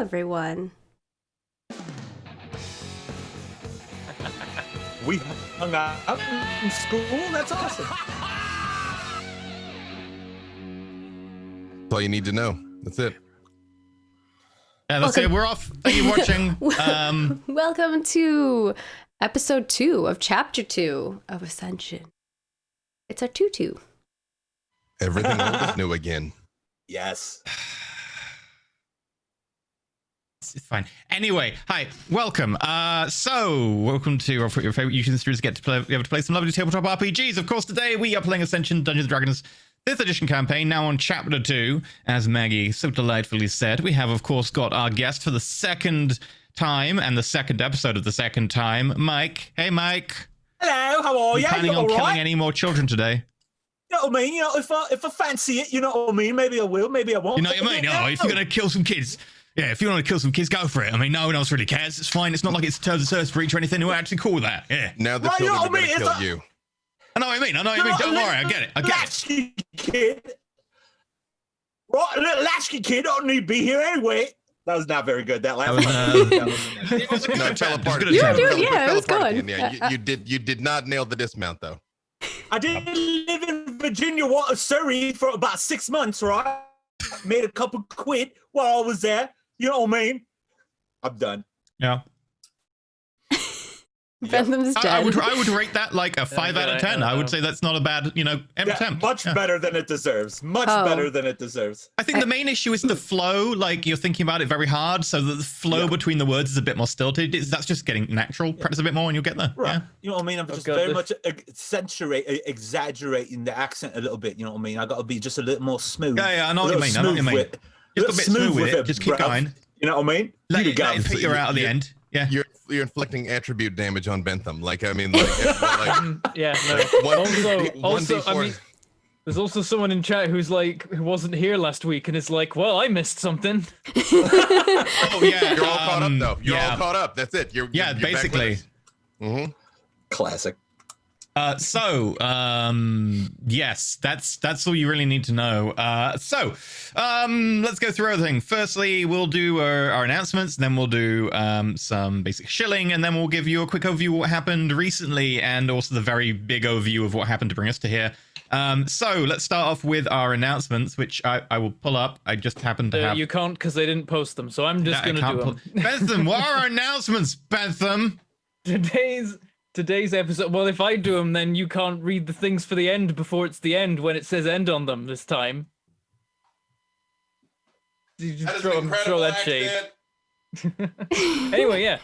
everyone. We hung out in school. That's awesome. That's all you need to know. That's it. Yeah, that's it. We're off. Thank you for watching. Welcome to episode 2 of chapter 2 of Ascension. It's our tutu. Everything old is new again. Yes. It's fine. Anyway, hi, welcome. Welcome to your favorite YouTube streamers get to play. We have to play some lovely tabletop RPGs. Of course, today we are playing Ascension Dungeons & Dragons 5th edition campaign, now on chapter 2. As Maggie so delightfully said, we have, of course, got our guest for the second time and the second episode of the second time, Mike. Hey, Mike. Hello, how are you? Planning on killing any more children today? You know what I mean? You know, if I fancy it, you know what I mean? Maybe I will, maybe I won't. You know what I mean? Oh, if you're going to kill some kids, yeah, if you want to kill some kids, go for it. I mean, no one else really cares. It's fine. It's not like it's terms of service breach or anything. We're actually cool with that. Yeah. Now the children are going to kill you. I know what I mean. Don't worry. I get it. Latchkey kid. Right, a little latchkey kid don't need to be here anyway. That was not very good. That last one. It was a good attempt. It was good. Yeah, you did not nail the dismount though. I did live in Virginia, Surrey for about 6 months, right? Made a couple quid while I was there. You know what I mean? I'm done. Yeah. Bentham's dead. I would rate that like a 5 out of 10. I would say that's not a bad, attempt. Much better than it deserves. Much better than it deserves. I think the main issue is the flow. Like, you're thinking about it very hard, so that the flow between the words is a bit more stilted. That's just getting natural. Practice a bit more and you'll get there. Right. Yeah. You know what I mean? I'm just very much exaggerating the accent a little bit. You know what I mean? I got to be just a little more smooth. Yeah, I know what you mean. Just a bit smooth with it. Just keep going. You know what I mean? Let it figure out at the end. Yeah. You're inflicting attribute damage on Bentham. I mean, yeah. No. Also, I mean, there's also someone in chat who wasn't here last week and is like, well, I missed something. Oh yeah, you're all caught up though. You're all caught up. That's it. You're basically. Classic. Yes, that's all you really need to know. Let's go through everything. Firstly, we'll do our announcements, then we'll do some basic shilling, and then we'll give you a quick overview of what happened recently, and also the very big overview of what happened to bring us to here. So let's start off with our announcements, which I will pull up. I just happened to have... You can't, because they didn't post them, so I'm just going to do them. Bentham, what are our announcements, Bentham? Today's episode, well, if I do them, then you can't read the things for the end before it's the end when it says end on them this time. You just throw that shade. Anyway, yeah.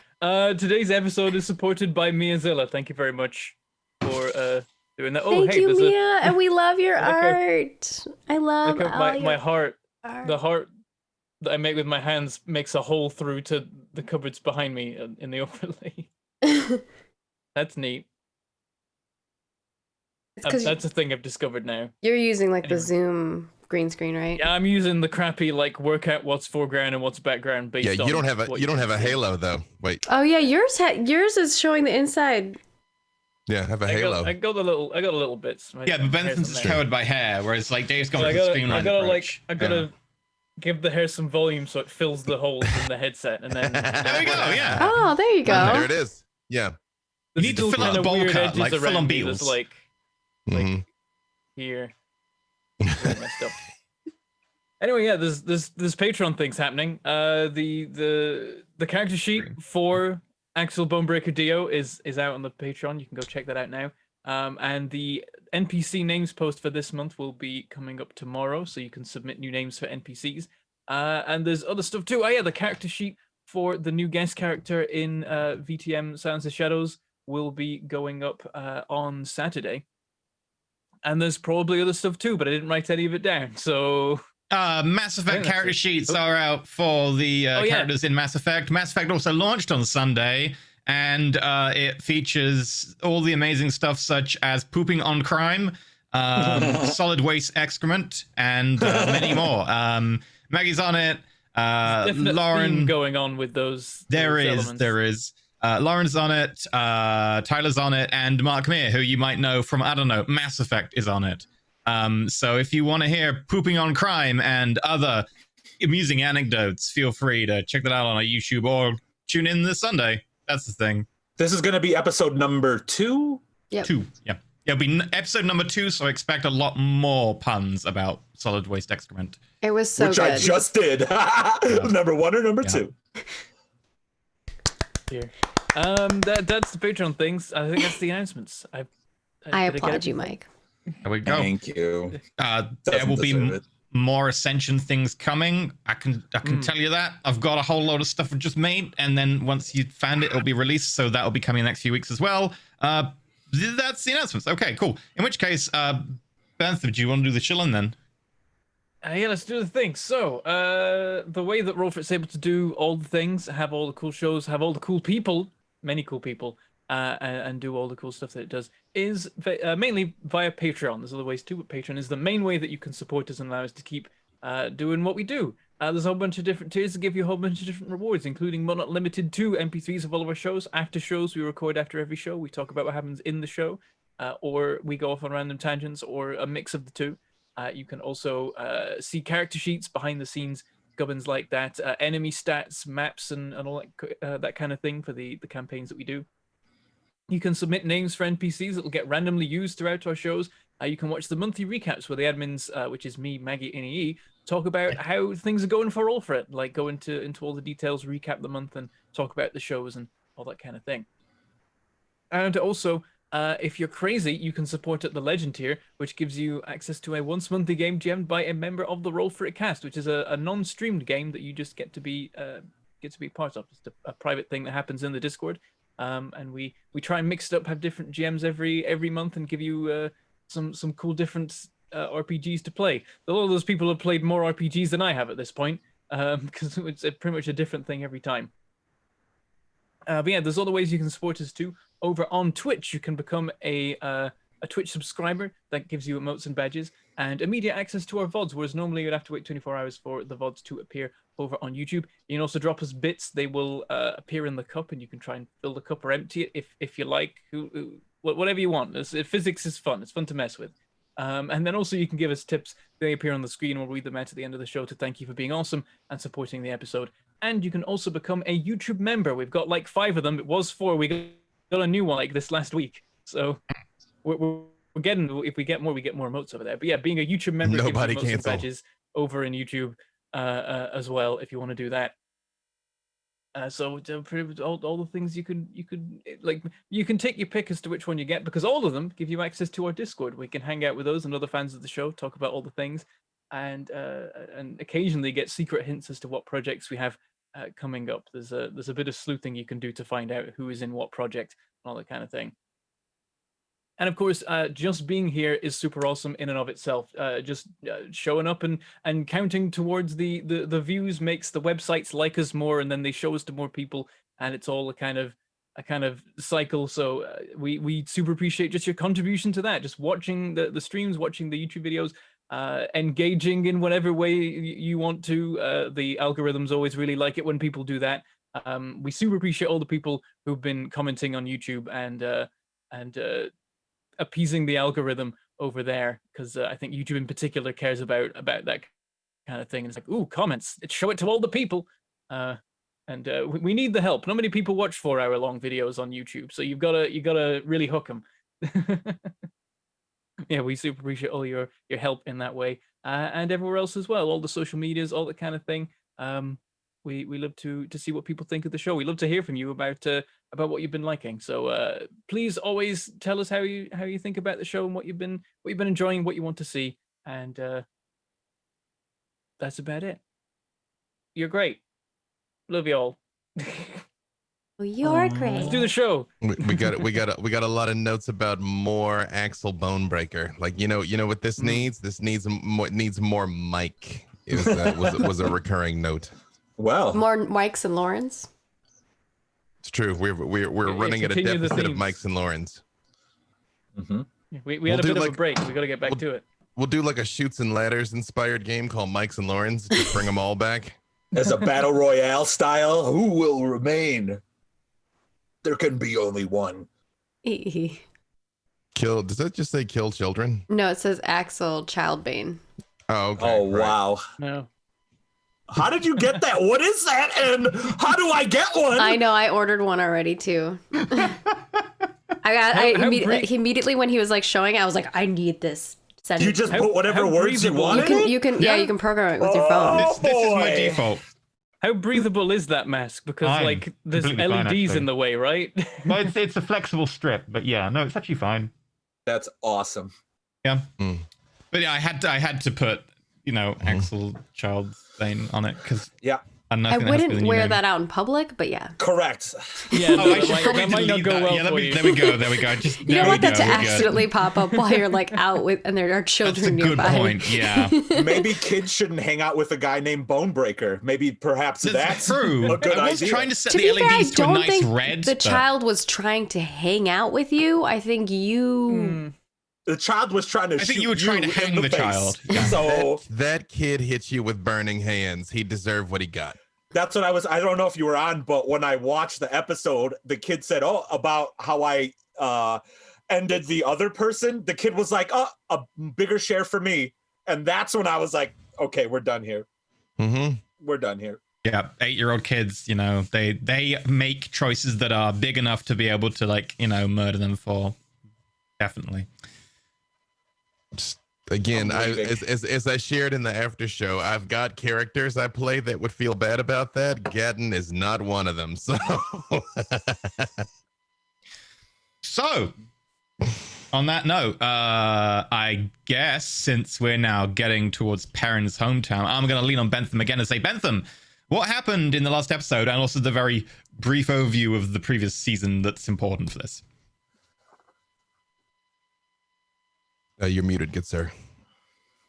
Today's episode is supported by Miazilla. Thank you very much for doing that. Thank you, Mia, and we love your art. I love my heart. The heart that I make with my hands makes a hole through to the cupboards behind me in the overlay. That's neat. That's a thing I've discovered now. You're using the Zoom green screen, right? Yeah, I'm using the crappy work out what's foreground and what's background based on. Yeah, you don't have a halo though. Wait. Oh yeah, yours is showing the inside. Yeah, have a halo. I got a little bits. Yeah, but Bentham's is covered by hair, whereas Dave's got the streamlined approach. I gotta give the hair some volume so it fills the holes in the headset, and then there we go. Yeah. Oh, there you go. There it is. Yeah. You need to fill out the bowl cut, like full on Beatles. Like here. Messed up. Anyway, yeah, there's Patreon things happening. The character sheet for Axel Bonebreaker Dio is out on the Patreon. You can go check that out now. And the NPC names post for this month will be coming up tomorrow, so you can submit new names for NPCs. And there's other stuff too. Oh yeah, the character sheet for the new guest character in VTM Silence of Shadows will be going up on Saturday. And there's probably other stuff too, but I didn't write any of it down, so... Mass Effect character sheets are out for the characters in Mass Effect. Mass Effect also launched on Sunday, and it features all the amazing stuff such as pooping on crime, solid waste excrement, and many more. Maggie's on it. Lauren going on with those. There is. Lauren's on it, Tyler's on it, and Mark Meir, who you might know from, I don't know, Mass Effect is on it. So if you want to hear pooping on crime and other amusing anecdotes, feel free to check that out on our YouTube or tune in this Sunday. That's the thing. This is going to be episode number 2. Yep. 2, yeah. It'll be episode number 2, so expect a lot more puns about solid waste excrement. It was so which good. I just did. Number 1 or number 2? Here. That's the Patreon things. I think that's the announcements. I applaud you, Mike. There we go. Thank you. There will be more Ascension things coming. I can tell you that. I've got a whole load of stuff I just made, and then once you found it, it'll be released. So that'll be coming in the next few weeks as well. That's the announcements. Okay, cool. In which case, Banther, do you want to do the chillin' then? Yeah, let's do the thing. So, the way that Rollfrit's able to do all the things, have all the cool shows, have all the cool people, many cool people, and do all the cool stuff that it does, is mainly via Patreon. There's other ways too, but Patreon is the main way that you can support us and allow us to keep doing what we do. There's a whole bunch of different tiers that give you a whole bunch of different rewards, including but not limited to MP3s of all of our shows. After shows, we record after every show. We talk about what happens in the show, or we go off on random tangents, or a mix of the two. You can also see character sheets, behind the scenes, gubbins like that, enemy stats, maps, and all that kind of thing for the campaigns that we do. You can submit names for NPCs that will get randomly used throughout our shows. You can watch the monthly recaps where the admins, which is me, Maggie, and EE, talk about how things are going for Rollfrit, like go into all the details, recap the month, and talk about the shows and all that kind of thing. And also, if you're crazy, you can support at the Legend tier, which gives you access to a once-monthly game GM'd by a member of the Roll For It cast, which is a non-streamed game that you just get to be part of. It's a private thing that happens in the Discord, and we try and mix it up, have different GMs every month, and give you some cool different RPGs to play. A lot of those people have played more RPGs than I have at this point, because it's pretty much a different thing every time. But yeah, there's other ways you can support us too. Over on Twitch, you can become a Twitch subscriber. That gives you emotes and badges and immediate access to our VODs, whereas normally you'd have to wait 24 hours for the VODs to appear over on YouTube. You can also drop us bits. They will appear in the cup, and you can try and fill the cup or empty it if you like. Whatever you want. Physics is fun. It's fun to mess with. And then also you can give us tips. They appear on the screen. We'll read them out at the end of the show to thank you for being awesome and supporting the episode. And you can also become a YouTube member. We've got like 5 of them. It was 4. We got a new one like this last week. So we're getting, if we get more emotes over there. But yeah, being a YouTube member gives you emotes and badges over in YouTube as well if you want to do that. So all the things you could like, you can take your pick as to which one you get, because all of them give you access to our Discord. We can hang out with those and other fans of the show, talk about all the things, and occasionally get secret hints as to what projects we have coming up. There's a bit of sleuthing you can do to find out who is in what project and all that kind of thing. And of course, just being here is super awesome in and of itself. Just showing up and counting towards the views makes the websites like us more, and then they show us to more people, and it's all a kind of cycle. So we super appreciate just your contribution to that. Just watching the streams, watching the YouTube videos, engaging in whatever way you want to. The algorithms always really like it when people do that. We super appreciate all the people who've been commenting on YouTube and appeasing the algorithm over there, because I think YouTube in particular cares about that kind of thing. And it's like, ooh, comments, show it to all the people. And we need the help. Not many people watch 4-hour-long videos on YouTube, so you gotta really hook them. Yeah, we super appreciate all your help in that way, and everywhere else as well. All the social medias, all that kind of thing. We love to see what people think of the show. We love to hear from you about what you've been liking. So please always tell us how you think about the show and what you've been enjoying, what you want to see, and that's about it. You're great. Love you all. You're great. Let's do the show. We got a lot of notes about more Axel Bonebreaker. Like you know what this needs? This needs more Mike. It was a recurring note. Well, More Mikes and Laurens. It's true. We're running at a deficit of Mikes and Laurens. mm-hmm. We had a bit of a break. We got to get back to it. We'll do like a Shoots and Ladders inspired game called Mikes and Laurens. Just bring them all back. As a battle royale style, who will remain? There can be only one. Kill. Does that just say kill children? No, it says Axel Childbane. Oh, okay. Oh, right. wow. No. How did you get that? What is that? And how do I get one? I know. I ordered one already too. Immediately when he was like showing it, I was like, I need this. Send You it. just put whatever how words you breathable. want. You can program it with your phone. This is my boy. default. How breathable is that mask? Because Fine. like there's Completely fine, LEDs actually. in the way, right? Well, it's a flexible strip, but yeah, no, it's actually fine. That's awesome. Yeah. Mm. But yeah, I had to put, Axel Child's thing on it because Yeah, I wouldn't wear that out in public, but yeah. correct. Yeah, Oh, I should like, probably that might not delete go that. well Yeah, for you. there we go. Just, You don't want that to we're good. accidentally pop up while you're like out with, and there are That's a children good nearby. point. Yeah, Maybe kids shouldn't hang out with a guy named Bonebreaker. Maybe perhaps that's true. a good I was idea. trying to set To the be fair, I LEDs to a don't nice think red. the but- child was trying to hang out with you. I think you. The child was trying to I shoot think you were trying to in hang the the face. child. Yeah. So That kid hit you with burning hands. He deserved what he got. that's what I don't know if you were on, but when I watched the episode, the kid said, about how I ended the other person. The kid was like, a bigger share for me. And that's when I was like, okay, we're done here. Mm-hmm. We're done here. Yeah, 8-year-old kids, they make choices that are big enough to be able to murder them for. Definitely. Again, I'm leaving. as I shared in the after show, I've got characters I play that would feel bad about that. Gatton is not one of them. So, on that note, I guess since we're now getting towards Perrin's hometown, I'm going to lean on Bentham again and say, Bentham, what happened in the last episode and also the very brief overview of the previous season that's important for this? You're muted, good sir.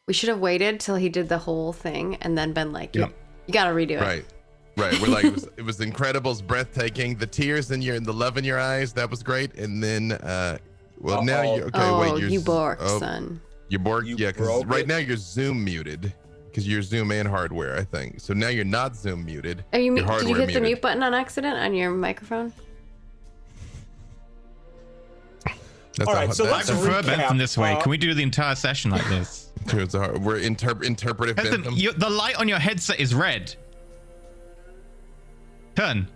We should have waited till he did the whole thing and then been like, Yep. you got to redo it. Right. We're like, it was incredible, it's breathtaking. The tears in the love in your eyes, that was great. And then, now you're okay. Oh, wait, you're you borked, son. You're borked, You yeah. Because broke right it. now you're Zoom muted, because you're Zoom and hardware, I think. So now you're not Zoom muted. Are you? Your Did you hardware hit the muted. mute button on accident on your microphone? That's All right, so I let's prefer recap. Bentham this way. Can we do the entire session like this? we're interpretive Bentham, Bentham. the light on your headset is red. Turn.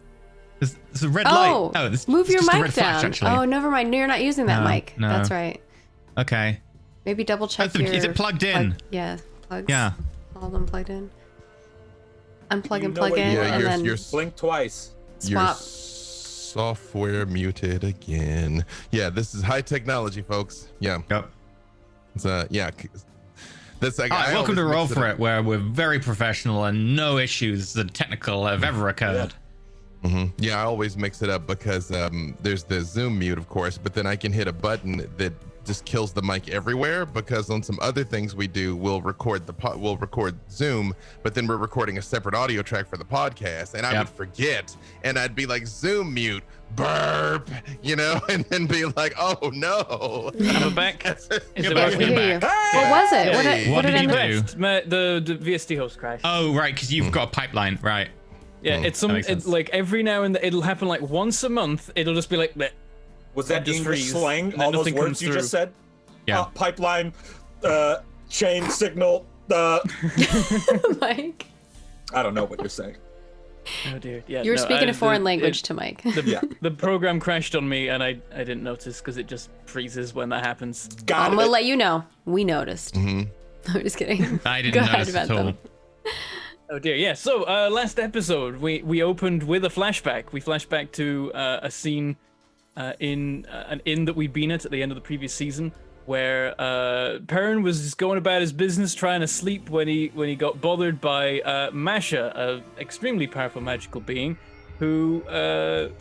There's a red Oh, light. Oh, move your just a mic red flash, down. actually. Oh, never mind. No, you're not using that No, mic. no. That's right. Okay. Maybe double check Bentham, your. is it plugged in? Yeah, plugs. Yeah. All of them plugged in. Unplug You and know plug what in, you are. and then you're Blink twice. Your swap. software muted again. Yeah, this is high technology, folks. Yeah. Yep. It's yeah. That's like All right, I welcome to always Roll mix for up. It, where we're very professional and no issues that technical have ever occurred. Yeah, I always mix it up because there's the Zoom mute, of course, but then I can hit a button that just kills the mic everywhere, because on some other things we do, we'll record we'll record Zoom, but then we're recording a separate audio track for the podcast, and I would forget, and I'd be like, Zoom mute, burp, and then be like, oh no. I'm back. Is You're it back, working? you're Hear you. back. What was it? Hey. What What did did it you end up? do? The VST host crashed. Oh, right, because you've got a pipeline, right? Yeah, it's some makes sense. like every now and then it'll happen like once a month. It'll just be like bleh. Was that Just English freeze. slang? And All those nothing words comes you through. just said? Yeah. Pipeline, chain signal. Mike. I don't know what you're saying. Oh dear. Yeah. You were no, speaking a foreign the- language it- to Mike. Yeah. The program crashed on me and I didn't notice because it just freezes when that happens. Got I'm it. gonna let you know. We noticed. I'm just kidding. I Go didn't ahead, notice at Bentham. all. Oh dear. Yeah. So last episode we opened with a flashback. We flashed back to a scene in an inn that we'd been at the end of the previous season, where Perrin was just going about his business trying to sleep when he got bothered by Masha, an extremely powerful magical being who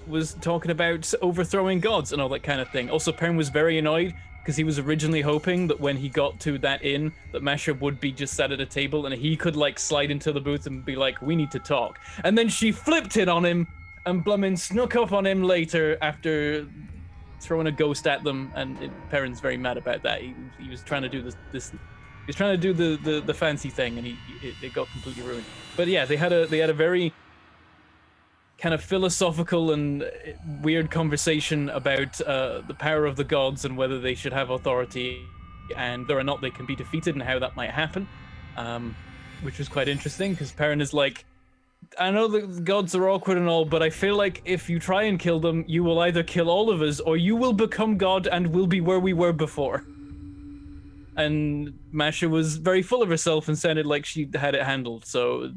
was talking about overthrowing gods and all that kind of thing. Also, Perrin was very annoyed because he was originally hoping that when he got to that inn that Masha would be just sat at a table and he could like slide into the booth and be like, we need to talk. And then she flipped it on him and Blummin snuck up on him later after throwing a ghost at them, and Perrin's very mad about that. He was trying to do this he was trying to do the fancy thing, and it got completely ruined. But yeah, they had a very kind of philosophical and weird conversation about the power of the gods and whether they should have authority and whether or not they can be defeated and how that might happen. which was quite interesting because Perrin is like, I know the gods are awkward and all, but I feel like if you try and kill them, you will either kill all of us or you will become god and will be where we were before. And Masha was very full of herself and sounded like she had it handled, so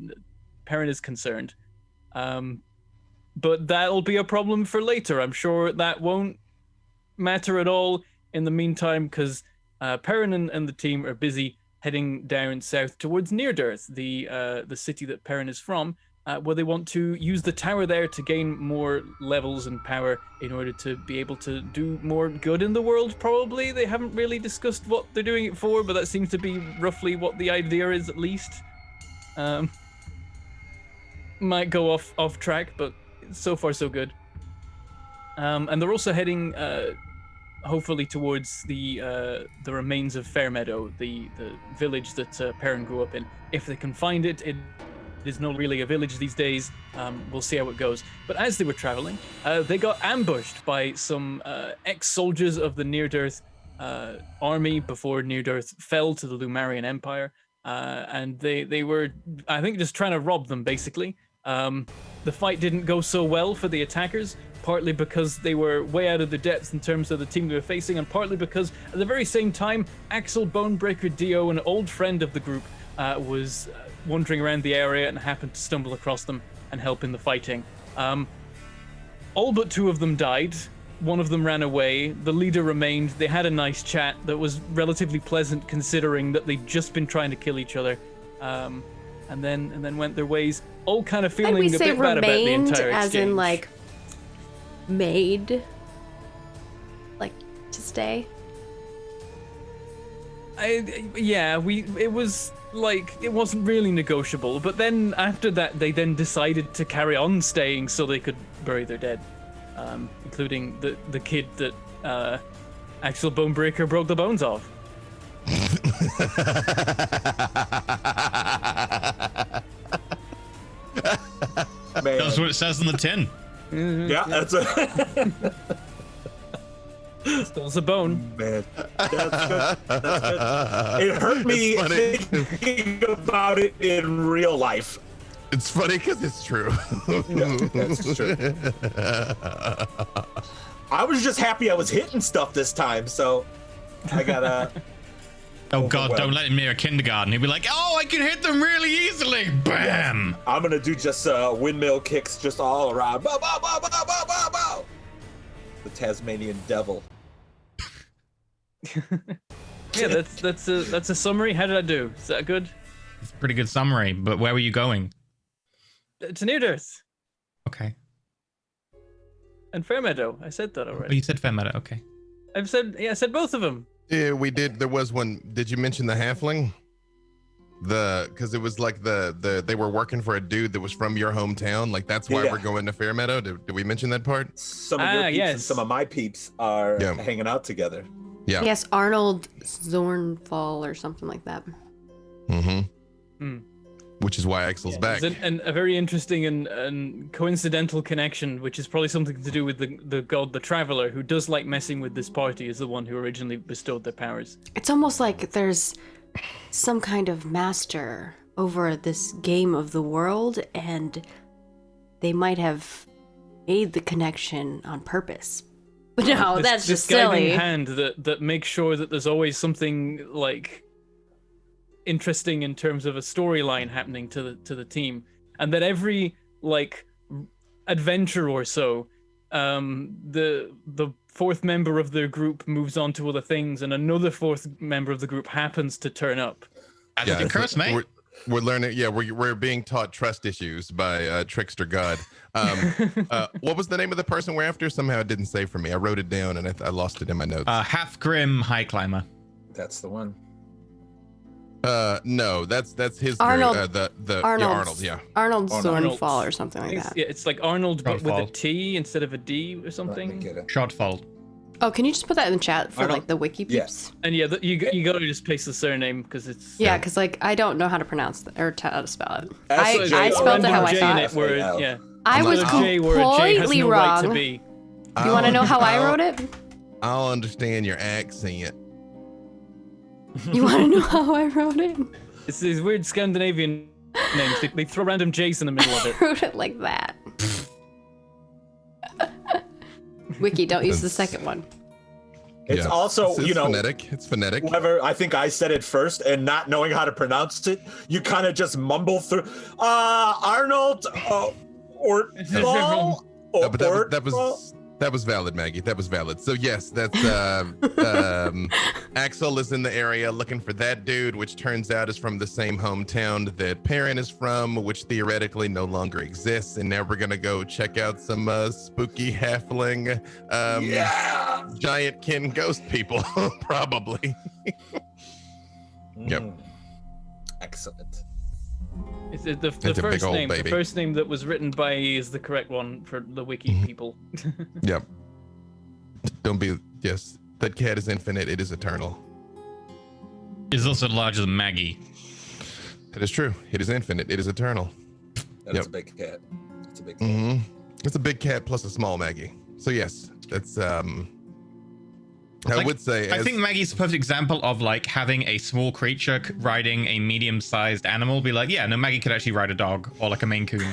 Perrin is concerned. But that'll be a problem for later. I'm sure that won't matter at all in the meantime, because Perrin and the team are busy heading down south towards Near-Dearth, the city that Perrin is from, where they want to use the tower there to gain more levels and power in order to be able to do more good in the world, probably. They haven't really discussed what they're doing it for, but that seems to be roughly what the idea is, at least. Might go off track, but so far so good. And they're also heading hopefully towards the remains of Fairmeadow, the village that Perrin grew up in. If they can find it, it is not really a village these days. We'll see how it goes. But as they were traveling, they got ambushed by some ex-soldiers of the Near-Dearth army before Near-Dearth fell to the Lumarian Empire. And they were, I think, just trying to rob them, basically. The fight didn't go so well for the attackers, partly because they were way out of their depths in terms of the team they were facing, and partly because at the very same time, Axel Bonebreaker Dio, an old friend of the group, was wandering around the area and happened to stumble across them and help in the fighting. All but two of them died. One of them ran away. The leader remained. They had a nice chat that was relatively pleasant, considering that they'd just been trying to kill each other, and then went their ways, all kind of feeling a bit bad about the entire exchange. As in, like, made, like, to stay. It was like, it wasn't really negotiable, but then after that they then decided to carry on staying so they could bury their dead, including the kid that Axel Bonebreaker broke the bones of. Man. That's what it says on the tin. Yeah, that's a Still a bone. man. That's good. That's good. It hurt me thinking about it in real life. It's funny because it's true. Yeah, that's true. I was just happy I was hitting stuff this time, so I gotta. Oh God, don't let him near a kindergarten. He'd be like, oh, I can hit them really easily. Bam! Yes. I'm gonna do just windmill kicks just all around. Bow, bow, bow, bow, bow, bow, bow. The Tasmanian devil. Yeah, that's a summary. How did I do? Is that good? It's a pretty good summary, but where were you going? To Near-Dearth Okay. and Fairmeadow. I said that Oh, already. you said Fairmeadow, okay. I said both of them. Yeah, we did. There was one. Did you mention the halfling? Because it was like they were working for a dude that was from your hometown. Like that's why we're going to Fairmeadow. Did we mention that part? Some of your peeps and some of my peeps are hanging out together. Yeah. Yes, Arnold Zornfall or something like that. Mm-hmm. Which is why Axel's back. And a very interesting and coincidental connection, which is probably something to do with the god, the Traveler, who does like messing with this party, is the one who originally bestowed their powers. It's almost like there's some kind of master over this game of the world, and they might have made the connection on purpose. But no, that's just silly. This guiding hand that makes sure that there's always something like interesting in terms of a storyline happening to the team, and that every like adventure or so, the fourth member of the group moves on to other things, and another fourth member of the group happens to turn up. That's the curse, mate. We're learning. Yeah, we're being taught trust issues by Trickster God. What was the name of the person we're after? Somehow it didn't say for me. I wrote it down and I lost it in my notes. Half Grim High Climber. That's the one. No, that's his Arnold. Arnold, yeah. Arnold Zornfall or something like that. Yeah, it's like Arnold but with a Shortfall. T instead of a D or Let me something. get it. Shortfall. Oh, can you just put that in the chat for Arnold? like the wiki peeps? And yeah, you gotta just paste the surname because it's Yeah, because like I don't know how to pronounce it or how to spell it. S-J- I spelled it how I J in thought. it, where F-A-L. yeah. I was Instead of J, where a J has completely no right to wrong. be. You want to know how I wrote it? I'll understand your accent. You want to know how I wrote it? It's these weird Scandinavian names. They throw random J's in the middle of it. Wrote it like that. Wiki, don't use the second one. It's also, it's phonetic. It's phonetic. Whoever, I think I said it first, and not knowing how to pronounce it, you kind of just mumble through. Arnold, or No, but that was valid, Maggie. That was valid. So yes, that's Axel is in the area looking for that dude, which turns out is from the same hometown that Perrin is from, which theoretically no longer exists. And now we're gonna go check out some spooky halfling, giant kin ghost people, probably. Yep. Excellent. It's the first name. The first name that was written by is the correct one for the wiki people. Yep. Don't be. Yes, that cat is infinite. It is eternal. It's also larger than Maggie. That is true. It is infinite. It is eternal. That's a big cat. It's a big cat. Mm-hmm. It's a big cat plus a small Maggie. So yes, that's I would say. I think Maggie's a perfect example of like having a small creature riding a medium-sized animal. Be like, yeah, no, Maggie could actually ride a dog or like a Maine Coon.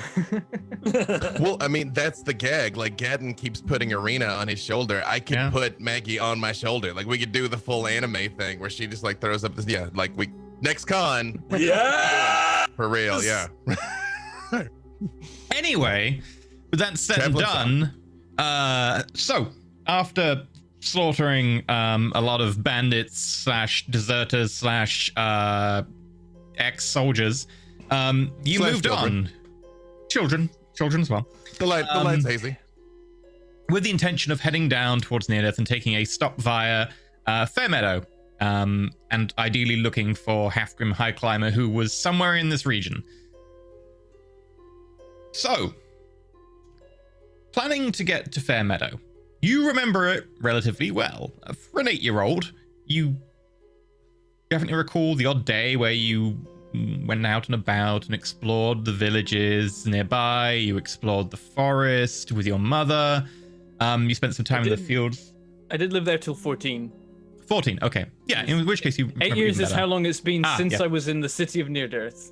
Well, I mean, that's the gag. Like Gadden keeps putting Arena on his shoulder. I could put Maggie on my shoulder. Like we could do the full anime thing where she just like throws up this. Like we next con. Yeah. For real. Yeah. Anyway, with that said and done, so after slaughtering a lot of bandits slash deserters slash ex-soldiers, you moved on. Children as well. The line's hazy. With the intention of heading down towards Near-Death and taking a stop via Fairmeadow, and ideally looking for Halfgrim High Climber, who was somewhere in this region. So, planning to get to Fairmeadow. You remember it relatively well. For an 8-year-old, you definitely recall the odd day where you went out and about and explored the villages nearby. You explored the forest with your mother. You spent some time in the fields. I did live there till 14. 14, okay. Yeah, in which case you... 8 years is how long it's been since I was in the city of Near-Death.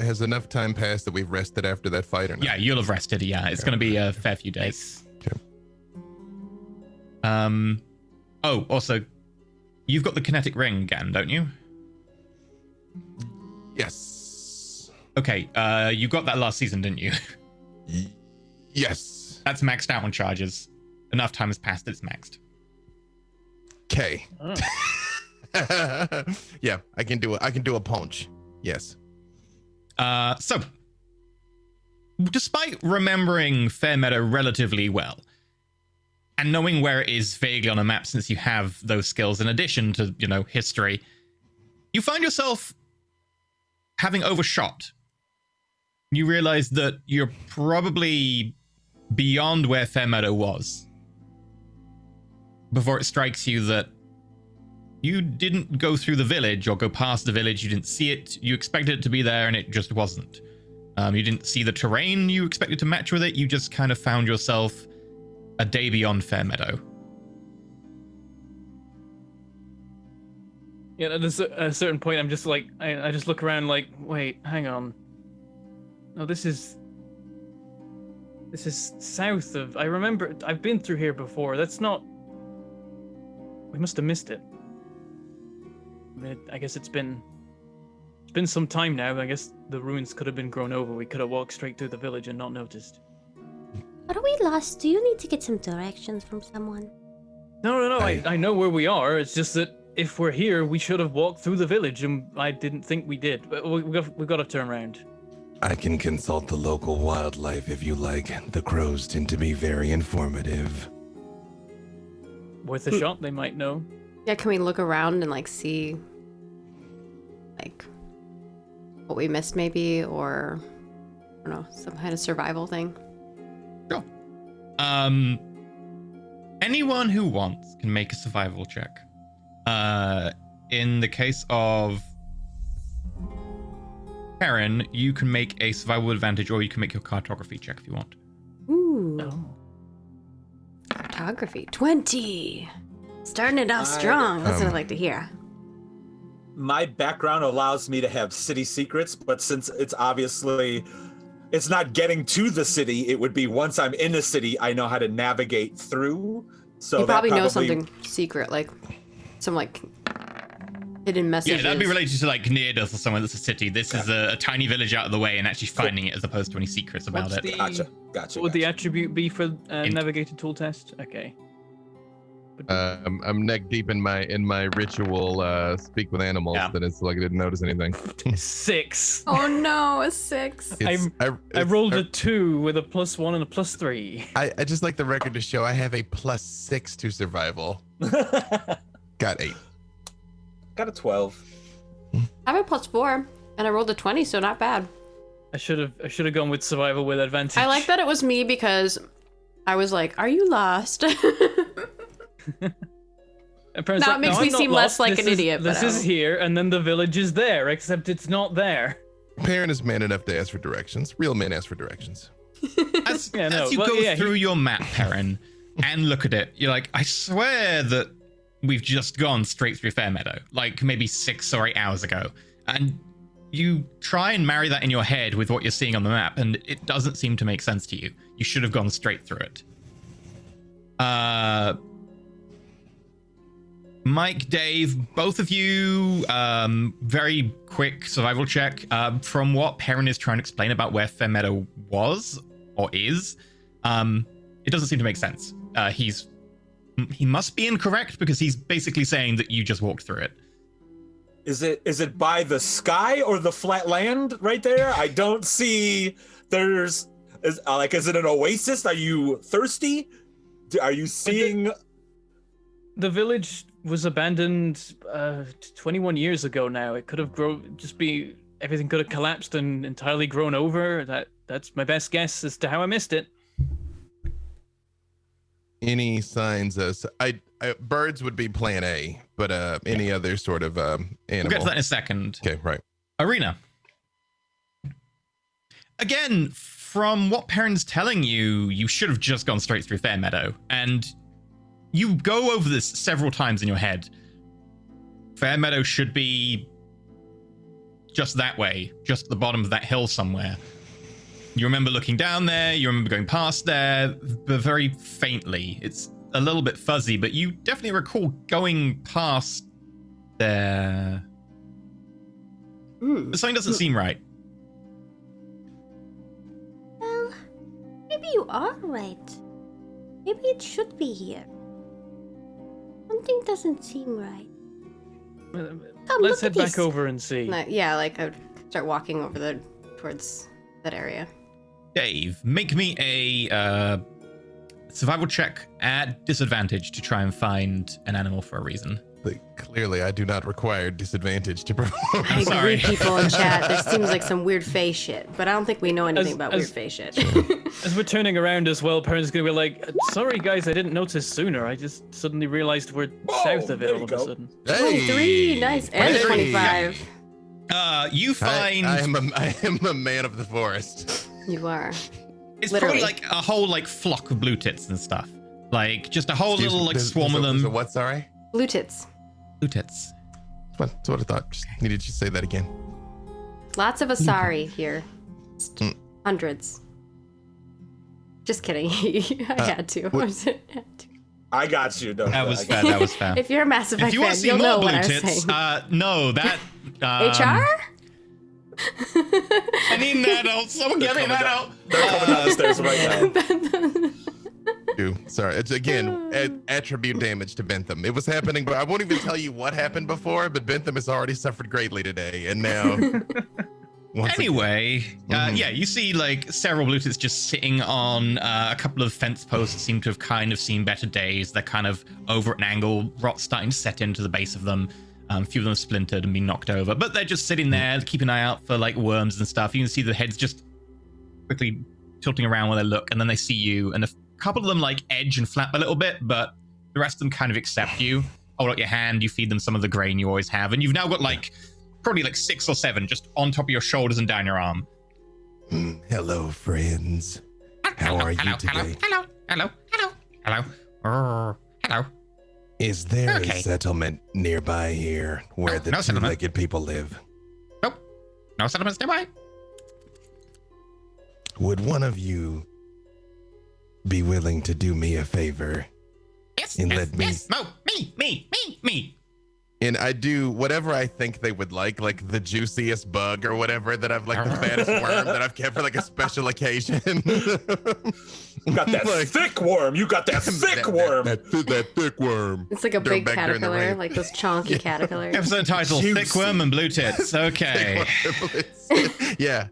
Has enough time passed that we've rested after that fight or not? Yeah, you'll have rested, yeah. It's going to be a fair few days. Oh, also, you've got the kinetic ring again, don't you? Yes. Okay, you got that last season, didn't you? Yes. That's maxed out on charges. Enough time has passed that it's maxed. Okay. Yeah, I can do a punch. Yes. So, despite remembering Fairmeadow relatively well, and knowing where it is vaguely on a map since you have those skills in addition to, history, you find yourself having overshot. You realize that you're probably beyond where Fairmeadow was before it strikes you that you didn't go through the village or go past the village. You didn't see it. You expected it to be there and it just wasn't. You didn't see the terrain you expected to match with it. You just kind of found yourself a day beyond Fairmeadow. Yeah, at a certain point, I'm just like, I just look around like, wait, hang on. No, this is south of, I remember, I've been through here before. That's not, we must have missed it. I mean, I guess it's been some time now. I guess the ruins could have been grown over. We could have walked straight through the village and not noticed. Are we lost? Do you need to get some directions from someone? No. I know where we are. It's just that if we're here, we should have walked through the village, and I didn't think we did. But we've got to turn around. I can consult the local wildlife if you like. The crows tend to be very informative. Worth a shot, they might know. Yeah, can we look around and see what we missed maybe, or I don't know, some kind of survival thing? Sure. Anyone who wants can make a survival check. In the case of Perrin, you can make a survival advantage, or you can make your cartography check if you want. Ooh. Oh. Cartography 20. Starting it off strong. That's what I like to hear. my background allows me to have city secrets, but since it's obviously it's not getting to the city, it would be once I'm in the city, I know how to navigate through. So You that probably know something secret, like some like hidden messages. Yeah, that'd be related to like Neardeath or somewhere that's a city. This is a tiny village out of the way and actually finding it as opposed to any secrets about it. Gotcha. What would the attribute be for navigated tool test? Okay. I'm neck deep in my ritual speak with animals. That it's like I didn't notice anything. 6. Oh no, a 6. I rolled a 2 with a +1 and a +3. I just like the record to show I have a +6 to survival. Got 8. Got a 12. I have a +4, and I rolled a 20, so not bad. I should have gone with survival with advantage. I like that it was me because I was like, "Are you lost?" That makes me seem less like an idiot. This is here, and then the village is there, except it's not there. Perrin is man enough to ask for directions. Real men ask for directions. As you go through your map, Perrin, and look at it, you're like, I swear that we've just gone straight through Fairmeadow, like maybe 6 or 8 hours ago. And you try and marry that in your head with what you're seeing on the map, and it doesn't seem to make sense to you. You should have gone straight through it. Mike, Dave, both of you, very quick survival check. From what Perrin is trying to explain about where Fairmeadow was or is, it doesn't seem to make sense. He must be incorrect because he's basically saying that you just walked through it. Is it by the sky or the flat land right there? I don't see. Is it an oasis? Are you thirsty? Are you seeing? The village was abandoned 21 years ago now. It could have everything could have collapsed and entirely grown over. That's my best guess as to how I missed it. Any signs of birds would be plan A, but any other sort of animal. We'll get to that in a second. Okay, right. Arena. Again, from what Perrin's telling you, you should have just gone straight through Fairmeadow, and you go over this several times in your head. Fairmeadow should be just that way, just at the bottom of that hill somewhere. You remember looking down there, you remember going past there, but very faintly. It's a little bit fuzzy, but you definitely recall going past there. But something doesn't seem right. Well, maybe you are right. Maybe it should be here. Something doesn't seem right. Let's head back over and see. Yeah, like I would start walking over towards that area. Dave, make me a survival check at disadvantage to try and find an animal for a reason. Clearly, I do not require disadvantage to perform. I agree, people in chat. There seems like some weird face shit, but I don't think we know anything about weird face shit. As we're turning around as well, Perrin's gonna be like, "Sorry guys, I didn't notice sooner. I just suddenly realized we're south of it all of a sudden." Hey, 23, nice, and a 25. You find I am a man of the forest. You are. It's Literally. probably like a whole like flock of blue tits and stuff. Like just a whole little like swarm of them. So what? Sorry. Blue tits. Blue tits. That's what I thought. Just needed you to say that again. Lots of Asari here. Hundreds. Just kidding. I had to. I got you. That was fair. That was fair. If you're a Mass Effect If you want fan, to see you'll more know blue what I was tits, saying. no, that HR? I need that out. Someone get me that out. They're coming downstairs right now. Sorry, it's again attribute damage to Bentham. It was happening, but I won't even tell you what happened before. But Bentham has already suffered greatly today, and now. Anyway, yeah, you see like several blue tits just sitting on a couple of fence posts that seem to have kind of seen better days. They're kind of over at an angle, rot starting to set into the base of them. A few of them splintered and been knocked over, but they're just sitting there, keeping an eye out for like worms and stuff. You can see the heads just quickly tilting around when they look, and then they see you, and a couple of them like edge and flap a little bit, but the rest of them kind of accept you. Hold out your hand, you feed them some of the grain you always have, and you've now got like probably like 6 or 7 just on top of your shoulders and down your arm. Hello, friends. How are you today? Hello. Is there Okay. a settlement nearby here where the no settlement. two-legged people live? Nope. No settlements nearby. Would one of you be willing to do me a favor? Yes, And yes, let me- yes. No, me. And I do whatever I think they would like the juiciest bug or whatever that I've like the fattest worm that I've kept for like a special occasion. You got that Like- thick worm. You got that thick worm. That thick worm. It's like a Throw big back during the caterpillar, rain. like those chonky caterpillars. Episode title: Juicy. Thick Worm and Blue Tits. Okay. Yeah.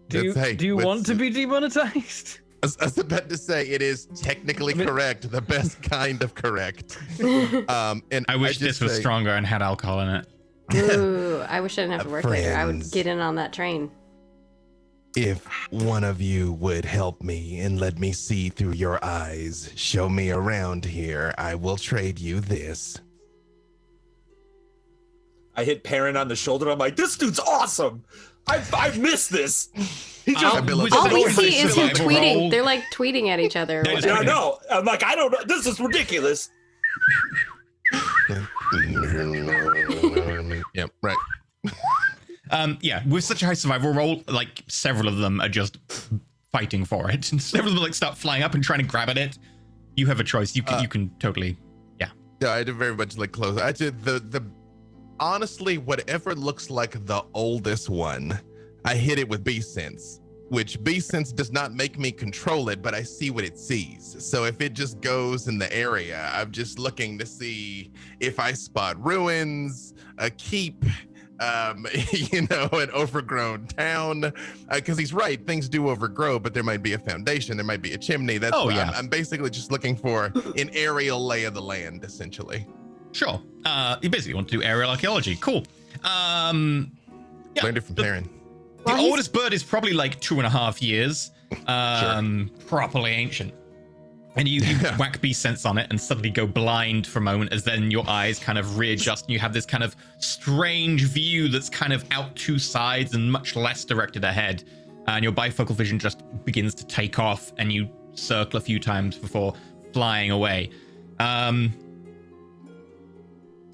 Do you want to be demonetized? I was about to say it is technically correct, the best kind of correct. And I wish just this was say- stronger and had alcohol in it. Ooh, I wish I didn't have to work later. I would Friends. get in on that train. If one of you would help me and let me see through your eyes, show me around here, I will trade you this. I hit Perrin on the shoulder. I'm like, this dude's awesome. I missed this. He just. Ability. All we Survival see is him roll. tweeting. They're like tweeting at each other. or There's- whatever. Yeah, I know. I'm like, I don't know. This is ridiculous. Yeah, right. Yeah, with such a high survival roll, like several of them are just fighting for it, and several of them like start flying up and trying to grab at it. You have a choice. You can totally. Yeah, I did very much like close. I did the honestly, whatever looks like the oldest one, I hit it with Beast Sense, which Beast Sense does not make me control it, but I see what it sees. So if it just goes in the area, I'm just looking to see if I spot ruins, a keep, an overgrown town. Because he's right, things do overgrow, but there might be a foundation, there might be a chimney. That's Oh, yeah. I'm basically just looking for an aerial lay of the land, essentially. Sure. You basically want to do aerial archaeology. Cool. Yeah, Learned it from Perrin. the Well, he's- oldest bird is probably like 2.5 years. Properly ancient. And you whack Beast Sense on it and suddenly go blind for a moment as then your eyes kind of readjust and you have this kind of strange view that's kind of out two sides and much less directed ahead. And your bifocal vision just begins to take off and you circle a few times before flying away.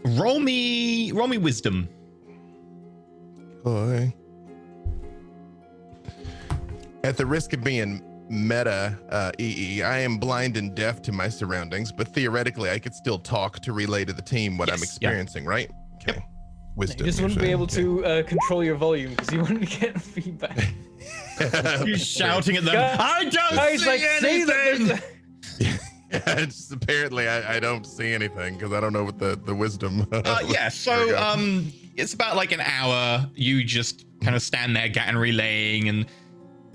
Roll me wisdom. Boy. At the risk of being meta, I am blind and deaf to my surroundings, but theoretically I could still talk to relay to the team what I'm Yes, experiencing, right? Okay. Wisdom. You just you're wouldn't be saying. able to control your volume because you wouldn't get feedback. You're shouting at them. Guys- I don't Guys, see like, see that anything. there's Yeah, just apparently I don't see anything because I don't know what the wisdom. Yeah, There we so go. it's about like an hour. You just kind of stand there, gat and relaying, and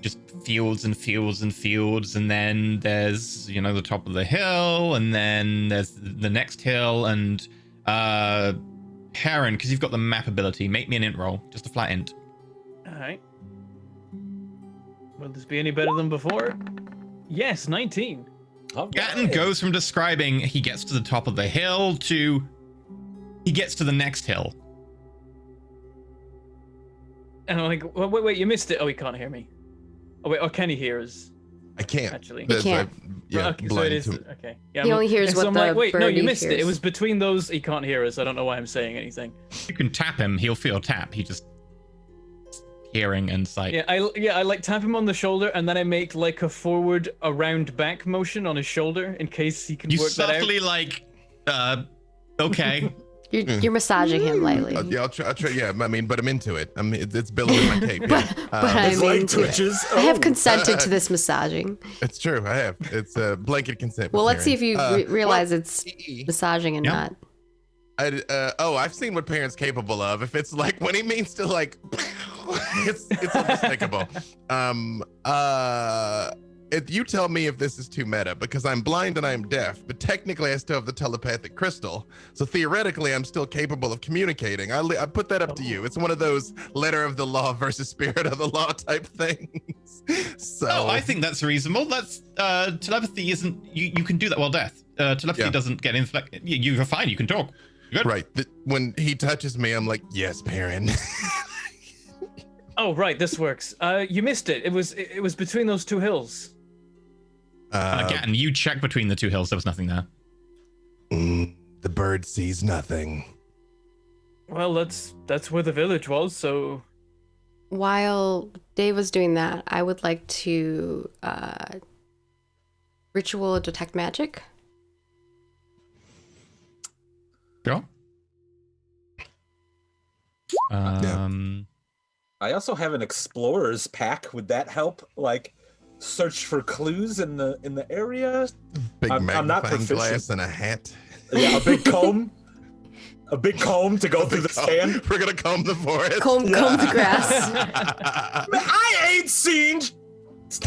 just fields and fields and fields, and then there's the top of the hill, and then there's the next hill, and Perrin, because you've got the map ability, make me an int roll, just a flat int. All right. Will this be any better than before? Yes, 19. All Gatton right. goes from describing he gets to the top of the hill to he gets to the next hill. And I'm like, wait, you missed it. Oh, he can't hear me. Oh, wait, or can he hear us? I can't. Actually. There's, can't. yeah, Okay, so blind it is. to- Okay. Yeah. He only hears so what I'm the like, wait, no, you birdie missed it. It hears. was between those. He can't hear us. I don't know why I'm saying anything. You can tap him, he'll feel tap. He just hearing and sight. Yeah, I like tap him on the shoulder, and then I make like a forward around back motion on his shoulder in case he can You work that out. subtly like okay. You're massaging him lightly. yeah, I'll try. Yeah, I mean, but I'm into it. it's building in my cape. Yeah. But I'm His leg into it. twitches. I have Oh. consented to this massaging. It's true. I have. It's a blanket consent. Well, with let's see if you Perrin. realize it's EE. massaging and Yeah. not. I've seen what Perrin's capable of. If it's like when he means to like, it's undespicable. You tell me if this is too meta because I'm blind and I'm deaf, but technically I still have the telepathic crystal. So theoretically, I'm still capable of communicating. I put that up to you. It's one of those letter of the law versus spirit of the law type things. So Oh, I think that's reasonable. That's telepathy isn't you can do that while deaf. Telepathy Yeah. doesn't get inflect. You're fine. You can talk. You're good. right. When he touches me, I'm like, yes, Perrin. Oh, right, this works. You missed it. It was between those two hills. Again, you check between the two hills. There was nothing there. the bird sees nothing. Well, that's where the village was, so While Dave was doing that, I would like to ritual detect magic. Sure. I also have an explorer's pack. Would that help? Like, search for clues in the area. Big I'm not magnifying proficient. glass and a hat. Yeah, a big comb. A big comb to go through the sand. We're gonna comb the forest. Comb the grass. Man, I ain't seen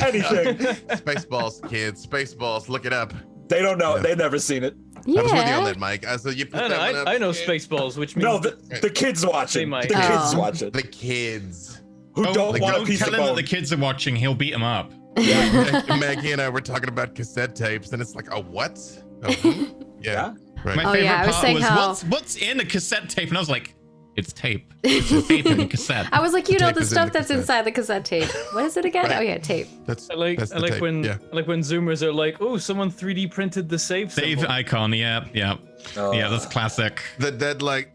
anything. Spaceballs, kids. Spaceballs. Look it up. They don't know. Yeah. They've never seen it. I was with you on Yeah. that, Mike. So you put I that one up. know Spaceballs, which means No, the kids watch They it. might. The kids Oh. watch it. The kids. Who don't want a piece tell of him that bone. the kids are watching. He'll beat them up. Maggie and I were talking about cassette tapes, and it's like, a what? Oh, yeah. Right. My Oh, favorite yeah, I was part saying was how- what's in a cassette tape, and I was like, it's tape. It's just tape in a cassette. I was like, you know, tape the is in stuff the that's cassette. inside the cassette tape. What is it again? Right. Oh yeah, tape. That's I like that's the tape. when Yeah. I like when Zoomers are like, oh, someone 3D printed the save Save symbol. icon. Yeah. Yeah, that's classic. That like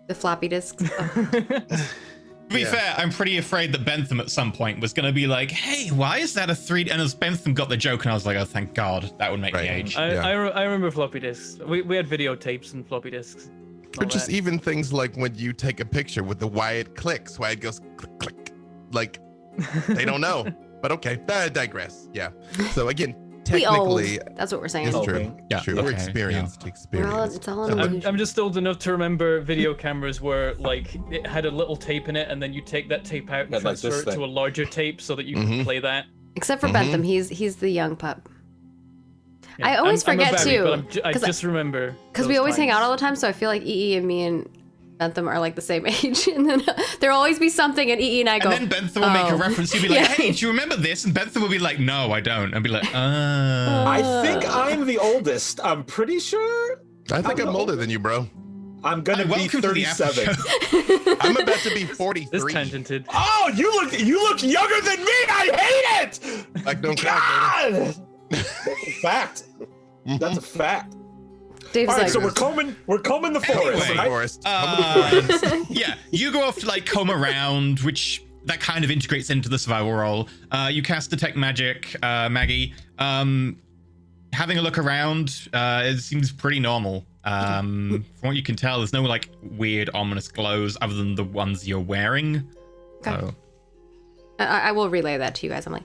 The floppy disks. Oh. To be fair, I'm pretty afraid that Bentham at some point was going to be like, hey, why is that a 3D? And as Bentham got the joke, and I was like, oh, thank God, that would make me Right. age. I remember floppy disks. We had videotapes and floppy disks. or all just that. even things like when you take a picture with the why it clicks, why it goes click click. Like they don't know. But okay, I digress. Yeah. So again, We old. technically That's what we're saying. it's true. Okay. Yeah, True. We're okay, experienced. We're all, Experienced. it's all in I'm illusion. just old enough to remember video cameras where like it had a little tape in it, and then you take that tape out and Yeah, like this transfer it thing. to a larger tape so that you Mhm. can play that. Except for Mhm. Bentham, he's the young pup. Yeah, I always I'm a forget, baby, too, but I 'cause I- just remember Because we those always hang out times. all the time, so I feel like EE and me and Bentham are like the same age. And then there'll always be something, and EE and I go, And then Bentham will make a "Oh." reference. You'll be like, Yeah. hey, do you remember this? And Bentham will be like, no, I don't. And be like, I think I'm the oldest. I'm pretty sure. I think I'm I'm the older than you, bro. I'm gonna be welcome to the after 37. show. I'm about to be This 43. tangented. Oh, you look younger than me. I hate it. Like don't cry, God. That's a fact. baby. That's a fact. Dave's All right, like, so we're combing the forest, Anyway. right? Forest. Yeah, you go off to like comb around, which that kind of integrates into the survival role. You cast detect magic, Maggie. Having a look around, it seems pretty normal. From what you can tell, there's no like weird ominous glows other than the ones you're wearing. Okay. So, I will relay that to you guys. I'm like,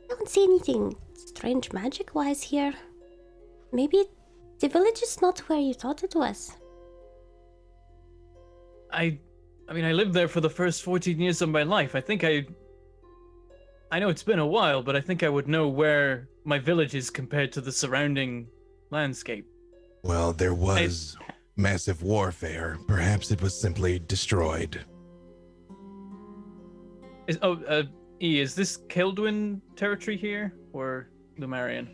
I don't see anything strange magic wise here. Maybe the village is not where you thought it was. I mean, I lived there for the first 14 years of my life. I think I know it's been a while, but I think I would know where my village is compared to the surrounding landscape. Well, there was massive warfare. Perhaps it was simply destroyed. Is this Keldwyn territory here or Lumarian?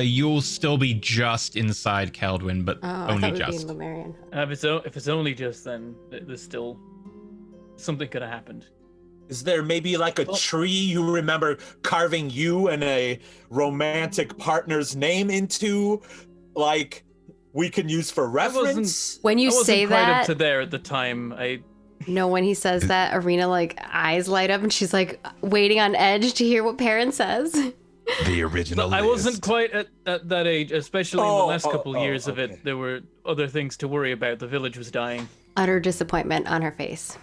you'll still be just inside Keldwyn, but oh, I only thought we'd be just. in Lumarian. If it's only just, then there's still something could have happened. Is there maybe like a tree you remember carving you and a romantic partner's name into? Like we can use for reference? When you I wasn't say quite up that, to there at the time. no, when he says that, Arena like eyes light up and she's like waiting on edge to hear what Perrin says. The original I wasn't list. quite at that age, especially in the last couple years of okay. it. There were other things to worry about. The village was dying. Utter disappointment on her face.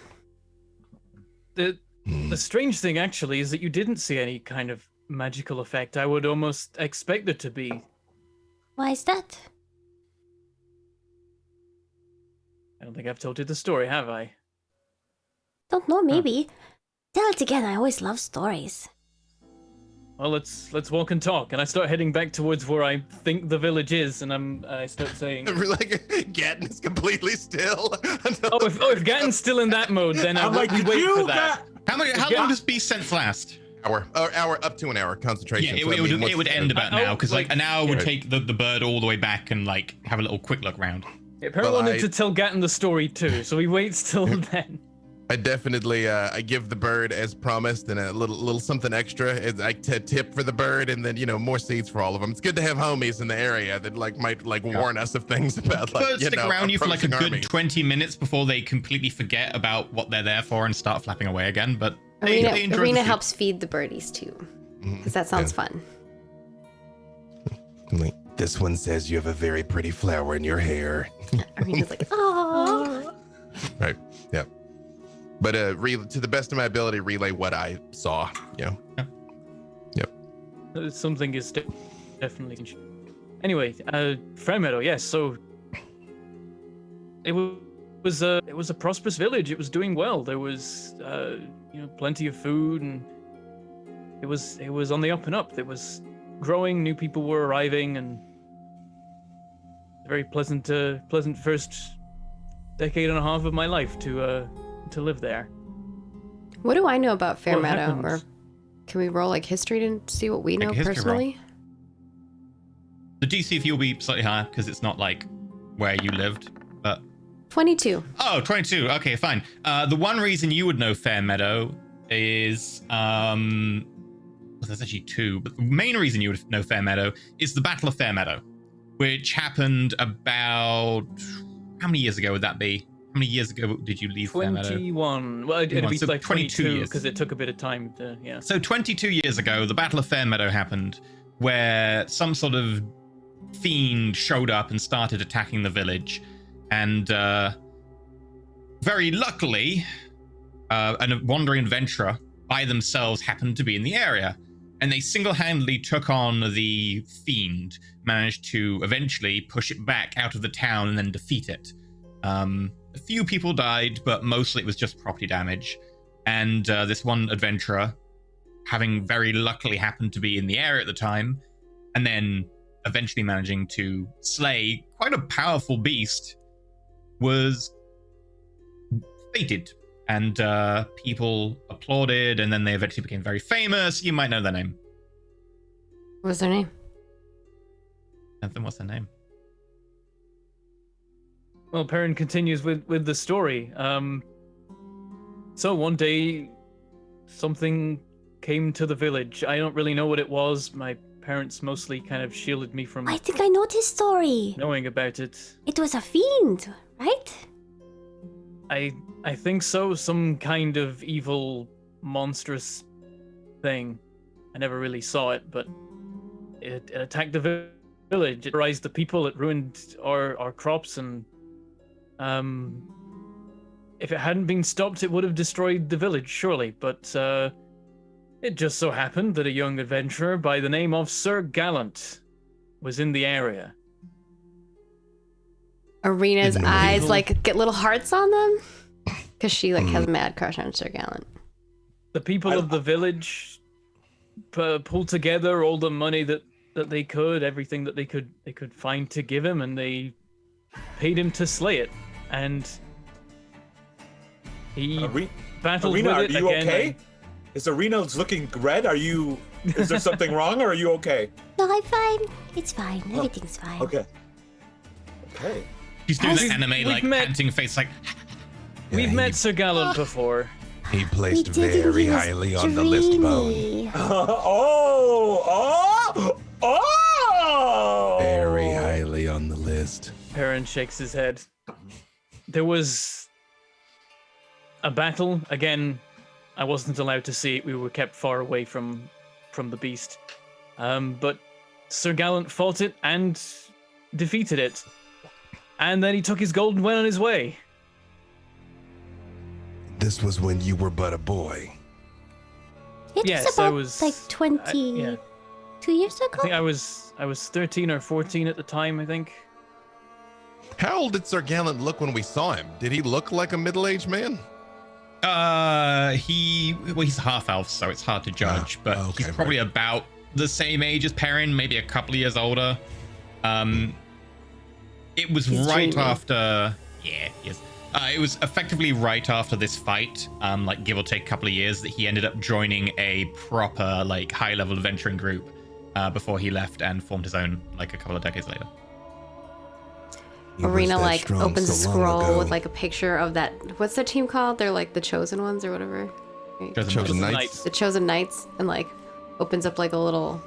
The strange thing, actually, is that you didn't see any kind of magical effect. I would almost expect there to be. Why is that? I don't think I've told you the story, have I? Don't know, maybe. Tell it again, I always love stories. Well, let's walk and talk. And I start heading back towards where I think the village is, and I start saying, Like Gatton is completely still. if Gatton's still in that mode, then I'm like, we did wait you for that. How long does Beast Sense last? hour up to an hour concentration. Yeah, So, I mean, it would end about Oh, now because like like- an hour would Right. take the bird all the way back and like have a little quick look round. Yeah, Perrin Well, wanted I- to tell Gatton the story too, so he waits till then. I definitely I give the bird as promised and a little something extra as I tip for the bird, and then more seeds for all of them. It's good to have homies in the area that might warn us of things about But stick around you for like a good armies. 20 minutes before they completely forget about what they're there for and start flapping away again. But they enjoy Arena the food. helps feed the birdies too, because that sounds fun. Like, this one says you have a very pretty flower in your hair. Arena's like, oh. Right. Yeah. But to the best of my ability, relay what I saw. Yep. Something is definitely. Anyway, Fairmeadow, yes. So it was a prosperous village. It was doing well. There was plenty of food, and it was on the up and up. It was growing. New people were arriving, and a very pleasant first decade and a half of my life to live there. What do I know about Fairmeadow? happened? Or can we roll like history to see what we know Make a history personally? The DC for you will be slightly higher because it's not like where you lived, but 22. oh, 22. Okay, fine. The one reason you would know Fairmeadow is well, there's actually two, but the main reason you would know Fairmeadow is the Battle of Fairmeadow, which happened about how many years ago would that be? How many years ago did you leave Fairmeadow? 21. Well, it'd be So like 22 22 years. because it took a bit of time to, yeah. So 22 years ago, the Battle of Fairmeadow happened, where some sort of fiend showed up and started attacking the village, and very luckily, a wandering adventurer by themselves happened to be in the area, and they single-handedly took on the fiend, managed to eventually push it back out of the town and then defeat it. A few people died, but mostly it was just property damage. And this one adventurer, having very luckily happened to be in the area at the time, and then eventually managing to slay quite a powerful beast, was fated. And people applauded, and then they eventually became very famous. You might know their name. What was their name? Anthem, what's their name? Well, Perrin continues with the story. So one day, something came to the village. I don't really know what it was. My parents mostly kind of shielded me from I think I know this story. knowing about it. It was a fiend, right? I think so. Some kind of evil, monstrous thing. I never really saw it, but it attacked the village. It terrorized the people. It ruined our crops, and if it hadn't been stopped, it would have destroyed the village, surely. But it just so happened that a young adventurer by the name of Sir Gallant was in the area. Arena's Didn't know eyes he- like get little hearts on them because she like has a mad crush on Sir Gallant. The people of the village pulled together all the money that they could, everything that they could find to give him, and they paid him to slay it. And he battled Arena, with are it you again. okay? Is Arena's looking red? Is there something wrong, or are you okay? No, I'm fine. It's fine. Everything's fine. Okay. Okay. She's doing We've- that anime, we've like, met- panting face, like, We've Yeah, met Sir Gallant before. He placed didn't. very He was highly on the list bone. dreamy. Oh! Very highly on the list. Perrin shakes his head. There was a battle. Again, I wasn't allowed to see it. We were kept far away from the beast. But Sir Gallant fought it and defeated it. And then he took his gold and went on his way. This was when you were but a boy. It Yes, was I about was- like 22 yeah. years I think ago. I was 13 or 14 at the time, I think. How old did Sir Gallant look when we saw him? Did he look like a middle-aged man? he's half elf, so it's hard to judge, but okay, he's probably about the same age as Perrin, maybe a couple of years older. It was He's right dreamy. after, yeah, he is. It was effectively right after this fight, like give or take a couple of years, that he ended up joining a proper, like, high-level adventuring group before he left and formed his own, like, a couple of decades later. He was Arena that like strong opens a so long scroll ago. with like a picture of that. What's their team called? They're like the Chosen Ones or whatever. Right? Chosen Knights. The Chosen Knights, and like opens up like a little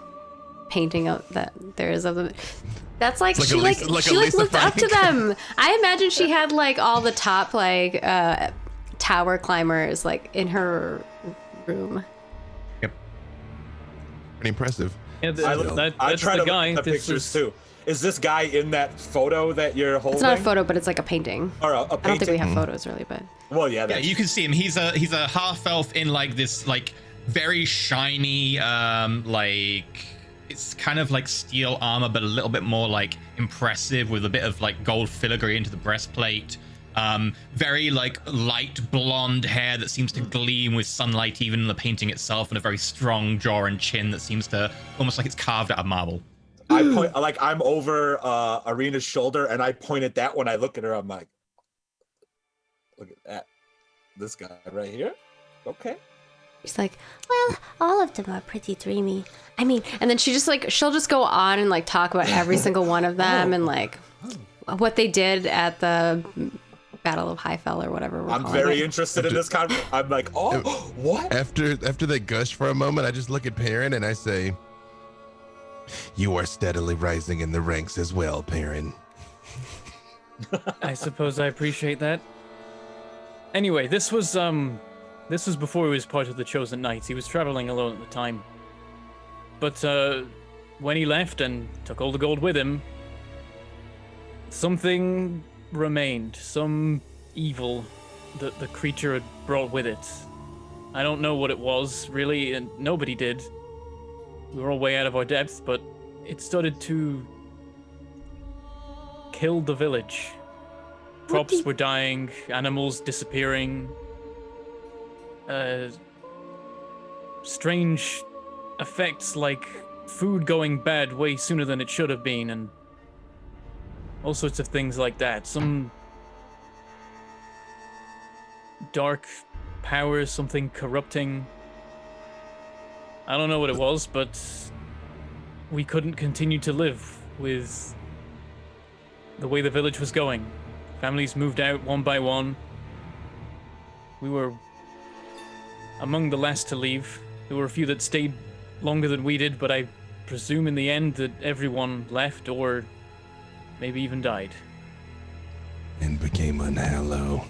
painting of that there is of them. That's like, It's she like a like Lisa- like she a like Lisa looked up to Frank. them. I imagine she had like all the top like tower climbers like in her room. Pretty impressive. Yeah, I that's try the to guy. look at the This pictures is- too. Is this guy in that photo that you're holding? It's not a photo, but it's like a painting. Or a I don't painting? think we have photos really, but Well, yeah. Yeah, That's, you can see him. He's a half elf in like this like very shiny like it's kind of like steel armor, but a little bit more like impressive with a bit of like gold filigree into the breastplate. Very like light blonde hair that seems to gleam with sunlight even in the painting itself, and a very strong jaw and chin that seems to almost like it's carved out of marble. I point like I'm over Arena's shoulder, and I point at that when I look at her. I'm like, look at that, this guy right here. Okay. she's like, Well, all of them are pretty dreamy. I mean, and then she'll just go on and like talk about every single one of them and like what they did at the Battle of Highfell or whatever. I'm very interested in this conversation. I'm like, oh, what? After they gush for a moment, I just look at Perrin and I say, You are steadily rising in the ranks as well, Perrin. I suppose I appreciate that. Anyway, this was before he was part of the Chosen Knights. He was traveling alone at the time. But when he left and took all the gold with him, something remained, some evil that the creature had brought with it. I don't know what it was, really, and nobody did. We were all way out of our depth, but it started to kill the village. Crops were dying, animals disappearing. Strange effects like food going bad way sooner than it should have been, and all sorts of things like that. Some dark power, something corrupting. I don't know what it was, but we couldn't continue to live with the way the village was going. Families moved out one by one. We were among the last to leave. There were a few that stayed longer than we did, but I presume in the end that everyone left or maybe even died. And became unhallowed.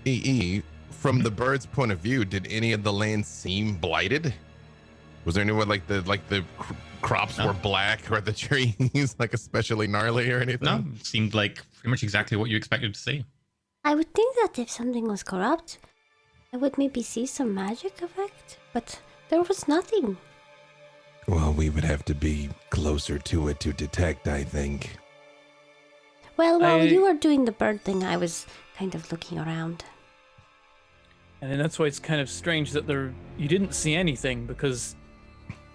EE, from the bird's point of view, did any of the land seem blighted? Was there anyone like the crops were black or the trees like especially gnarly or anything? No, seemed like pretty much exactly what you expected to see. I would think that if something was corrupt, I would maybe see some magic effect, but there was nothing. Well, we would have to be closer to it to detect, I think. Well, while you were doing the bird thing, I was kind of looking around. And then that's why it's kind of strange that you didn't see anything, because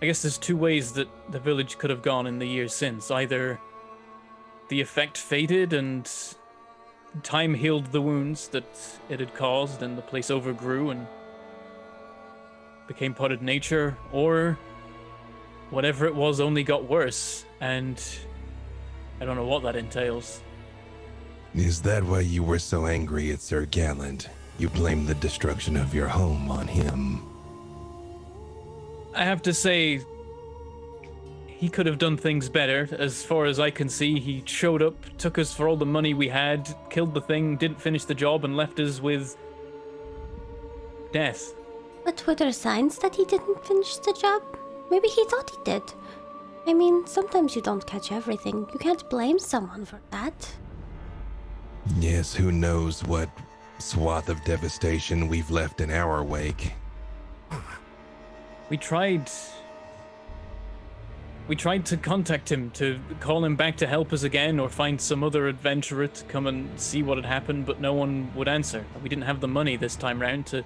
I guess there's two ways that the village could have gone in the years since. Either the effect faded and time healed the wounds that it had caused and the place overgrew and became part of nature, or whatever it was only got worse, and I don't know what that entails. Is that why you were so angry at Sir Gallant? You blamed the destruction of your home on him. I have to say, he could have done things better. As far as I can see, he showed up, took us for all the money we had, killed the thing, didn't finish the job, and left us with death. But were there signs that he didn't finish the job? Maybe he thought he did. I mean, sometimes you don't catch everything. You can't blame someone for that. Yes, who knows what swath of devastation we've left in our wake. We tried to contact him, to call him back to help us again, or find some other adventurer to come and see what had happened, but no one would answer. We didn't have the money this time round to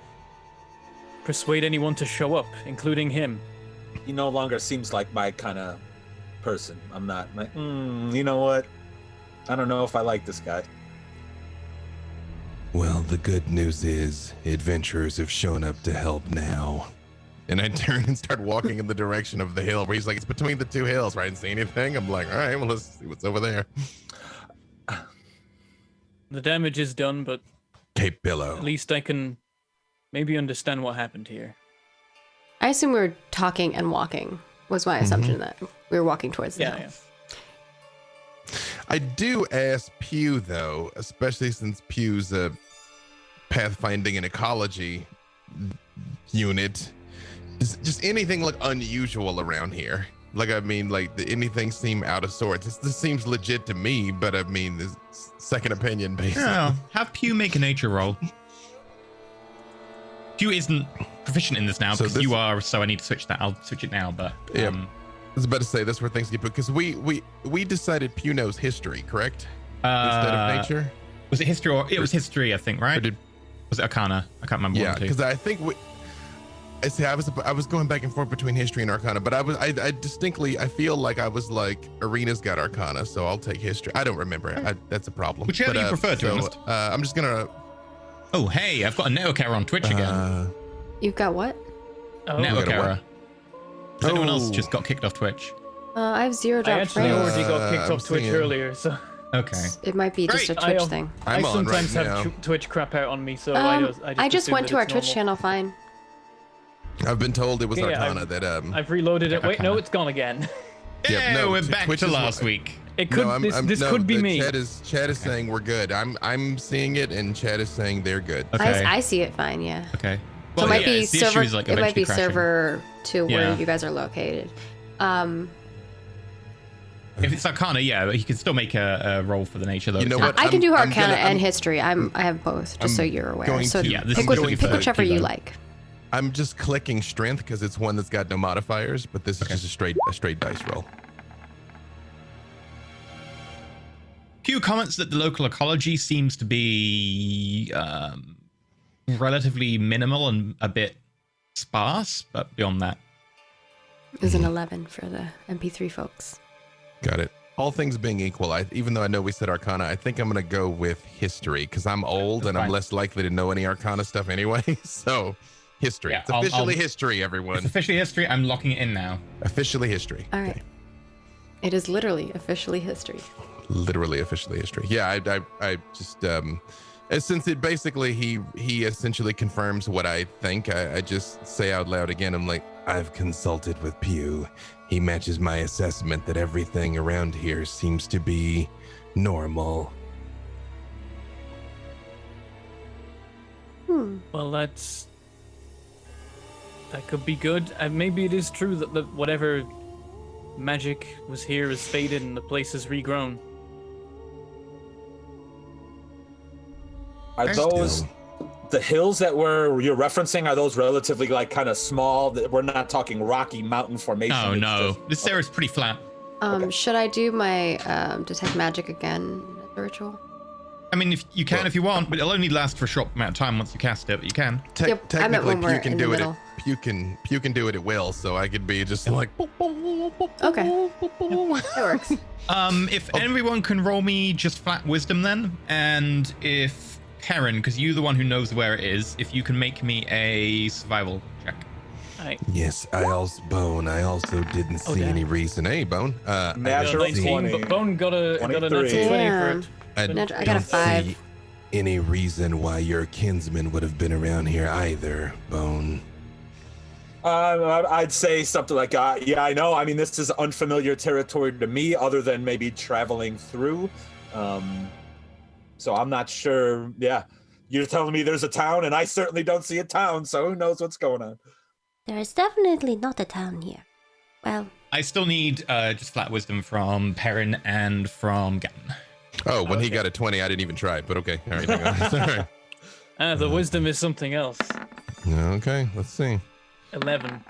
persuade anyone to show up, including him. He no longer seems like my kind of person. I'm not like, you know what? I don't know if I like this guy. Well, the good news is adventurers have shown up to help now. And I turn and start walking in the direction of the hill where he's like, it's between the two hills, right? I didn't see anything. I'm like, all right, well, let's see what's over there. The damage is done, but Cape Billow. at least I can maybe understand what happened here. I assume we were talking and walking, was my assumption that we were walking towards the Yeah, hill. yeah. I do ask Pew, though, especially since Pew's a pathfinding and ecology unit, just anything look unusual around here? Like, I mean, like, anything seem out of sorts? This seems legit to me, but I mean, this second opinion based. Yeah, have Pew make a nature roll. Pew isn't proficient in this now So because this- you are, so I need to switch that. I'll switch it now, but Yeah. I was about to say that's where things get put, because we decided Pew knows history, correct? Instead of nature? Was it history or it was history? I think, right? Or did, Was it Arcana? I can't remember. yeah, one of the two. because I think I was going back and forth between history and Arcana, but I distinctly feel like I was like, Arena's got Arcana, so I'll take history. I don't remember. That's a problem. Whichever But, you prefer, to be honest. I'm just gonna. Oh, hey, I've got a Neokara on Twitch again. You've got what? Oh, got a what? Neokara. Anyone else Oh. just got kicked off Twitch? I have 0 I drop actually frames. already got kicked I'm off Twitch seeing- earlier, so Okay. It might be just a Great. Twitch I- thing. I'm I on sometimes right have now. Twitch crap out on me, so I just assume went that to our it's Twitch normal. channel fine. I've been told it was Yeah, Arcana I've- that I've reloaded it. Wait, no, Arcana. it's gone again. Yep, Yeah, no, we're T- back Twitch to is last what- week. It could. This could be the me. Chat is saying we're good. I'm seeing it, and chat is saying they're good. Okay. I see it fine, yeah. Okay. So it might be it's the server. issue is, like, It might be eventually crashing. server to where Yeah. you guys are located. If it's Arcana, yeah, he can still make a roll for the nature, though. You know It's what? not- I can do I'm Arcana gonna- and I'm- history. I have both, just so you're aware. going So to- Yeah, this pick, is which, going pick for whichever you Kilo. like. I'm just clicking strength because it's one that's got no modifiers, but this is just a straight dice roll. Pew comments that the local ecology seems to be relatively minimal and a bit sparse, but beyond that, Is an 11 for the MP3 folks. Got it. All things being equal, even though I know we said Arcana, I think I'm gonna go with history because I'm old and I'm fine. less likely to know any Arcana stuff anyway. So, history. Yeah, It's I'll- officially I'll- it's history, everyone. officially history. I'm locking it in now. Officially history. All right. It is literally officially history. Literally officially history. Yeah, I just since it basically he essentially confirms what I think, I just say out loud again, I'm like, I've consulted with Pew. He matches my assessment that everything around here seems to be normal. Well, that could be good. And maybe it is true that whatever magic was here has faded and the place has regrown. Are those the hills that you're referencing? Are those relatively like kind of small? That we're not talking rocky mountain formation. Oh it's no, just- this area's pretty flat. Should I do my detect magic again as a ritual? I mean, if you can, if you want, but it'll only last for a short amount of time once you cast it. But you can. Yep, I meant when Technically, we're Pew can in the do it. middle. Pew can do it at will, so I could be just like. Okay. That works. If everyone can roll me just flat wisdom, then, and if Karen, because you're the one who knows where it is, if you can make me a survival check. Right. Yes, I also didn't see damn. any reason. Hey, Bone. Natural I don't see 20. But Bone got a 23. natural 20 for Damn. it. I I got a don't 5. see any reason why your kinsman would have been around here either, Bone. I'd say something like, yeah, I know. I mean, this is unfamiliar territory to me, other than maybe traveling through. So I'm not sure. Yeah, you're telling me there's a town, and I certainly don't see a town. So who knows what's going on? There is definitely not a town here. Well, I still need just flat wisdom from Perrin and from Gatton. Oh, when he Okay. got a 20, I didn't even try, but okay. All right. hang on. Sorry. The wisdom is something else. Okay, let's see. 11.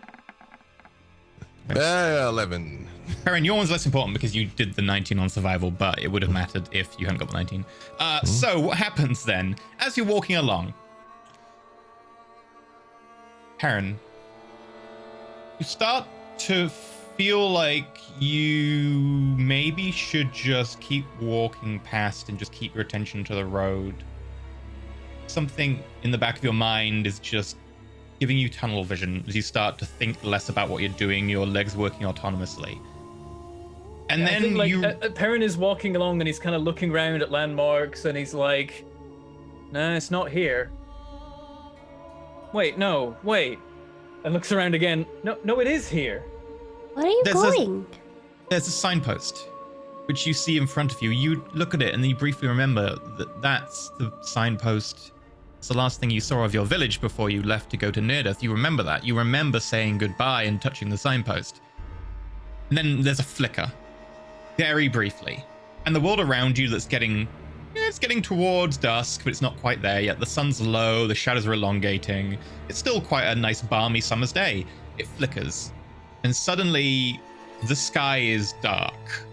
11. Perrin, your one's less important because you did the 19 on survival, but it would have mattered if you hadn't got the 19. So what happens then? As you're walking along, Perrin, you start to feel like you maybe should just keep walking past and just keep your attention to the road. Something in the back of your mind is just giving you tunnel vision as you start to think less about what you're doing, your legs working autonomously. And I then think, like, you... Perrin is walking along and he's kind of looking around at landmarks and he's like, "Nah, it's not here. Wait, no, wait." And looks around again. No, it is here. Where are you going? There's a signpost, which you see in front of you. You look at it and you briefly remember that that's the signpost. It's the last thing you saw of your village before you left to go to Neardeath. You remember that. You remember saying goodbye and touching the signpost. And then there's a flicker, very briefly. And the world around you that's getting... it's getting towards dusk, but it's not quite there yet. The sun's low, the shadows are elongating. It's still quite a nice, balmy summer's day. It flickers. And suddenly, the sky is dark.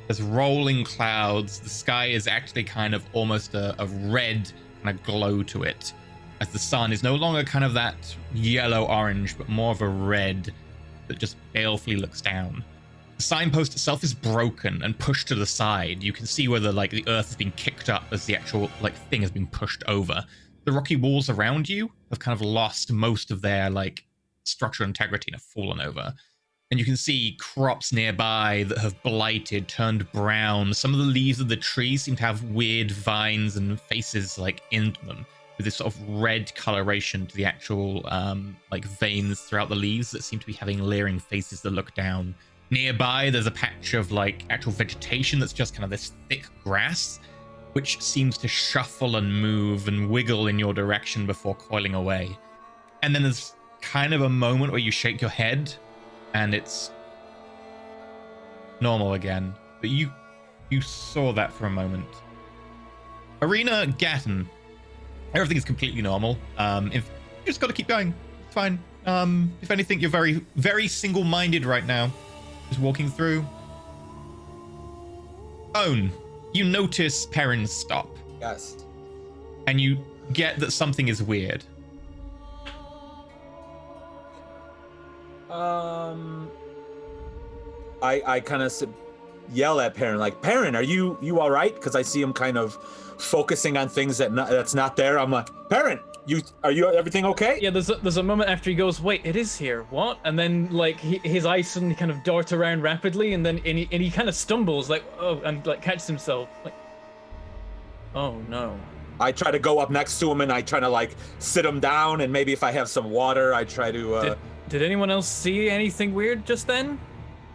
There's rolling clouds. The sky is actually kind of almost a red kind of glow to it, as the sun is no longer kind of that yellow-orange, but more of a red that just balefully looks down. The signpost itself is broken and pushed to the side. You can see where the earth has been kicked up as the actual thing has been pushed over. The rocky walls around you have kind of lost most of their structural integrity and have fallen over. And you can see crops nearby that have blighted, turned brown. Some of the leaves of the trees seem to have weird vines and faces into them, with this sort of red coloration to the actual veins throughout the leaves that seem to be having leering faces that look down. Nearby, there's a patch of actual vegetation that's just kind of this thick grass, which seems to shuffle and move and wiggle in your direction before coiling away. And then there's kind of a moment where you shake your head and it's normal again. But you saw that for a moment. Arena Gatton, everything is completely normal. You just got to keep going. It's fine. If anything, you're very, very single-minded right now. Just walking through. Own, you notice Perrin stop. Yes. And you get that something is weird. I kind of yell at Perrin, Perrin, are you all right? Because I see him kind of focusing on things that's not there. I'm like, Perrin, are you everything okay? Yeah, there's a moment after he goes, "Wait, it is here. What?" And then his eyes suddenly kind of dart around rapidly, and then he kind of stumbles and catches himself. Oh no. I try to go up next to him and I try to sit him down, and maybe if I have some water, I try to. Did anyone else see anything weird just then?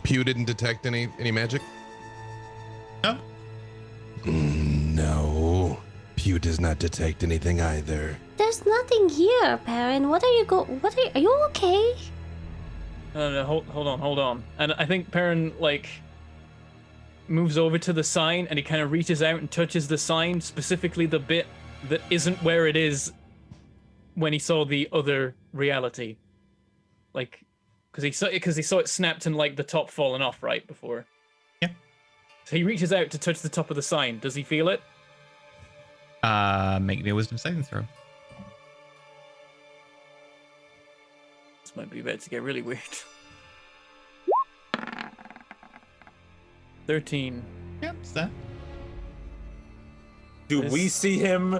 Pew didn't detect any magic. No. No. Pew does not detect anything either. There's nothing here, Perrin. Are you okay? No, hold on. And I think Perrin moves over to the sign and he kind of reaches out and touches the sign, specifically the bit that isn't where it is when he saw the other reality. Because he saw it snapped and the top fallen off right before. Yeah. So he reaches out to touch the top of the sign. Does he feel it? Make me a wisdom saving throw. This might be about to get really weird. 13. Yep, it's there. Do we see him?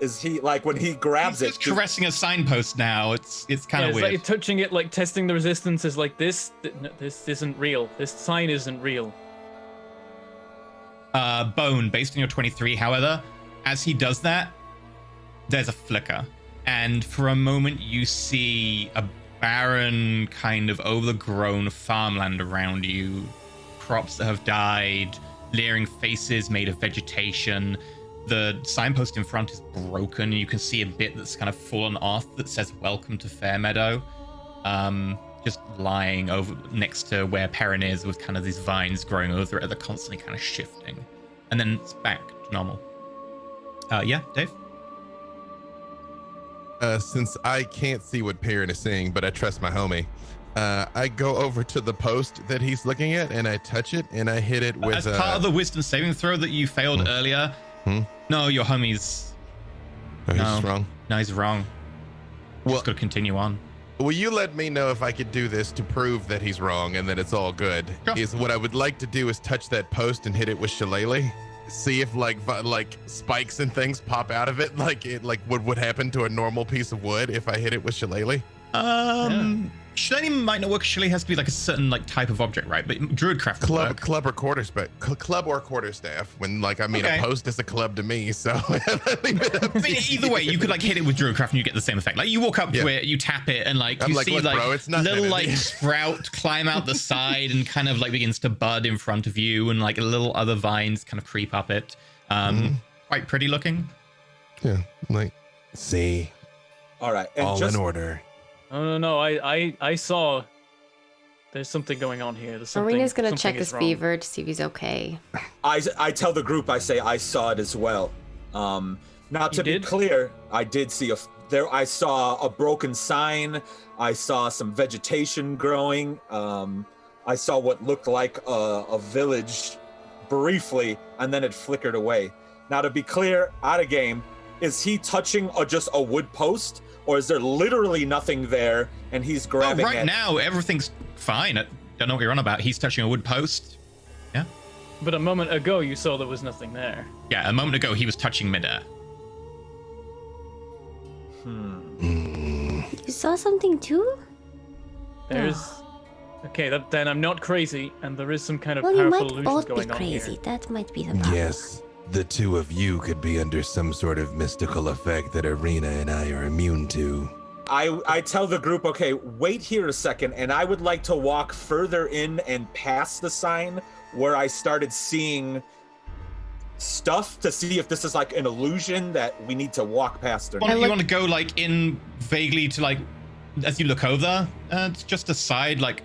Is he when he grabs He's it? just caressing a signpost now. It's kind of weird. It's touching it, testing the resistance is this isn't real. This sign isn't real. Bone, based on your 23, however, as he does that, there's a flicker. And for a moment, you see a barren, kind of overgrown farmland around you. Crops that have died, leering faces made of vegetation. The signpost in front is broken. You can see a bit that's kind of fallen off that says "Welcome to Fairmeadow." Just lying over next to where Perrin is, with kind of these vines growing over it. They're constantly kind of shifting, and then it's back to normal. Yeah, Dave. Since I can't see what Perrin is saying, but I trust my homie, I go over to the post that he's looking at and I touch it and I hit it with. As part of the wisdom saving throw that you failed earlier. No, your homie's. Oh, he's wrong. No, he's wrong. Well, just gotta continue on. Will you let me know if I could do this to prove that he's wrong and that it's all good? Sure. Is what I would like to do is touch that post and hit it with shillelagh. See if spikes and things pop out of it, what would happen to a normal piece of wood if I hit it with shillelagh. Shillelagh might not work. Shillelagh has to be like a certain like type of object, right? But Druidcraft would work. Club or quarterstaff. When like Okay. a post is a club to me, so I mean, either way, you could like hit it with Druidcraft and you get the same effect. Like you walk up to it, you tap it, and like I'm you like, see "Look, like bro, it's nothing little in like it." sprout climb out the side and kind of like begins to bud in front of you, and like little other vines kind of creep up it. Quite pretty looking. yeah, like See, All right, and all just in order. No. I saw. There's something going on here. There's something. Arena's gonna something check is his wrong. fever to see if he's okay. I tell the group, I say I saw it as well. Now to be did? clear, I did see I saw a broken sign. I saw some vegetation growing. I saw what looked like a village briefly, and then it flickered away. Now to be clear, out of game, is he touching just a wood post, or is there literally nothing there and he's grabbing right it? now, everything's fine. I don't know what you're on about. He's touching a wood post. Yeah. But a moment ago, you saw there was nothing there. Yeah, a moment ago, he was touching midair. You saw something too? There's. Okay, then I'm not crazy, and there is some kind of Well, you powerful might illusion both be going on crazy. here. That might be the problem. Yes, the two of you could be under some sort of mystical effect that Arena and I are immune to. I tell the group, okay, wait here a second, and I would like to walk further in and past the sign where I started seeing stuff to see if this is like an illusion that we need to walk past or Why not. don't you want to go like in vaguely to like as you look over? It's just a side like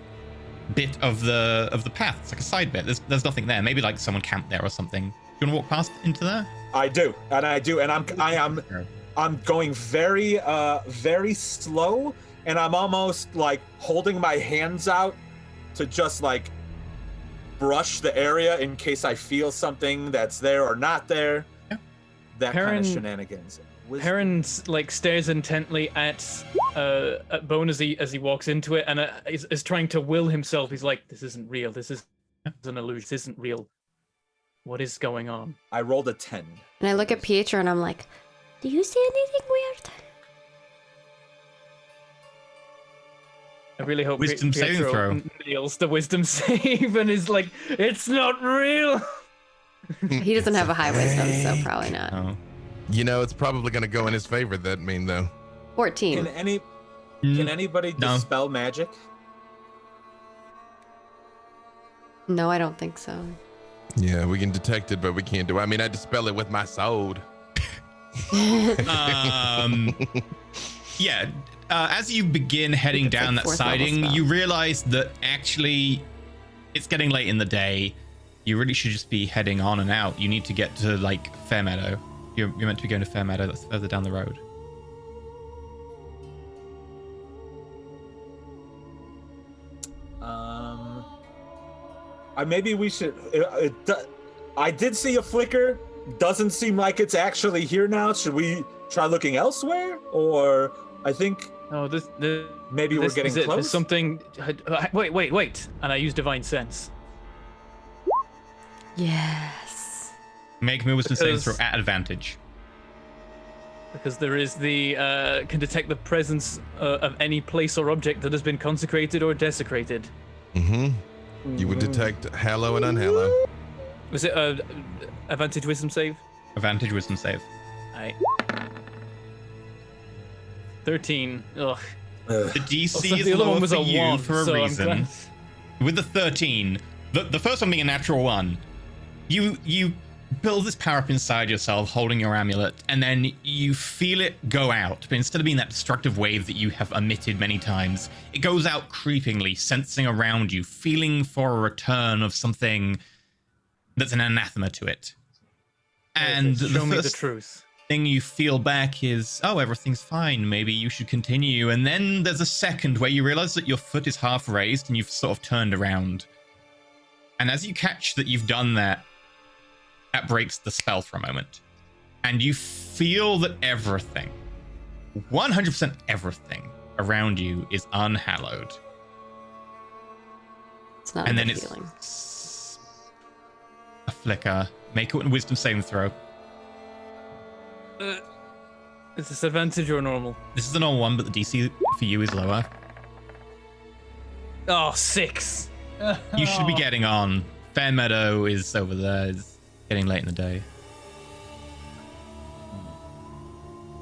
bit of the path. It's like a side bit. There's nothing there. Maybe like someone camped there or something. Do you want to walk past into there? I do, and I'm going very very slow, and I'm almost like holding my hands out to just like brush the area in case I feel something that's there or not there. Yeah. That kind of Perrin- shenanigans. Perrin like stares intently at Bone as he walks into it, and is trying to will himself. He's like, "This isn't real. This is an illusion. This isn't real. What is going on?" I rolled a 10. And I look at Pietro and I'm like, Do you see anything weird? I really hope Wisdom saving Pietro throw. nails the wisdom save and is like, "It's not real." he doesn't have a high wisdom, so probably not. Oh. you know, it's probably going to go in his favor. That mean though. 14. Can anybody No. dispel magic? No, I don't think so. Yeah, we can detect it, but we can't do. I mean, I dispel it with my sword. Yeah. As you begin heading It's down like that fourth level siding, spell. you realize that actually it's getting late in the day. You really should just be heading on and out. You need to get to like Fairmeadow. You're meant to be going to Fairmeadow. That's further down the road. Maybe we should. I did see a flicker. Doesn't seem like it's actually here now. Should we try looking elsewhere? Or I think Oh, this maybe we're this getting is it. close. There's something. Wait! And I use divine sense. Yes. Make me a wisdom saving throw Because- at advantage. Because there is the can detect the presence of any place or object that has been consecrated or desecrated. Mm-hmm. You would detect hallow and unhallow. Was it advantage wisdom save? Advantage wisdom save. Aye. 13. Ugh. The DC Also, is the other lower one was for a you 1, for a so I'm reason. glad. With the 13, the first one being a natural 1, you build this power up inside yourself, holding your amulet, and then you feel it go out. But instead of being that destructive wave that you have emitted many times, it goes out creepingly, sensing around you, feeling for a return of something that's an anathema to it. And Show me the first truth. thing you feel back is, oh, everything's fine. Maybe you should continue. And then there's a second where you realize that your foot is half raised and you've sort of turned around. And as you catch that you've done that, that breaks the spell for a moment. And you feel that everything, 100% everything around you is unhallowed. It's not And a then good it's feeling. a flicker. Make a wisdom saving throw. Is this advantage or normal? This is the normal one, but the DC for you is lower. Oh, 6. You should be getting on. Fairmeadow is over there. It's getting late in the day.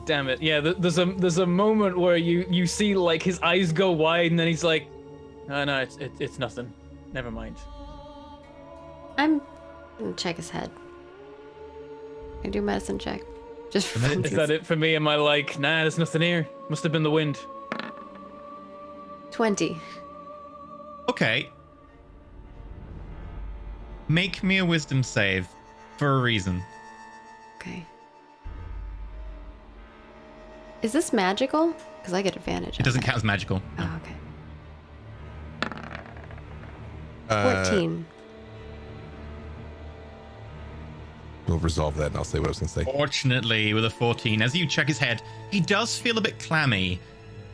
Damn it. Yeah, there's a moment where you see like his eyes go wide and then he's like, oh, no, it's nothing. Never mind. I'm gonna check his head. I do medicine check. Just for Is that it for me? Am I like, nah, there's nothing here. Must have been the wind. 20. Okay. Make me a wisdom save for a reason. Okay. Is this magical? Because I get advantage. It doesn't count as magical. No. Oh, okay. 14. We'll resolve that and I'll say what I was going to say. Fortunately, with a 14, as you check his head, he does feel a bit clammy.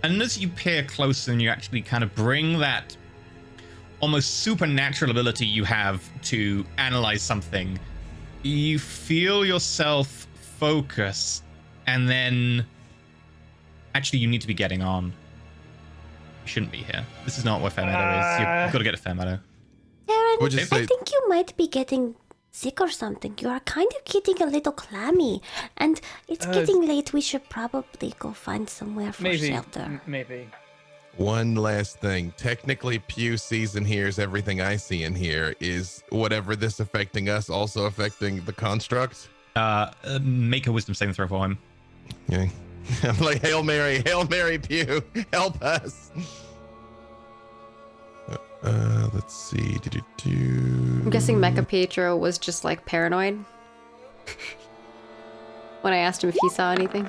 And as you peer closer and you actually kind of bring that almost supernatural ability you have to analyze something, you feel yourself focus, and then actually you need to be getting on. You shouldn't be here. This is not where Fairmeadow is. You've got to get to Fairmeadow. Darren, Would you say- I think you might be getting sick or something. You are kind of getting a little clammy, and it's getting late. We should probably go find somewhere for shelter. Maybe. One last thing. Technically, Pew sees and hears everything I see and hear. Is whatever this affecting us also affecting the construct? Make a wisdom saving throw for him. Okay. I'm like, Hail Mary, Pew, help us. Let's see. I'm guessing Mecha Pietro was just like paranoid. When I asked him if he saw anything.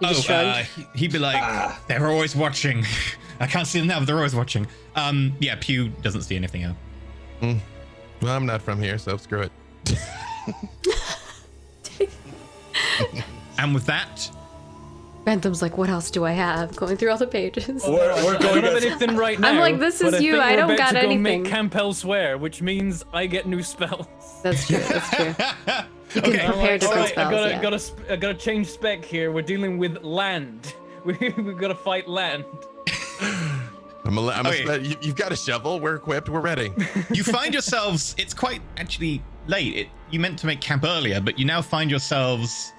He just shrugged. He'd be like, they're always watching. I can't see them now, but they're always watching. Yeah, Pew doesn't see anything else. Well, I'm not from here, so screw it. And with that, Phantom's like, what else do I have? Going through all the pages. We're I going don't have to anything right now. I'm like, this is but you, think I we're don't about got to go anything. Make camp elsewhere, which means I get new spells. That's true, that's true. You can Okay. prepare different Alright, spells, I gotta change spec here. We're dealing with land. We've got to fight land. You've got a shovel. We're equipped. We're ready. you find yourselves, it's quite actually late. You meant to make camp earlier, but you now find yourselves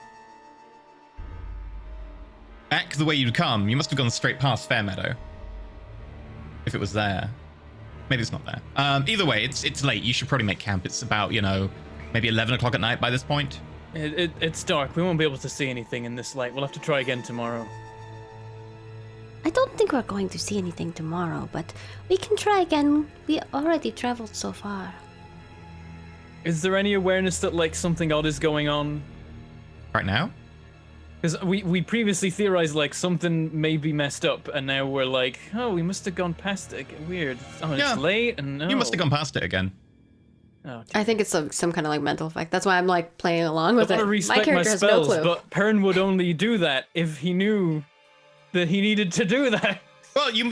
back the way you'd come. You must have gone straight past Fairmeadow. If it was there. Maybe it's not there. Either way, it's late. You should probably make camp. It's about, maybe 11 o'clock at night by this point. It's dark. We won't be able to see anything in this light. We'll have to try again tomorrow. I don't think we're going to see anything tomorrow, but we can try again. We already traveled so far. Is there any awareness that like something odd is going on? Right now? Because we previously theorized like something may be messed up, and now we're like, oh, we must have gone past it. Weird. Oh, Yeah. it's late, and no. You must have gone past it again. Oh, I think it's some kind of like mental effect. That's why I'm like playing along I with want to it. respect My character has no spells, clue. but Perrin would only do that if he knew that he needed to do that. Well, you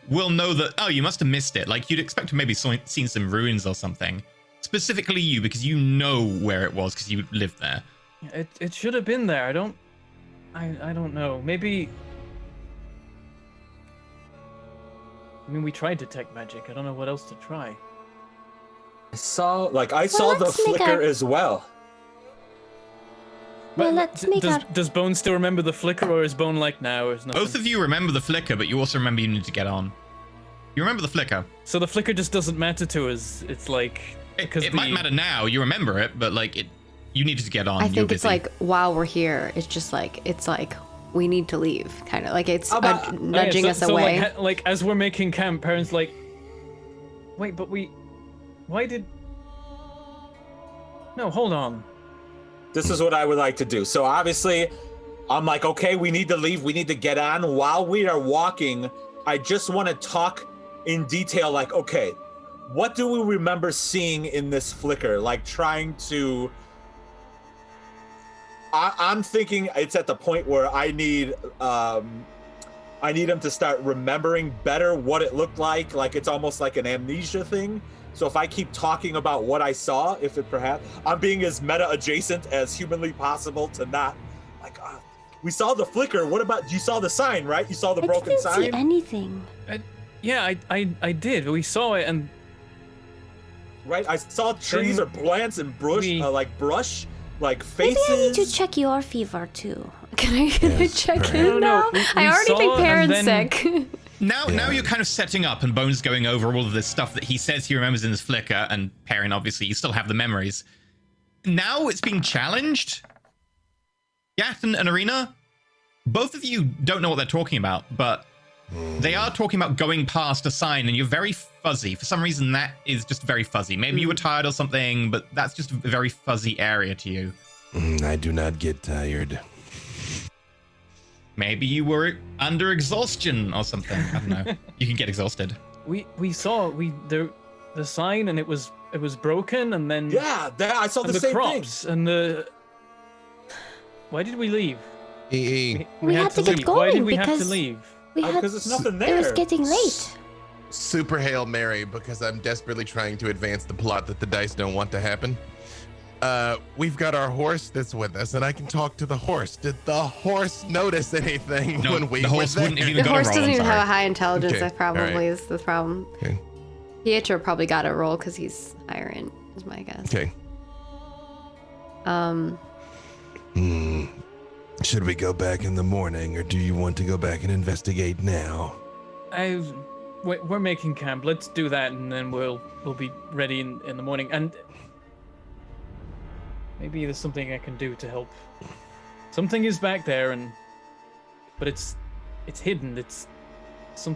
will know that. Oh, you must have missed it. Like you'd expect to maybe seen some ruins or something. Specifically you, because you know where it was because you lived there. It should have been there. I don't know. Maybe. I mean, we tried detect magic. I don't know what else to try. I saw the let's make flicker our- as well. Well, let's make Does Bone still remember the flicker, or is Bone like, no, it's nothing? Both of you remember the flicker, but you also remember you need to get on. You remember the flicker. So the flicker just doesn't matter to us. It's like It might matter now. You remember it, but like you needed to get on. I You're think it's busy. like while we're here, it's like we need to leave, kind of like it's about- nudging us so away. like as we're making camp, Perrin's like, wait, but why did? No, hold on. This is what I would like to do. So obviously, I'm like, okay, we need to leave. We need to get on. While we are walking, I just want to talk in detail. Like, okay, what do we remember seeing in this flicker? Like trying to. I'm thinking it's at the point where I need him to start remembering better what it looked like. Like it's almost like an amnesia thing. So if I keep talking about what I saw, if it perhaps I'm being as meta adjacent as humanly possible to not like, we saw the flicker. What about you saw the sign, right? You saw the I broken didn't sign. see anything. Yeah, I did. We saw it, and Right? I saw trees or plants and brush, like brush, like Maybe faces. I need to check your fever too. Can I Yes, check perhaps. in now? we I already saw think and Perrin's then- sick. Now you're kind of setting up, and Bones going over all of this stuff that he says he remembers in his flicker, and Perrin, obviously, you still have the memories. Now it's being challenged. Gat and Arena, both of you don't know what they're talking about, but they are talking about going past a sign, and you're very fuzzy. For some reason, that is just very fuzzy. Maybe you were tired or something, but that's just a very fuzzy area to you. I do not get tired. Maybe you were under exhaustion or something. I don't know. You can get exhausted. we saw the sign, and it was broken, and then Yeah, I saw and the same crops and the. Why did we leave? EE. We had to get leave. Why did going we have to because leave? we had. because there's nothing It there. was getting late. Super Hail Mary, because I'm desperately trying to advance the plot that the dice don't want to happen. We've got our horse that's with us, and I can talk to the horse. Did the horse notice anything No, when we the horse were there? wouldn't have The even got a horse roll, doesn't I'm even sorry. have a high intelligence. Okay, That probably alright. is the problem. Okay. Pietro probably got a roll because he's higher in, is my guess. Okay. Should we go back in the morning, or do you want to go back and investigate now? We're making camp. Let's do that, and then we'll be ready in the morning. And maybe there's something I can do to help. Something is back there, but it's hidden. It's some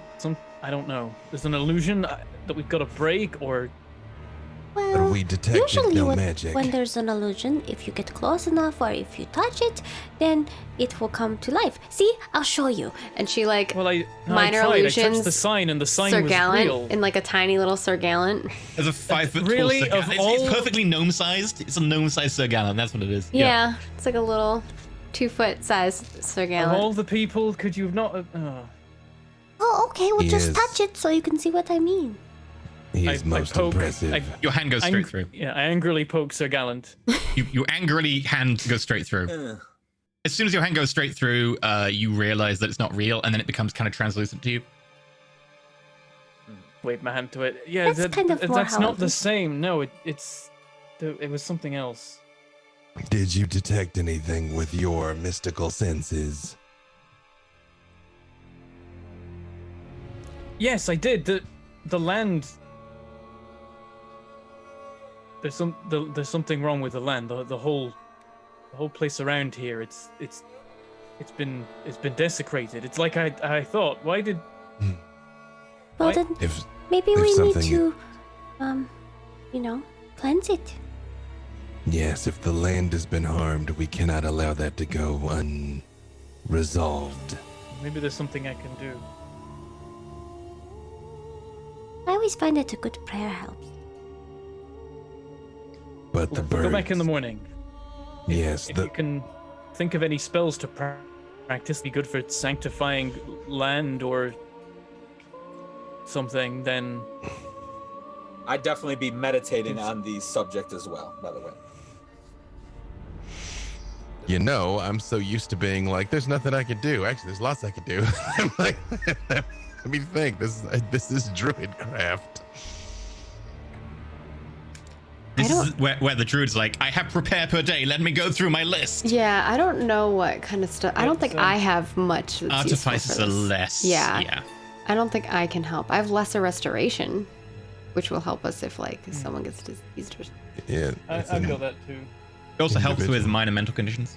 I don't know. There's an illusion that we've got to break, or Well, we detected usually no magic. when there's an illusion, if you get close enough or if you touch it, then it will come to life. See, I'll show you. And she like well, I minor tried. I illusions. touched the sign, and the sign Sir was Gallant real. in like a tiny little Sir Gallant. There's a 5-foot Really? tall Sir Of Gallant. all- It's perfectly gnome-sized. It's a gnome-sized Sir Gallant. That's what it is. Yeah, it's like a little 2-foot size Sir Of Gallant. all the people, could you not? Oh, okay, well just Yes. touch it so you can see what I mean. He is I most poke- impressive. Your hand goes straight through. Yeah, I angrily poke Sir Gallant. You angrily hand goes straight through. As soon as your hand goes straight through, you realize that it's not real, and then it becomes kind of translucent to you. Wave my hand to it. Yeah, That's kind of more that's how not it the is. same. No, it was something else. Did you detect anything with your mystical senses? Yes, I did. The land. There's something wrong with the land. The whole place around here. It's been desecrated. It's like I thought. Why did? Well, What? then If maybe if we need something- to, cleanse it. yes, if the land has been harmed, we cannot allow that to go unresolved. Maybe there's something I can do. I always find that a good prayer helps. But the birds. Go back in the morning. Yes, If you can think of any spells to practice, be good for sanctifying land or something. Then I'd definitely be meditating on the subject as well, by the way. You know, I'm so used to being like, there's nothing I can do. Actually, there's lots I can do. I'm like, let me think. This is druid craft. This I is where the druid's like, I have prepare per day. Let me go through my list. Yeah, I don't know what kind of stuff. I don't think It's, I have much. That's useful Artifices for are this. less. Yeah. Yeah. I don't think I can help. I have lesser restoration, which will help us if like someone gets diseased or something. Yeah. it's I've an- got that too. It also helps with Individual. minor mental conditions.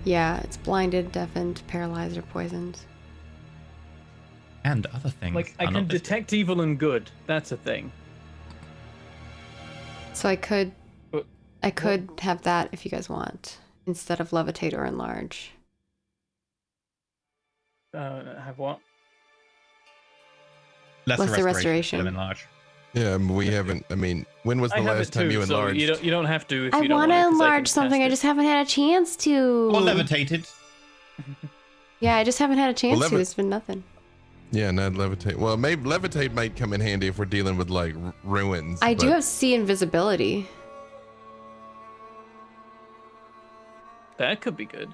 Yeah, it's blinded, deafened, paralyzed, or poisoned. And other things. Like I are can not listed. detect evil and good. That's a thing. So I could But- have that if you guys want, instead of levitate or enlarge. Have what? Lesser restoration. restoration. instead of enlarge. Yeah, we haven't. I mean, when was the I have last it time too, you so enlarged? you don't have to. If I you don't want to want 'cause I can enlarge cast something. I it. just haven't had a chance to. Or levitated. Yeah, I just haven't had a chance to. levi- It's been nothing. Yeah, not levitate. Well, maybe levitate might come in handy if we're dealing with like ruins. I do but- have see invisibility. That could be good.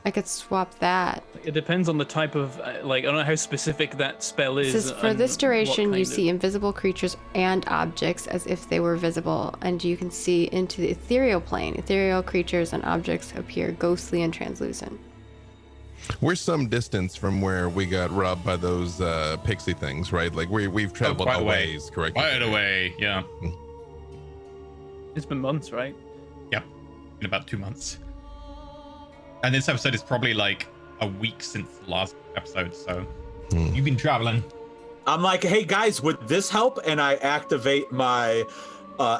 I could swap that. It depends on the type of like I don't know how specific that spell It is. says for and this what duration, you kind see invisible creatures and objects as if they were visible, and you can see into the ethereal plane. Ethereal creatures and objects appear ghostly and translucent. We're some distance from where we got robbed by those pixie things, right? Like we've traveled quite a a way. ways, correct? Right away, yeah. It's been months, right? Yep, in about 2 months. And this episode is probably like a week since the last episode, so you've been traveling. I'm like, hey guys, would this help? And I activate my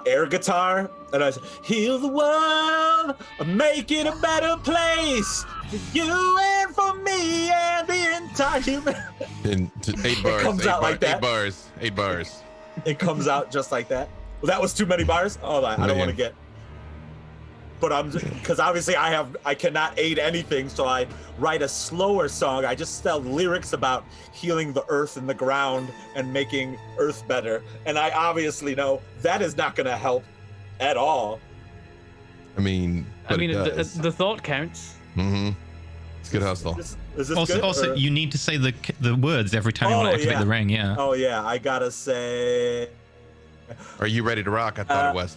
air guitar and I say, heal the world, make it a better place for you and for me and the entire human. In 8 bars. comes out like that. 8 bars. It comes out just like that. Well, that was too many bars. Oh, I don't want to get. But I'm because obviously I cannot aid anything, so I write a slower song. I just spelled lyrics about healing the earth and the ground and making earth better. And I obviously know that is not going to help at all. I mean, the thought counts. Mm-hmm. It's good hustle. Is this Also, good? also, you need to say the words every time you want to activate the ring. Yeah. Oh yeah, I gotta say. Are you ready to rock? I thought it was.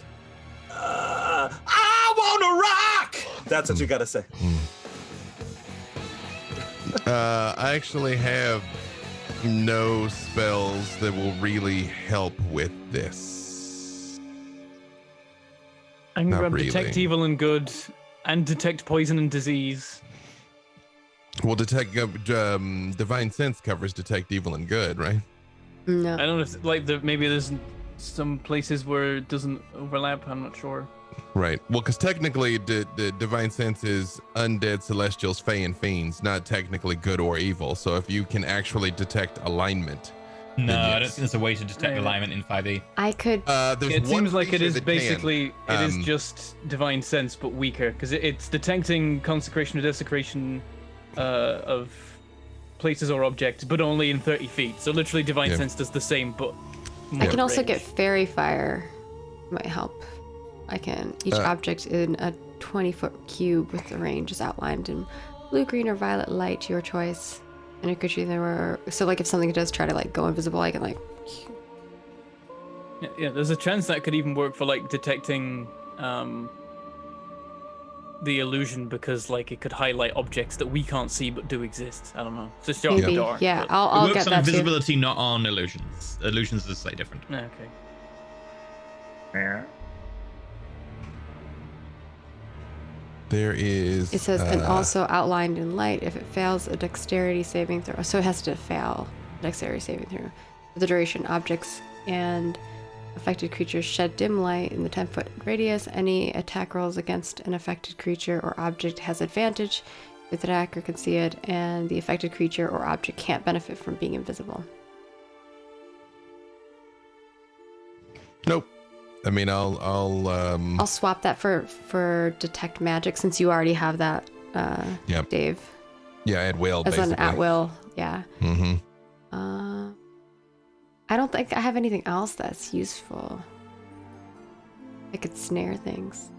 I wanna rock. That's what you gotta say. I actually have no spells that will really help with this. I can Not grab really. detect evil and good, and detect poison and disease. Well, detect divine sense covers detect evil and good, right? No. I don't know if like maybe there's some places where it doesn't overlap. I'm not sure. Right. Well, because technically, the divine sense is undead, celestials, fae, and fiends, not technically good or evil. So if you can actually detect alignment, No, then I don't yes. think there's a way to detect Yeah. alignment in 5e. I could. There's It one seems like it creature is that basically can. it is just divine sense but weaker because it's detecting consecration or desecration of places or objects, but only in 30 feet. So literally divine Yeah. sense does the same, but I more can also range. get fairy fire. Might help. I can. Each object in a 20-foot cube with the range is outlined in blue, green, or violet light, your choice. And it could either were so like if something does try to like go invisible, I can like. Yeah, there's a chance that could even work for like detecting the illusion because like it could highlight objects that we can't see but do exist. I don't know. It's just dark. Maybe. dark, Yeah, but- I'll It get works on that too. invisibility, not on illusions. Illusions is slightly different. Okay. There is. It says, and also outlined in light if it fails a dexterity saving throw. So it has to fail a dexterity saving throw. For the duration, objects and affected creatures shed dim light in the 10-foot radius. Any attack rolls against an affected creature or object has advantage if the attacker can see it, and the affected creature or object can't benefit from being invisible. Nope. I mean, I'll swap that for detect magic since you already have that, Yep. Dave, yeah, at will. as basically. an at will. Yeah. Mm-hmm. I don't think I have anything else that's useful. I could snare things.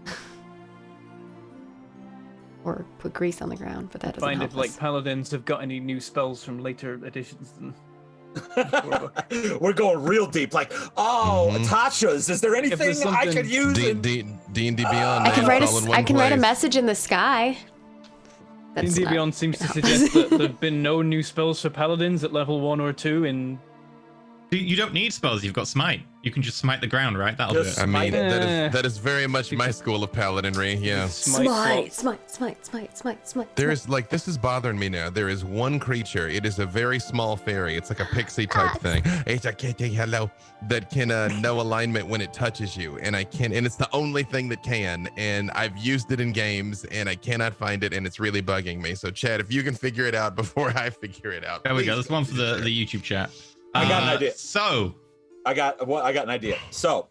Or put grease on the ground, but that doesn't Find help if like us. paladins have got any new spells from later editions. Than... We're going real deep. Like, Tasha's. Is there anything there's I something- could use? D&D Beyond. I can man, write all in one I can write a place. message in the sky. That's D&D not- Beyond seems to suggest that there have been no new spells for paladins at level 1 or 2 in... You don't need spells. You've got smite. You can just smite the ground, right? That'll Just do I it. mean, Eh. that is very much my school of paladinry. Yeah. Smite. There is like this is bothering me now. There is one creature. It is a very small fairy. It's like a pixie type thing. It's a kitty, hello, that can know alignment when it touches you, and it's the only thing that can. And I've used it in games, and I cannot find it, and it's really bugging me. So, Chad, if you can figure it out before I figure it out, There we go. please There's one for the YouTube chat. I got an idea. So, I got an idea. So,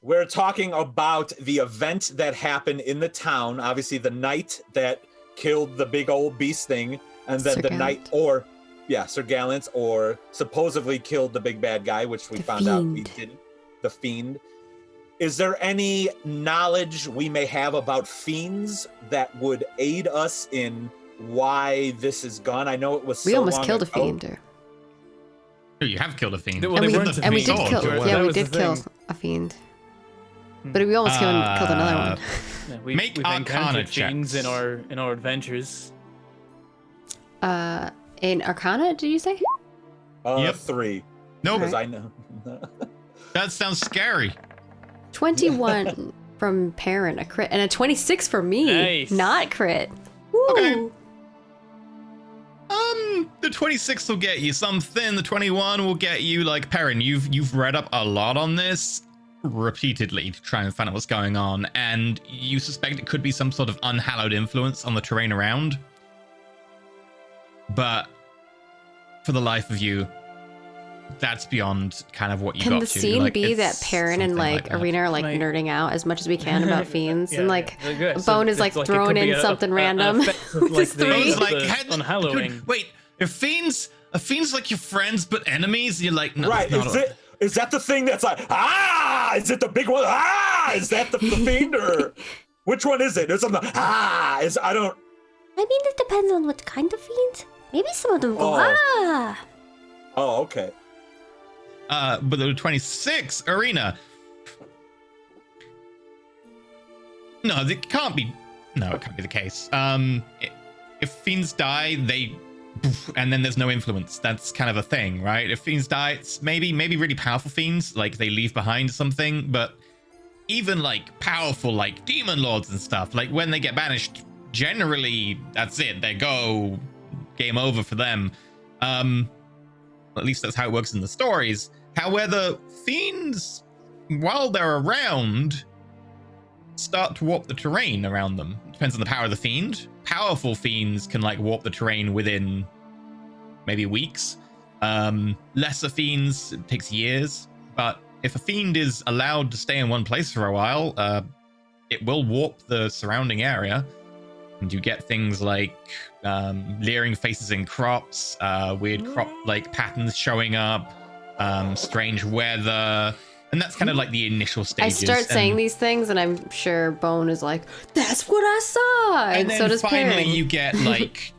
we're talking about the event that happened in the town. Obviously, the night that killed the big old beast thing, and then Sir the night, Sir Gallant, or supposedly killed the big bad guy, which we The found out we Fiend. didn't. The Fiend. Is there any knowledge we may have about fiends that would aid us in why this is gone. I know it was We so almost long killed a ago. fiend. Oh, you have killed a fiend. Well, And they we, weren't a and we fiend. did kill. That Yeah, we was the did kill thing. a fiend. But we almost killed another one. Yeah, we've Make encountered Arcana fiends checks. in our adventures. In Arcana, did you say? Yep. 3. Nope. Because I know. That sounds scary. 21 from Perrin, a crit, and a 26 for me. Nice. Not crit. Woo. Okay. The 26 will get you something. The 21 will get you, like, Perrin, you've read up a lot on this repeatedly to try and find out what's going on, and you suspect it could be some sort of unhallowed influence on the terrain around. But for the life of you, that's beyond kind of what you Can got the to. scene Like, be it's that Perrin and something like that. Arena are like Right. nerding out as much as we can about fiends, and like Yeah, so Bone is it's like it could throwing be in something random. effect of, With like, his the- three. It's like, the unhallowing. Wait, are fiends like your friends but enemies? You're like, no, Right. not Is that the thing that's like, is it the big one? Is that the fiend or which one is it? There's something, I don't. I mean, it depends on what kind of fiend. Maybe some of them go, Oh. Oh, okay. But the 26 Arena. No, it can't be. No, it can't be the case. If fiends die, and then there's no influence. That's kind of a thing, right? If fiends die, it's maybe really powerful fiends, like they leave behind something. But even like powerful, like demon lords and stuff, like when they get banished, generally that's it. They go, game over for them. At least that's how it works in the stories. However, fiends, while they're around, start to warp the terrain around them. Depends on the power of the fiend. Powerful fiends can like warp the terrain within maybe weeks. Lesser fiends, it takes years. But if a fiend is allowed to stay in one place for a while, it will warp the surrounding area. And you get things like leering faces in crops, weird crop like patterns showing up, strange weather, and that's kind of like the initial I stages. start saying and, these things, and I'm sure Bone is like, "That's what I saw," and and then so does finally Perrin. you get like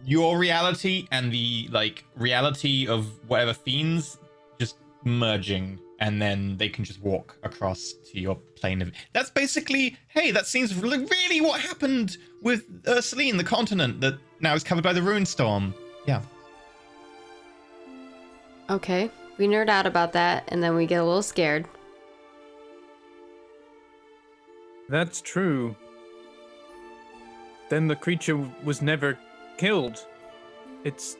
your reality and the like reality of whatever fiends just merging, and then they can just walk across to your plane of. That's basically, hey, that seems really what happened with Celine, the continent that now is covered by the rune storm. Yeah. Okay, we nerd out about that, and then we get a little scared. That's true. Then the creature was never killed. It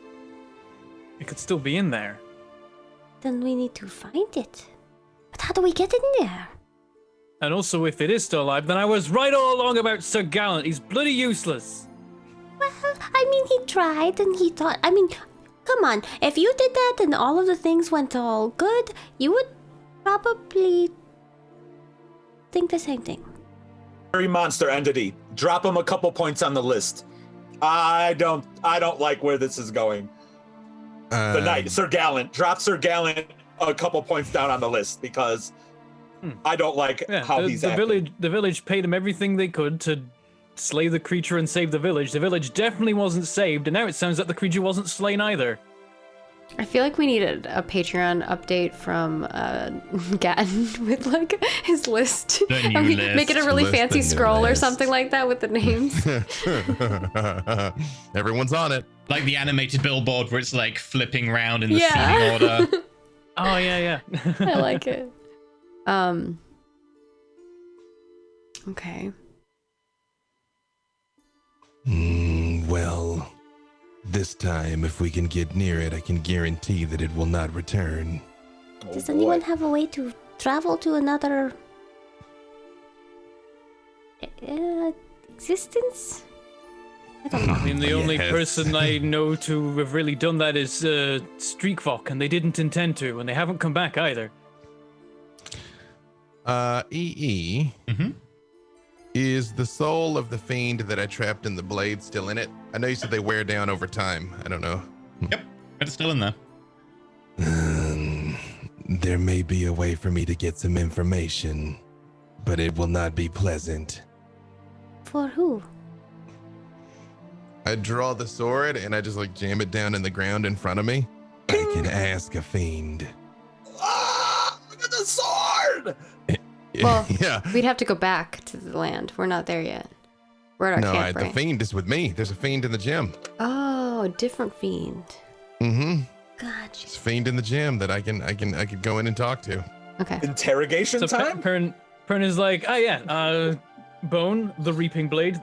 could still be in there. Then we need to find it. But how do we get in there? And also, if it is still alive, then I was right all along about Sir Gallant. He's bloody useless. Well, I mean, he tried and he thought. I mean, come on. If you did that and all of the things went all good, you would probably think the same thing. Fairy monster entity. Drop him a couple points on the list. I don't like where this is going. The knight, Sir Gallant. Drop Sir Gallant a couple points down on the list because I don't like how he's acting. The village paid him everything they could to slay the creature and save the village. The village definitely wasn't saved, and now it sounds like the creature wasn't slain either. I feel like we need a Patreon update from Gatton with like his list. The new I mean, list. make it a really List, fancy the new scroll or list. something like that with the names. Everyone's on it. Like the animated billboard where it's like flipping around in the Yeah. seating order. Oh, yeah. I like it. Okay. Well, this time, if we can get near it, I can guarantee that it will not return. Oh, Does boy. anyone have a way to travel to another existence? I don't know. I mean, the only Yes. person I know to have really done that is Streakvok, and they didn't intend to, and they haven't come back either. EE. Mhm. Is the soul of the fiend that I trapped in the blade still in it? I know you said they wear down over time. I don't know. Yep, but it's still in there. There may be a way for me to get some information, but it will not be pleasant. For who? I draw the sword and I just like jam it down in the ground in front of me. I can ask a fiend. Ah, look at the sword! Well, yeah. we'd have to go back to the land. We're not there yet. We're at our No, camp, the right? fiend is with me. There's a fiend in the gym. Oh, a different fiend. Mm-hmm. Gotcha. It's a fiend in the gym that I could go in and talk to. Okay. Interrogation So time? Pern is like, oh yeah, Bone, the Reaping Blade,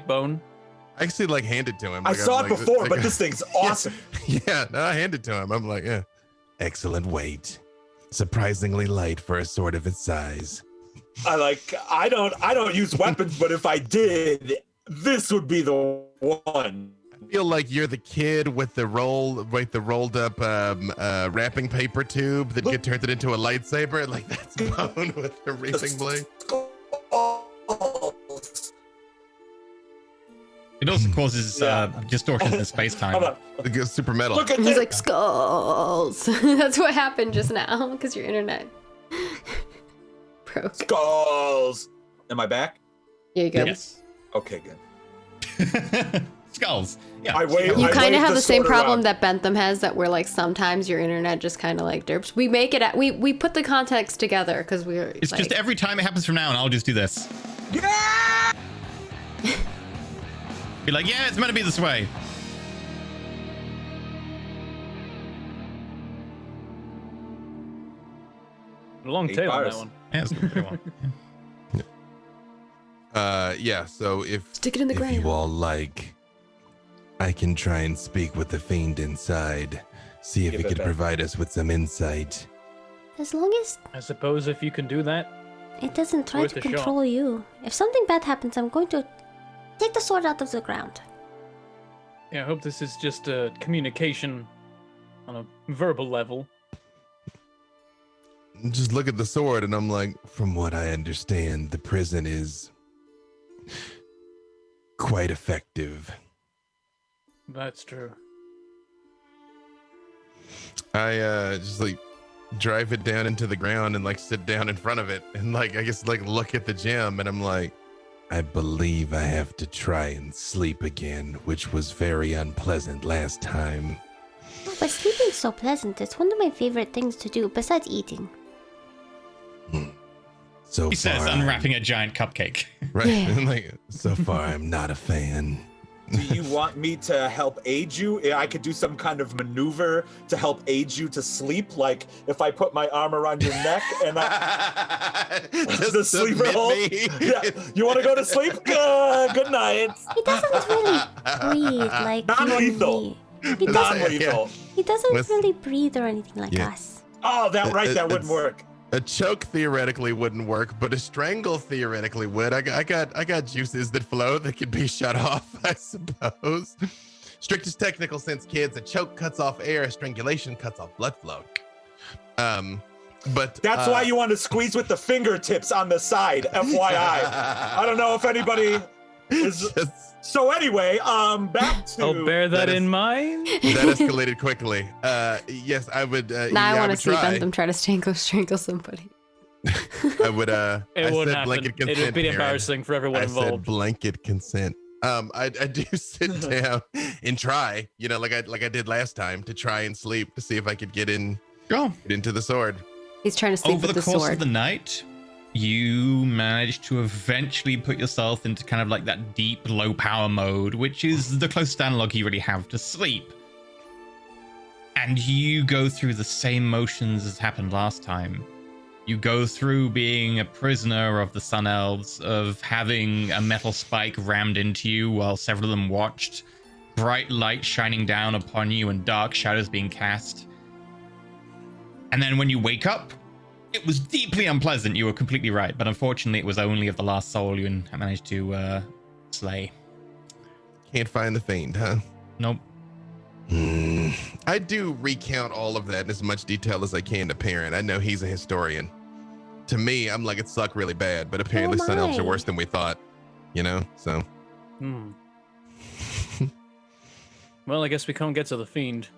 Bone. I actually like hand it to him. I Like, saw I'm it like- before, like- but this thing's awesome. Yeah, no, I hand it to him. I'm like, yeah. Excellent weight. Surprisingly light for a sword of its size. I don't use weapons, but if I did, this would be the one. I feel like you're the kid with the rolled up wrapping paper tube that get turned it into a lightsaber. Like that's Bone with the reaping blade. It also causes distortions in space-time. Hold on. It goes super metal. Look at He's this. like, skulls. That's what happened just now because your internet broke. Skulls. Am I back? Yeah, you go. Yes. Okay, good. Skulls. Yeah. I wave. You I kind of wave have the same sword problem around. that Bentham has, that where like sometimes your internet just kind of like derps. We make it. We put the context together because we're. It's just every time it happens from now on, I'll just do this. Yeah! Be like, yeah, it's meant to be this way. Long 8 tail on bars. that one. Yeah, it's good. Pretty well. Yeah. So if stick it in the If ground. you all like, I can try and speak with the fiend inside. See if Give it it could back. provide us with some insight. As long as I suppose if you can do that. it doesn't try Worth to a shot. control you. If something bad happens, I'm going to take the sword out of the ground. Yeah, I hope this is just a communication on a verbal level. just look at the sword and I'm like, From what I understand, the prison is quite effective. That's true. I just like drive it down into the ground and like sit down in front of it and like I guess like look at the gym and I'm like, I believe I have to try and sleep again, which was very unpleasant last time. Oh, but sleeping's so pleasant. It's one of my favorite things to do, besides eating. So He says, far, unwrapping a giant cupcake. right? Yeah. And like, so far I'm not a fan. Do you want me to help aid you? I could do some kind of maneuver to help aid you to sleep. Like if I put my arm around your neck and I just the sleeper submit hold. me. Yeah. You want to go to sleep? Good night. He doesn't really breathe like you and Non-lethal. me. He doesn't. Non-lethal. He doesn't With- really breathe or anything like Yeah. us. Oh, that right. That wouldn't It's- work. A choke theoretically wouldn't work, but a strangle theoretically would. I got juices that flow that could be shut off, I suppose. Strictest technical sense, kids. A choke cuts off air. A strangulation cuts off blood flow. But That's why you want to squeeze with the fingertips on the side. FYI. I don't know if anybody is. So anyway, back to. I'll bear that That is- in mind. That escalated quickly. Yes, I would. Now yeah, I want to would see try. Bentham try to strangle somebody. I would. It I wouldn't said happen. blanket consent. It'd be Aaron. embarrassing for everyone I said involved. blanket consent. I do sit down and try, like I did last time, to try and sleep to see if I could get into the sword. He's trying to sleep Over with the the course sword. of the night, you manage to eventually put yourself into kind of like that deep low power mode, which is the closest analog you really have to sleep. And you go through the same motions as happened last time. You go through being a prisoner of the Sun Elves, of having a metal spike rammed into you while several of them watched, bright light shining down upon you and dark shadows being cast. And then when you wake up, it was deeply unpleasant. You were completely right, but unfortunately, it was only of the last soul you managed to slay. Can't find the fiend, huh? Nope. I do recount all of that in as much detail as I can to Perrin. I know he's a historian. To me, I'm like, it sucked really bad, but apparently Oh Sun Elves are my. worse than we thought, so. Hmm. Well, I guess we can't get to the fiend.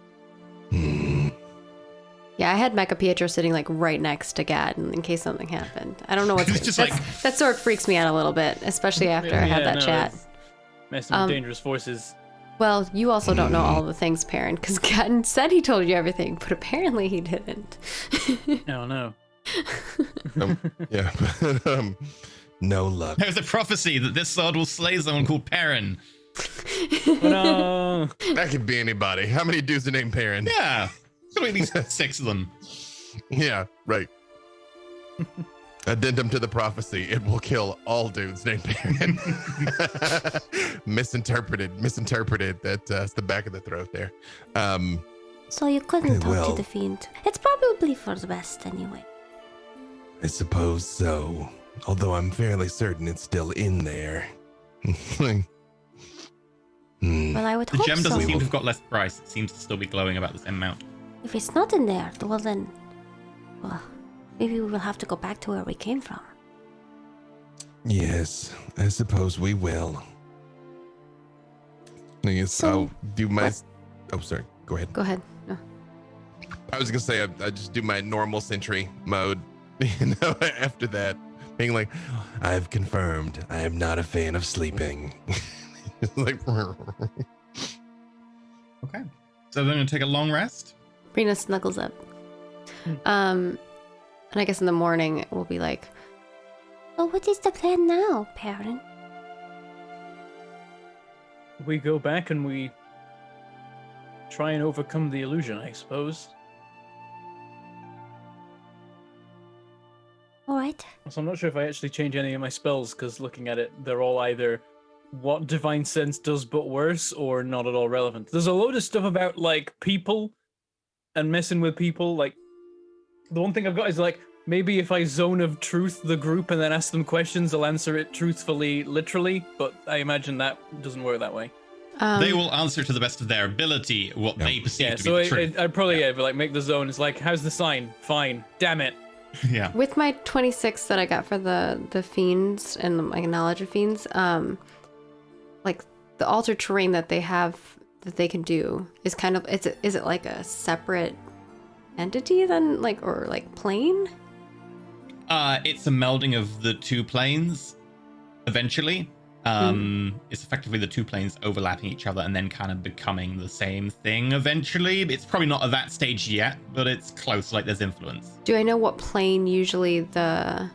Yeah, I had Mecha Pietro sitting like right next to Gad in case something happened. I don't know what's It's just that sword freaks me out a little bit, especially after I had that no, chat. it's Messing with dangerous forces. Well, you also don't know all the things, Perrin, because Gatton said he told you everything, but apparently he didn't. Oh no. Yeah. No luck. There's a prophecy that this sword will slay someone called Perrin. Oh, no. That could be anybody. How many dudes are named Perrin? Yeah. There's gotta be at least 6 of them. Yeah, right. Addendum to the prophecy: it will kill all dudes named Perrin. Misinterpreted. That's the back of the throat there. So you couldn't talk Well- to the fiend. It's probably for the best anyway. I suppose so. Although I'm fairly certain it's still in there. Well, I would The hope gem so. doesn't seem to have got less price. It seems to still be glowing about the same amount. If it's not in there, well then, well, maybe we will have to go back to where we came from. Yes, I suppose we will. Thing is, So, I'll do my. what- Oh, sorry. Go ahead. Go ahead. No. I was gonna say I just do my normal sentry mode. After that, being like, I've confirmed I am not a fan of sleeping. like. Okay. So they're going to take a long rest. Rena snuggles up. And I guess in the morning we'll be like, Well, what is the plan now, Perrin? We go back and we try and overcome the illusion, I suppose. Alright. So I'm not sure if I actually change any of my spells, because looking at it, they're all either what Divine Sense does but worse, or not at all relevant. There's a load of stuff about, like, people and messing with people. Like, the one thing I've got is, like, maybe if I zone of truth the group and then ask them questions, they'll answer it truthfully, literally, but I imagine that doesn't work that way. They will answer to the best of their ability what they perceive Yeah, to so be the truth. I'd probably like make the zone. It's like, how's the sign? Fine. Damn it. Yeah. with my 26 that I got for the fiends and my knowledge of fiends, like the altered terrain that they have that they can do is kind of is it like a separate entity then, like, or like plane? It's a melding of the two planes eventually. It's effectively the two planes overlapping each other and then kind of becoming the same thing eventually. It's probably not at that stage yet, but it's close, like there's influence. Do I know what plane usually It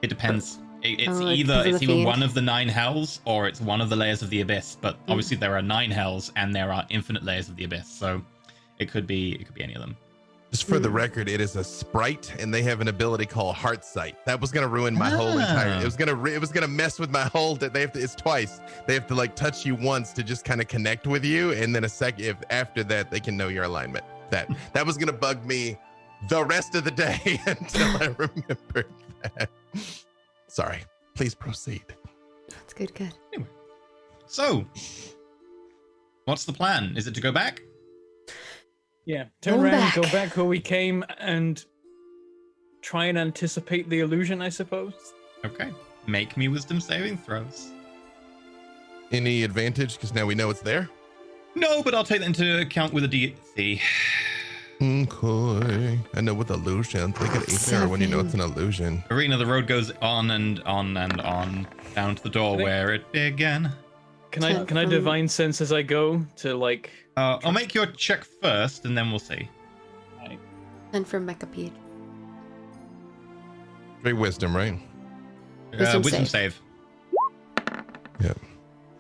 depends. It's like, either because of it's the either fiend? one of the 9 hells or it's one of the layers of the abyss. But obviously there are 9 hells and there are infinite layers of the abyss, so it could be any of them. Just for the record, it is a sprite, and they have an ability called Heart Sight. That was gonna ruin my whole entire. It was gonna mess with my whole. They have to. It's twice. They have to like touch you once to just kind of connect with you, and then if after that they can know your alignment. That was gonna bug me the rest of the day until I remembered that. Sorry. Please proceed. That's good. So, what's the plan? Is it to go back? Yeah, turn Go around, back. go back where we came, and try and anticipate the illusion, I suppose. Okay. Make me wisdom saving throws. Any advantage? Because now we know it's there. No, but I'll take that into account with a DC. Okay. I know with illusions, they get easier when you know it's an illusion. Arena, the road goes on and on and on down to the door where it began. Can I from- divine sense as I go to like? I'll make your check first, and then we'll see. And from Mecha Straight wisdom, right? Wisdom Wisdom save. save. Yeah.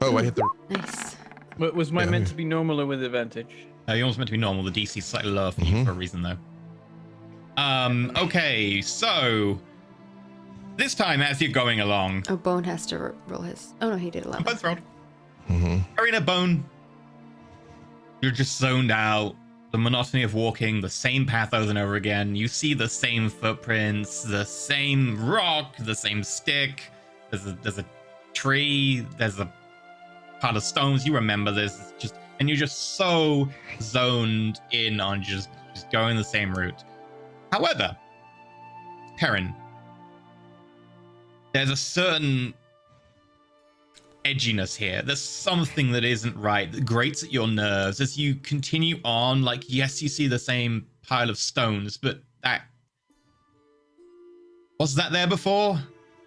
Oh, I hit the. Nice. Was mine Yeah. meant to be normal or with advantage? Yours meant to be normal. The DC is slightly lower for you for a reason, though. Okay, so this time as you're going along, Oh, Bone has to roll his. Oh no, he did 11. both rolled. Mm-hmm. Arena Bone, you're just zoned out. The monotony of walking the same path over and over again. You see the same footprints, the same rock, the same stick. There's a tree. There's a pile of stones. You remember this. It's just, and you're just so zoned in on just going the same route. However, Perrin, there's a certain edginess here. There's something that isn't right that grates at your nerves as you continue on. Like, yes, you see the same pile of stones, but was that there before?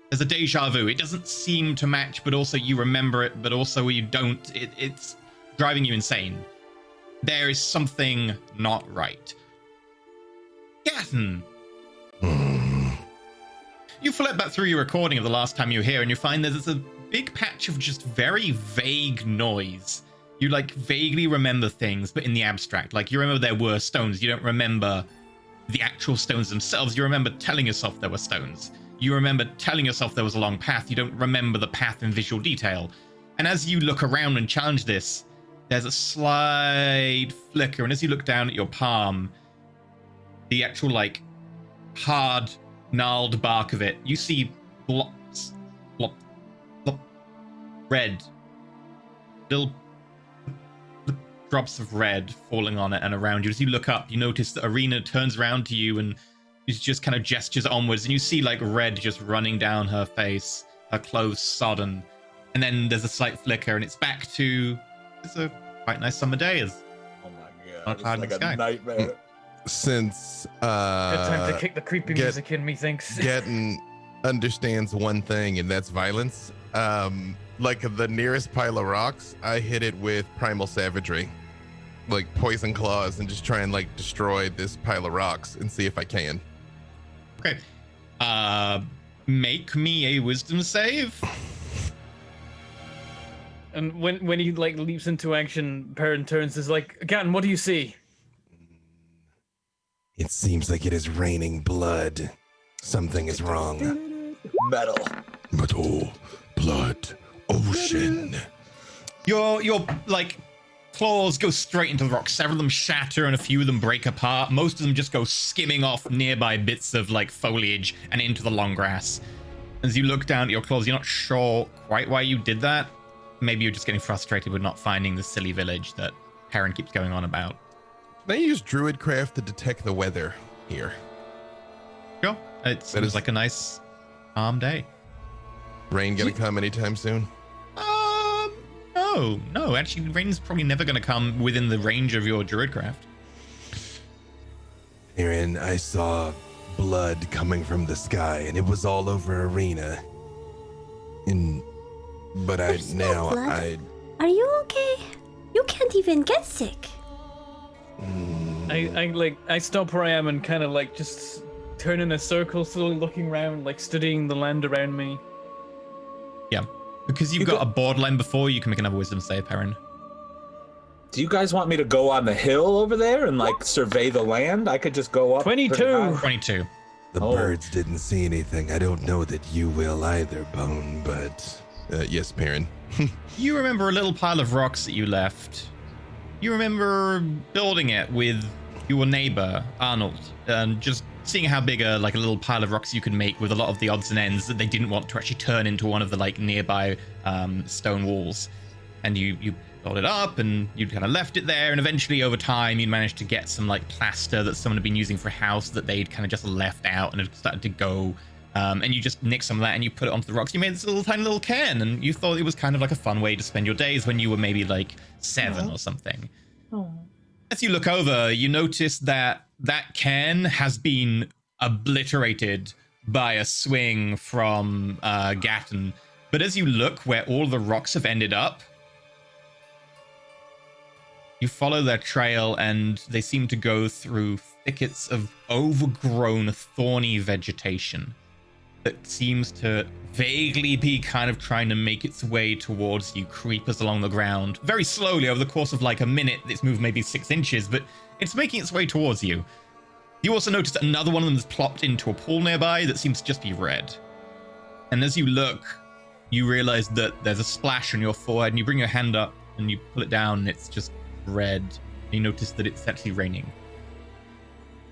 There's a deja vu. It doesn't seem to match, but also you remember it, but also you don't. It's driving you insane. There is something not right. Gatton. You flip back through your recording of the last time you were here, and you find that there's a big patch of just very vague noise. You like vaguely remember things, but in the abstract. Like you remember there were stones. You don't remember the actual stones themselves. You remember telling yourself there were stones. You remember telling yourself there was a long path. You don't remember the path in visual detail. And as you look around and challenge this, there's a slight flicker. And as you look down at your palm, the actual like hard, gnarled bark of it, you see blops, blop, blop, red, little drops of red falling on it and around you. As you look up, you notice that Arena turns around to you and just kind of gestures onwards, and you see like red just running down her face, her clothes sodden, and then there's a slight flicker, and it's back to it's a quite nice summer day. As Oh my On a god, cloud in it's the like sky. a nightmare. Since Good time to kick the creepy music in, methinks. Gatton understands one thing, and that's violence. Like the nearest pile of rocks, I hit it with primal savagery, like poison claws, and just try and like destroy this pile of rocks and see if I can. okay, make me a wisdom save. And when he like leaps into action, Perrin turns is like, Gatton, what do you see? It seems like it is raining blood. Something is wrong. Metal. Metal, blood, ocean. Your like claws go straight into the rocks. Several of them shatter and a few of them break apart. Most of them just go skimming off nearby bits of like foliage and into the long grass. As you look down at your claws, you're not sure quite why you did that. Maybe you're just getting frustrated with not finding the silly village that Perrin keeps going on about. Can I use Druidcraft to detect the weather here? Sure. It seems like a nice calm day. Rain gonna come anytime soon? No. Actually, rain's probably never going to come within the range of your Druidcraft. Aaron, I saw blood coming from the sky, and it was all over Arena. But There's no blood. Are you okay? You can't even get sick. I stop where I am and kind of like just turn in a circle, slowly looking around, like studying the land around me. Yeah. Because you've got a borderline before, you can make another wisdom save, Perrin. Do you guys want me to go on the hill over there and like survey the land? I could just go up. 22. pretty high. 22. The birds didn't see anything. I don't know that you will either, Bone, but... Yes, Perrin. You remember a little pile of rocks that you left. You remember building it with your neighbor, Arnold, and just seeing how big a little pile of rocks you could make with a lot of the odds and ends that they didn't want to actually turn into one of the like nearby stone walls. And you built it up and you kind of left it there, and eventually over time you managed to get some like plaster that someone had been using for a house that they'd kind of just left out and had started to go. And you just nicked some of that and you put it onto the rocks. You made this little tiny little cairn, and you thought it was kind of like a fun way to spend your days when you were maybe like 7 or something. As you look over, you notice that that cairn has been obliterated by a swing from Gatton. But as you look where all the rocks have ended up, you follow their trail and they seem to go through thickets of overgrown, thorny vegetation that seems to vaguely be kind of trying to make its way towards you, creepers along the ground. Very slowly, over the course of like a minute, it's moved maybe 6 inches, but it's making its way towards you. You also notice that another one of them is plopped into a pool nearby that seems to just be red. And as you look, you realize that there's a splash on your forehead, and you bring your hand up and you pull it down, and it's just red. And you notice that it's actually raining.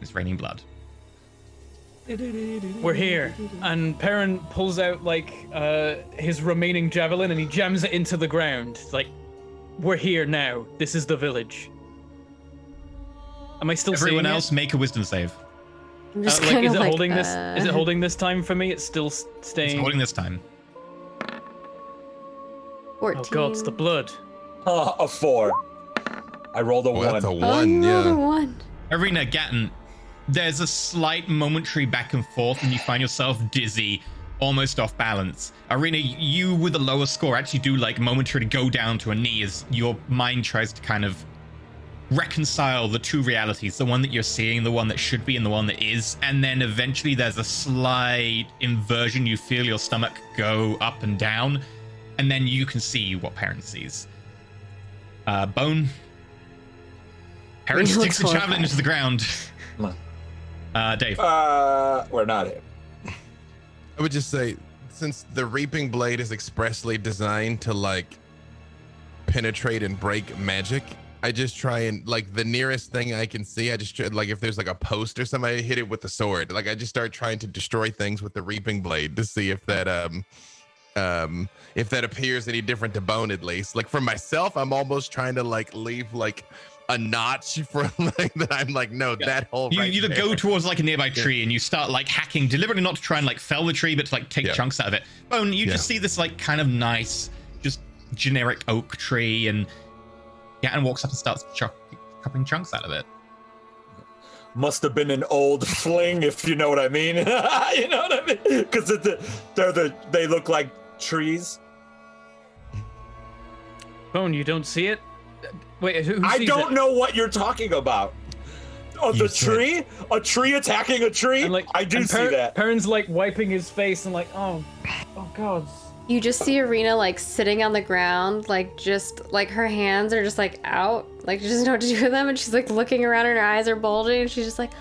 It's raining blood. We're here. And Perrin pulls out like his remaining javelin and he jams it into the ground. Like, we're here now. This is the village. Am I still Everyone seeing else it? make a wisdom save. I'm just Like, kind is of it like, holding this? Is it holding this time for me? It's still staying. It's holding this time. 14. Oh god, it's the blood. A 4. I rolled a 1. That's a Oh, 1, you rolled a yeah. 1. Arena, Gatton, there's a slight momentary back and forth, and you find yourself dizzy. almost off balance. Arena, you with the lower score actually do like momentarily go down to a knee as your mind tries to kind of reconcile the two realities, the one that you're seeing, the one that should be, and the one that is. And then eventually there's a slight inversion. You feel your stomach go up and down, and then you can see what Perrin sees. Bone. Perrin sticks the javelin into the ground. Dave. We're not here. I would just say, since the reaping blade is expressly designed to like penetrate and break magic, I just try and like the nearest thing I can see, I just try, like if there's like a post or something, I hit it with the sword. Like I just start trying to destroy things with the reaping blade to see if that appears any different to Bone at least. Like for myself, I'm almost trying to like leave like a notch for like that. I'm like, no, that whole you go towards like a nearby tree and you start like hacking deliberately, not to try and like fell the tree, but to like take chunks out of it. Bone, you just see this like kind of nice, just generic oak tree, and walks up and starts chopping chunks out of it. Must have been an old fling, if you know what I mean. You know what I mean? Because they look like trees. Bone, you don't see it? Wait, who I sees don't it? know what you're talking about. Oh, the tree? A tree attacking a tree? And, like, I do see that. Perrin's like wiping his face and like, oh god. You just see Arena like sitting on the ground, like just like her hands are just like out, like she doesn't know what to do with them, and she's like looking around, and her eyes are bulging, and she's just like,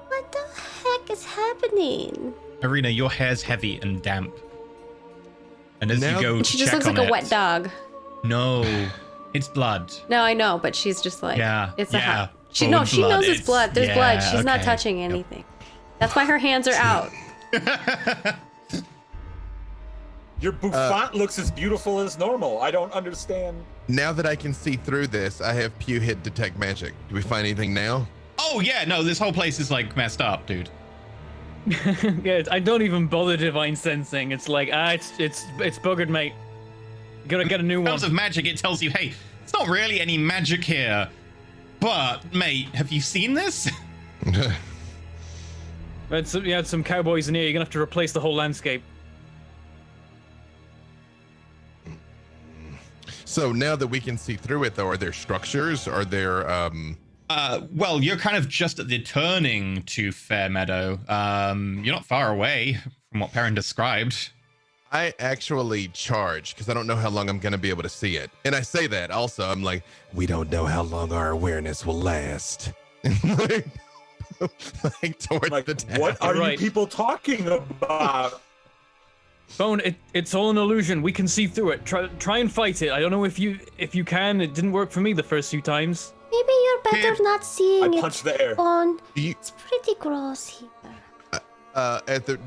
What the heck is happening? Arena, your hair's heavy and damp. And as you go to she just check looks like on a wet dog. No, it's blood. No, I know, but she's just like, it's a hot. She bone she knows it's blood. There's blood. She's okay. not touching anything. That's why her hands are out. Your bouffant looks as beautiful as normal. I don't understand. Now that I can see through this, I have Pew hit detect magic. Do we find anything now? Oh yeah, no, this whole place is like messed up, dude. Yeah, I don't even bother divine sensing. It's like, it's buggered, mate. You gotta get a new In one. terms of magic, it tells you, hey, it's not really any magic here. But, mate, have you seen this? You had some cowboys in here. You're gonna have to replace the whole landscape. So now that we can see through it, though, are there structures? Are there Well, you're kind of just at the turning to Fairmeadow. You're not far away from what Perrin described. I actually charge because I don't know how long I'm going to be able to see it. And I say that also, I'm like, we don't know how long our awareness will last. Like toward the town. What are you people talking about? Bone, it's all an illusion. We can see through it. Try and fight it. I don't know if you can. It didn't work for me the first few times. Maybe you're better not seeing I it. punched the air. Bone. It's pretty gross here.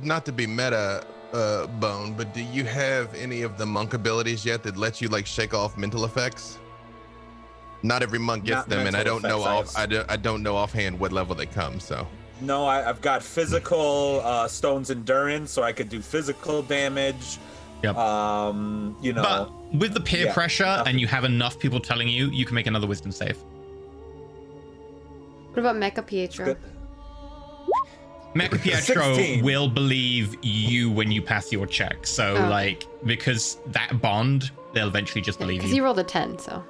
Not to be meta, Bone, but do you have any of the monk abilities yet that let you like shake off mental effects? Not every monk gets Not them, and I don't mental know effects, I don't know offhand what level they come. So No, I've got physical stone's endurance, so I could do physical damage. Yep. You know. But with the peer pressure and you have enough people telling you, you can make another wisdom save. What about Mecha Pietro? Good. Mecha Pietro 16. will believe you when you pass your check. So, like, because that bond, they'll eventually just believe you. Because he rolled a 10, so.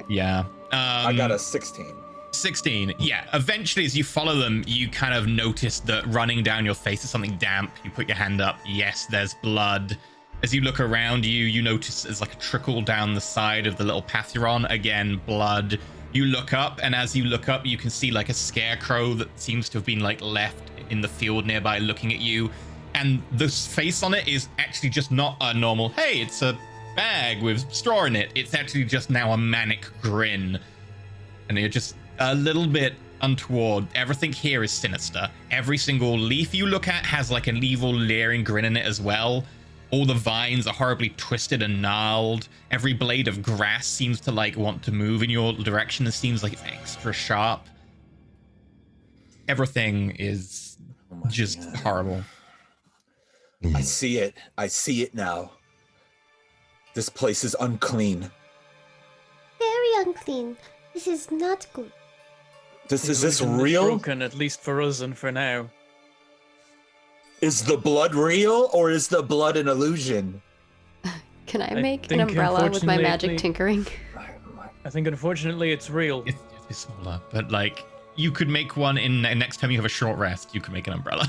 Yeah. I got a 16. 16. Yeah. Eventually, as you follow them, you kind of notice that running down your face is something damp. You put your hand up. Yes, there's blood. As you look around you, you notice there's like a trickle down the side of the little path you're on. Again, blood. You look up, and as you look up, you can see like a scarecrow that seems to have been like left in the field nearby looking at you. And the face on it is actually just not a normal, hey, it's a bag with straw in it. It's actually just now a manic grin. And you're just a little bit untoward. Everything here is sinister. Every single leaf you look at has like an evil leering grin in it as well. All the vines are horribly twisted and gnarled. Every blade of grass seems to like want to move in your direction. It seems like it's extra sharp. Everything is just horrible. I see it. I see it now. This place is unclean. Very unclean. This is not good. Is this Illusion is real? broken, at least for us and for now. Is the blood real or is the blood an illusion? Can I I make an think, umbrella with my magic unfortunately- tinkering? I think unfortunately it's real. It's smaller, but like you could make one in next time you have a short rest. You could make an umbrella.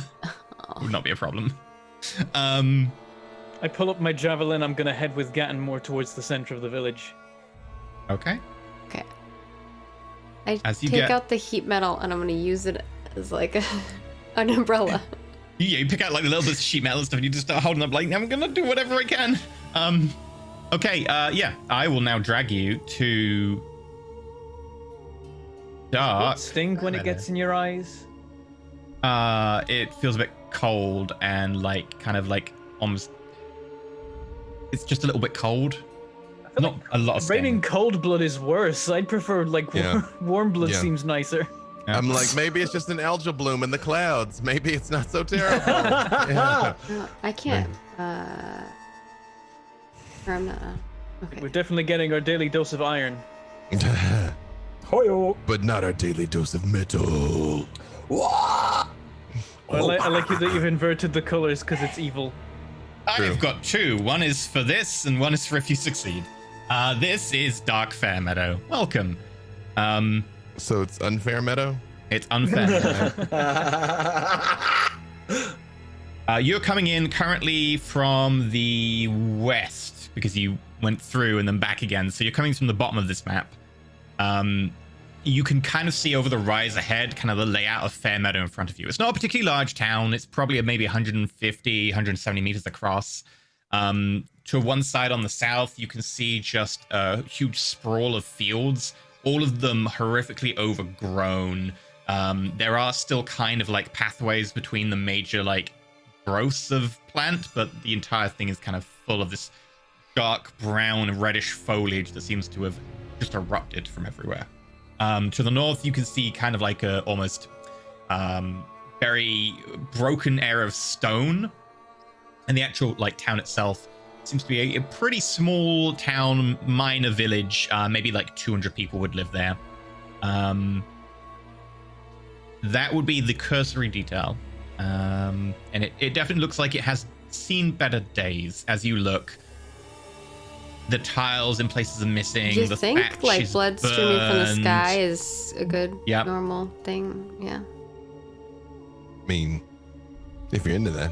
Would not be a problem. I pull up my javelin. I'm gonna head with Gatton more towards the center of the village. Okay. Okay. I As you take get- out the heat metal and I'm gonna use it as like an umbrella. Yeah, you pick out like the little bits of sheet metal and stuff, and you just start holding up like, I'm gonna do whatever I can. Okay, yeah, I will now drag you to dark. Sting when it gets in your eyes. It feels a bit cold and like kind of like almost. It's just a little bit cold. Not a lot of sting. Raining cold blood is worse. I'd prefer like Yeah. warm blood Yeah. seems nicer. Yeah. I'm like, maybe it's just an algal bloom in the clouds. Maybe it's not so terrible. Yeah. No, I can't. Or I'm not. Okay. We're definitely getting our daily dose of iron. Hoyo. But not our daily dose of metal. Wah! I like it that you've inverted the colors because it's evil. I've got two. One is for this, and one is for if you succeed. This is Dark Fairmeadow. Welcome. So it's unfair, Meadow? It's unfair. You're coming in currently from the west because you went through and then back again. So you're coming from the bottom of this map. You can kind of see over the rise ahead, kind of the layout of Fairmeadow in front of you. It's not a particularly large town. It's probably maybe 150, 170 meters across. To one side on the south, you can see just a huge sprawl of fields, all of them horrifically overgrown. There are still kind of like pathways between the major like growths of plant, but the entire thing is kind of full of this dark brown reddish foliage that seems to have just erupted from everywhere. To the north, you can see kind of like a almost very broken air of stone, and the actual like town itself seems to be a pretty small town, minor village. Maybe like 200 people would live there. That would be the cursory detail, and it definitely looks like it has seen better days. As you look, the tiles in places are missing. Do you the think thatch like is blood streaming from the burned. sky is a good Yep. normal thing? Yeah. I mean, if you're into that.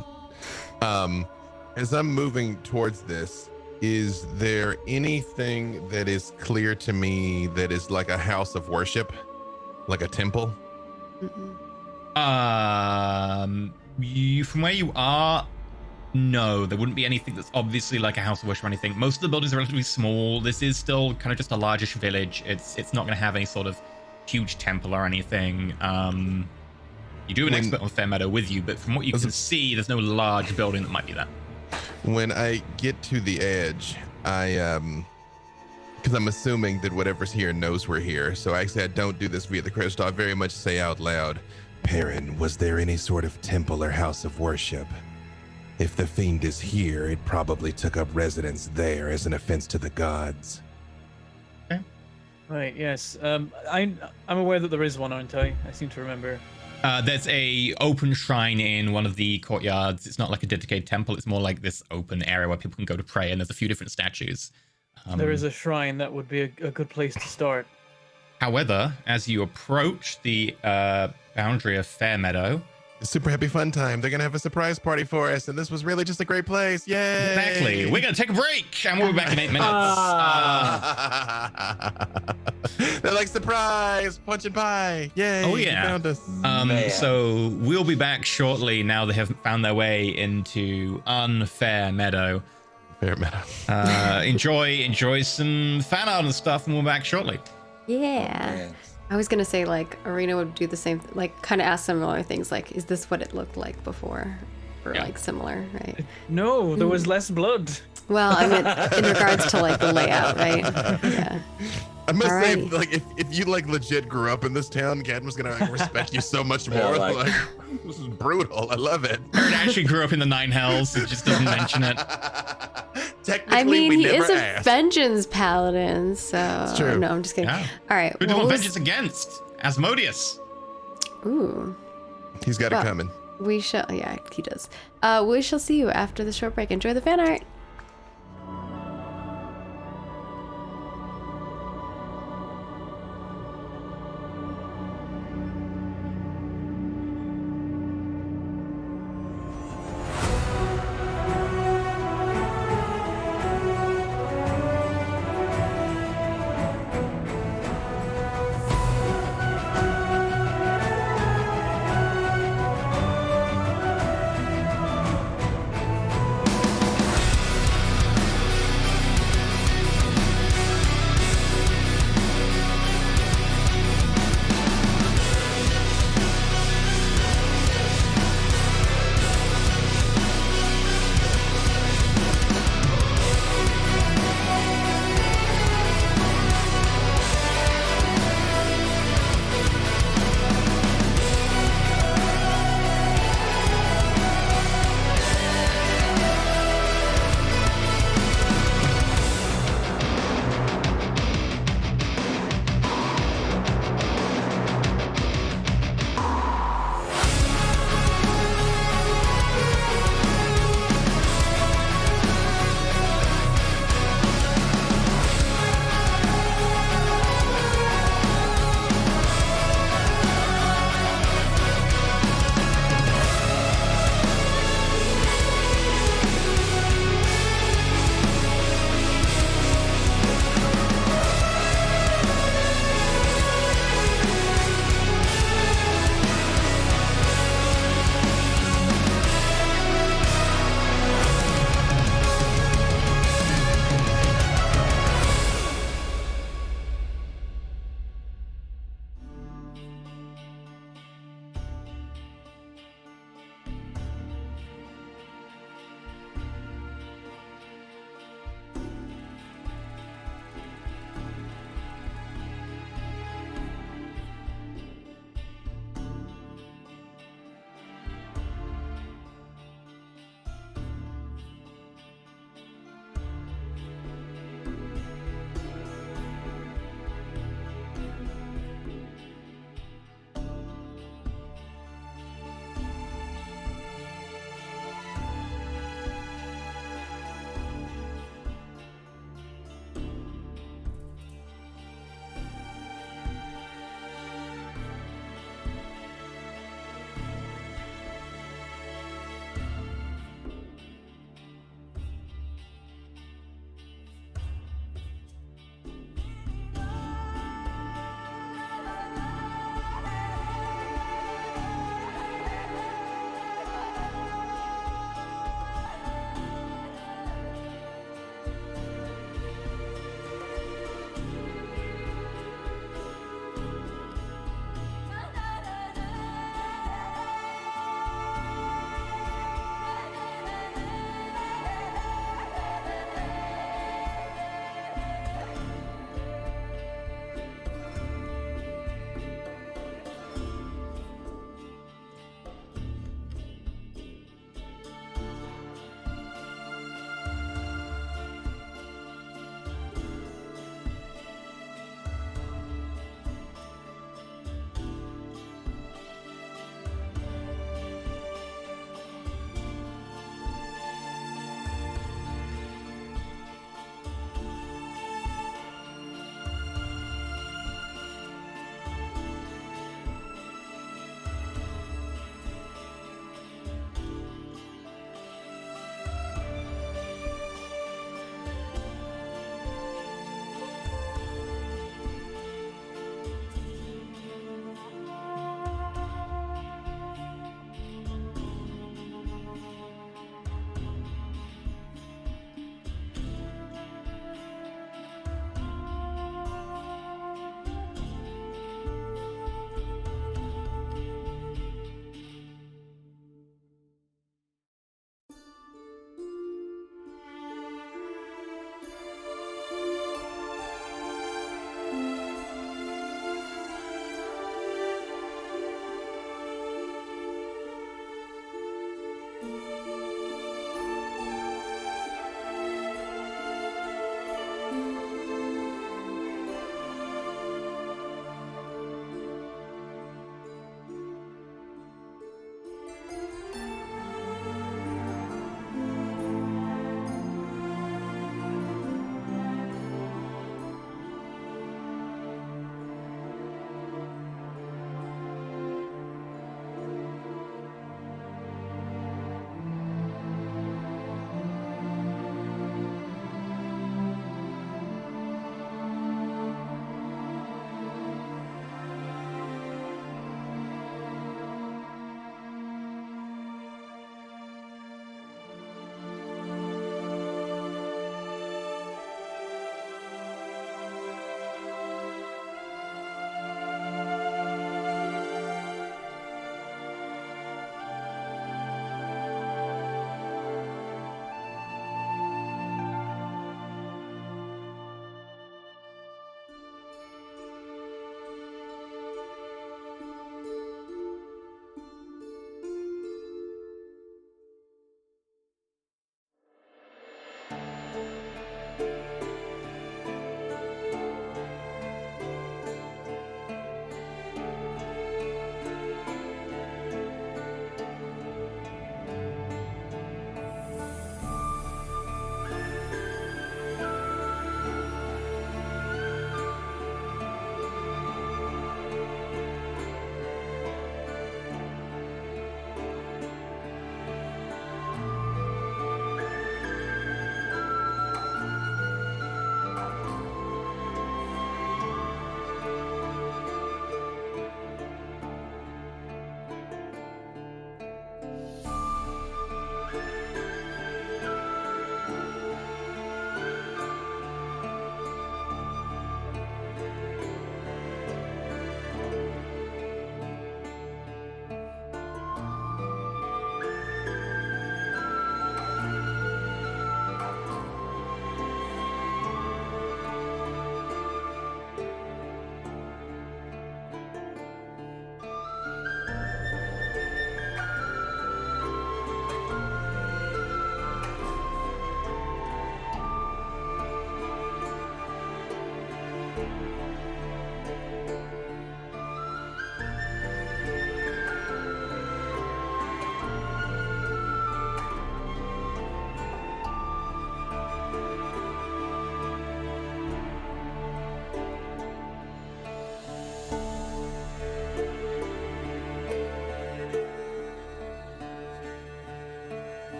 As I'm moving towards this, is there anything that is clear to me that is like a house of worship, like a temple? Mm-mm. You, from where you are, no, there wouldn't be anything that's obviously like a house of worship or anything. Most of the buildings are relatively small. This is still kind of just a largish village. It's not going to have any sort of huge temple or anything. You do have an expert on Fairmeadow with you, but from what you can see, there's no large building that might be there. When I get to the edge, because I'm assuming that whatever's here knows we're here. So actually, I don't do this via the crystal. I very much say out loud, Perrin, was there any sort of temple or house of worship? If the fiend is here, it probably took up residence there as an offense to the gods. Right. Yes. I'm aware that there is one, aren't I? I seem to remember. There's a open shrine in one of the courtyards. It's not like a dedicated temple. It's more like this open area where people can go to pray, and there's a few different statues. There is a shrine. That would be a good place to start. However, as you approach the boundary of Fairmeadow, super happy fun time. They're going to have a surprise party for us, and this was really just a great place. Yay! exactly, we're going to take a break, and we'll be back in 8 minutes. They're like, surprise, punch and pie. Yay, Oh, you yeah. found us. Man. So we'll be back shortly now they have found their way into Unfair Meadow. Fairmeadow. Enjoy some fan art and stuff, and we'll be back shortly. Yeah. Man. I was gonna say like Arena would do the same, like kind of ask similar things, like is this what it looked like before, or Yeah. like similar, right? No, there was less blood. Well, I meant in regards to like the layout, right? Yeah. I must say, Alrighty. like, if you like legit grew up in this town, Cadman's gonna like, respect you so much Yeah, more. like- Like, this is brutal. I love it. Aaron actually grew up in the Nine Hells. He just doesn't mention it. Technically, I mean, we he never is a asked. vengeance paladin, so It's true. no, I'm just kidding. Yeah. All right. Who do you well, want let's- vengeance against? Asmodeus. Ooh. He's got it Well, coming. We shall. Yeah, he does. We shall see you after the short break. Enjoy the fan art.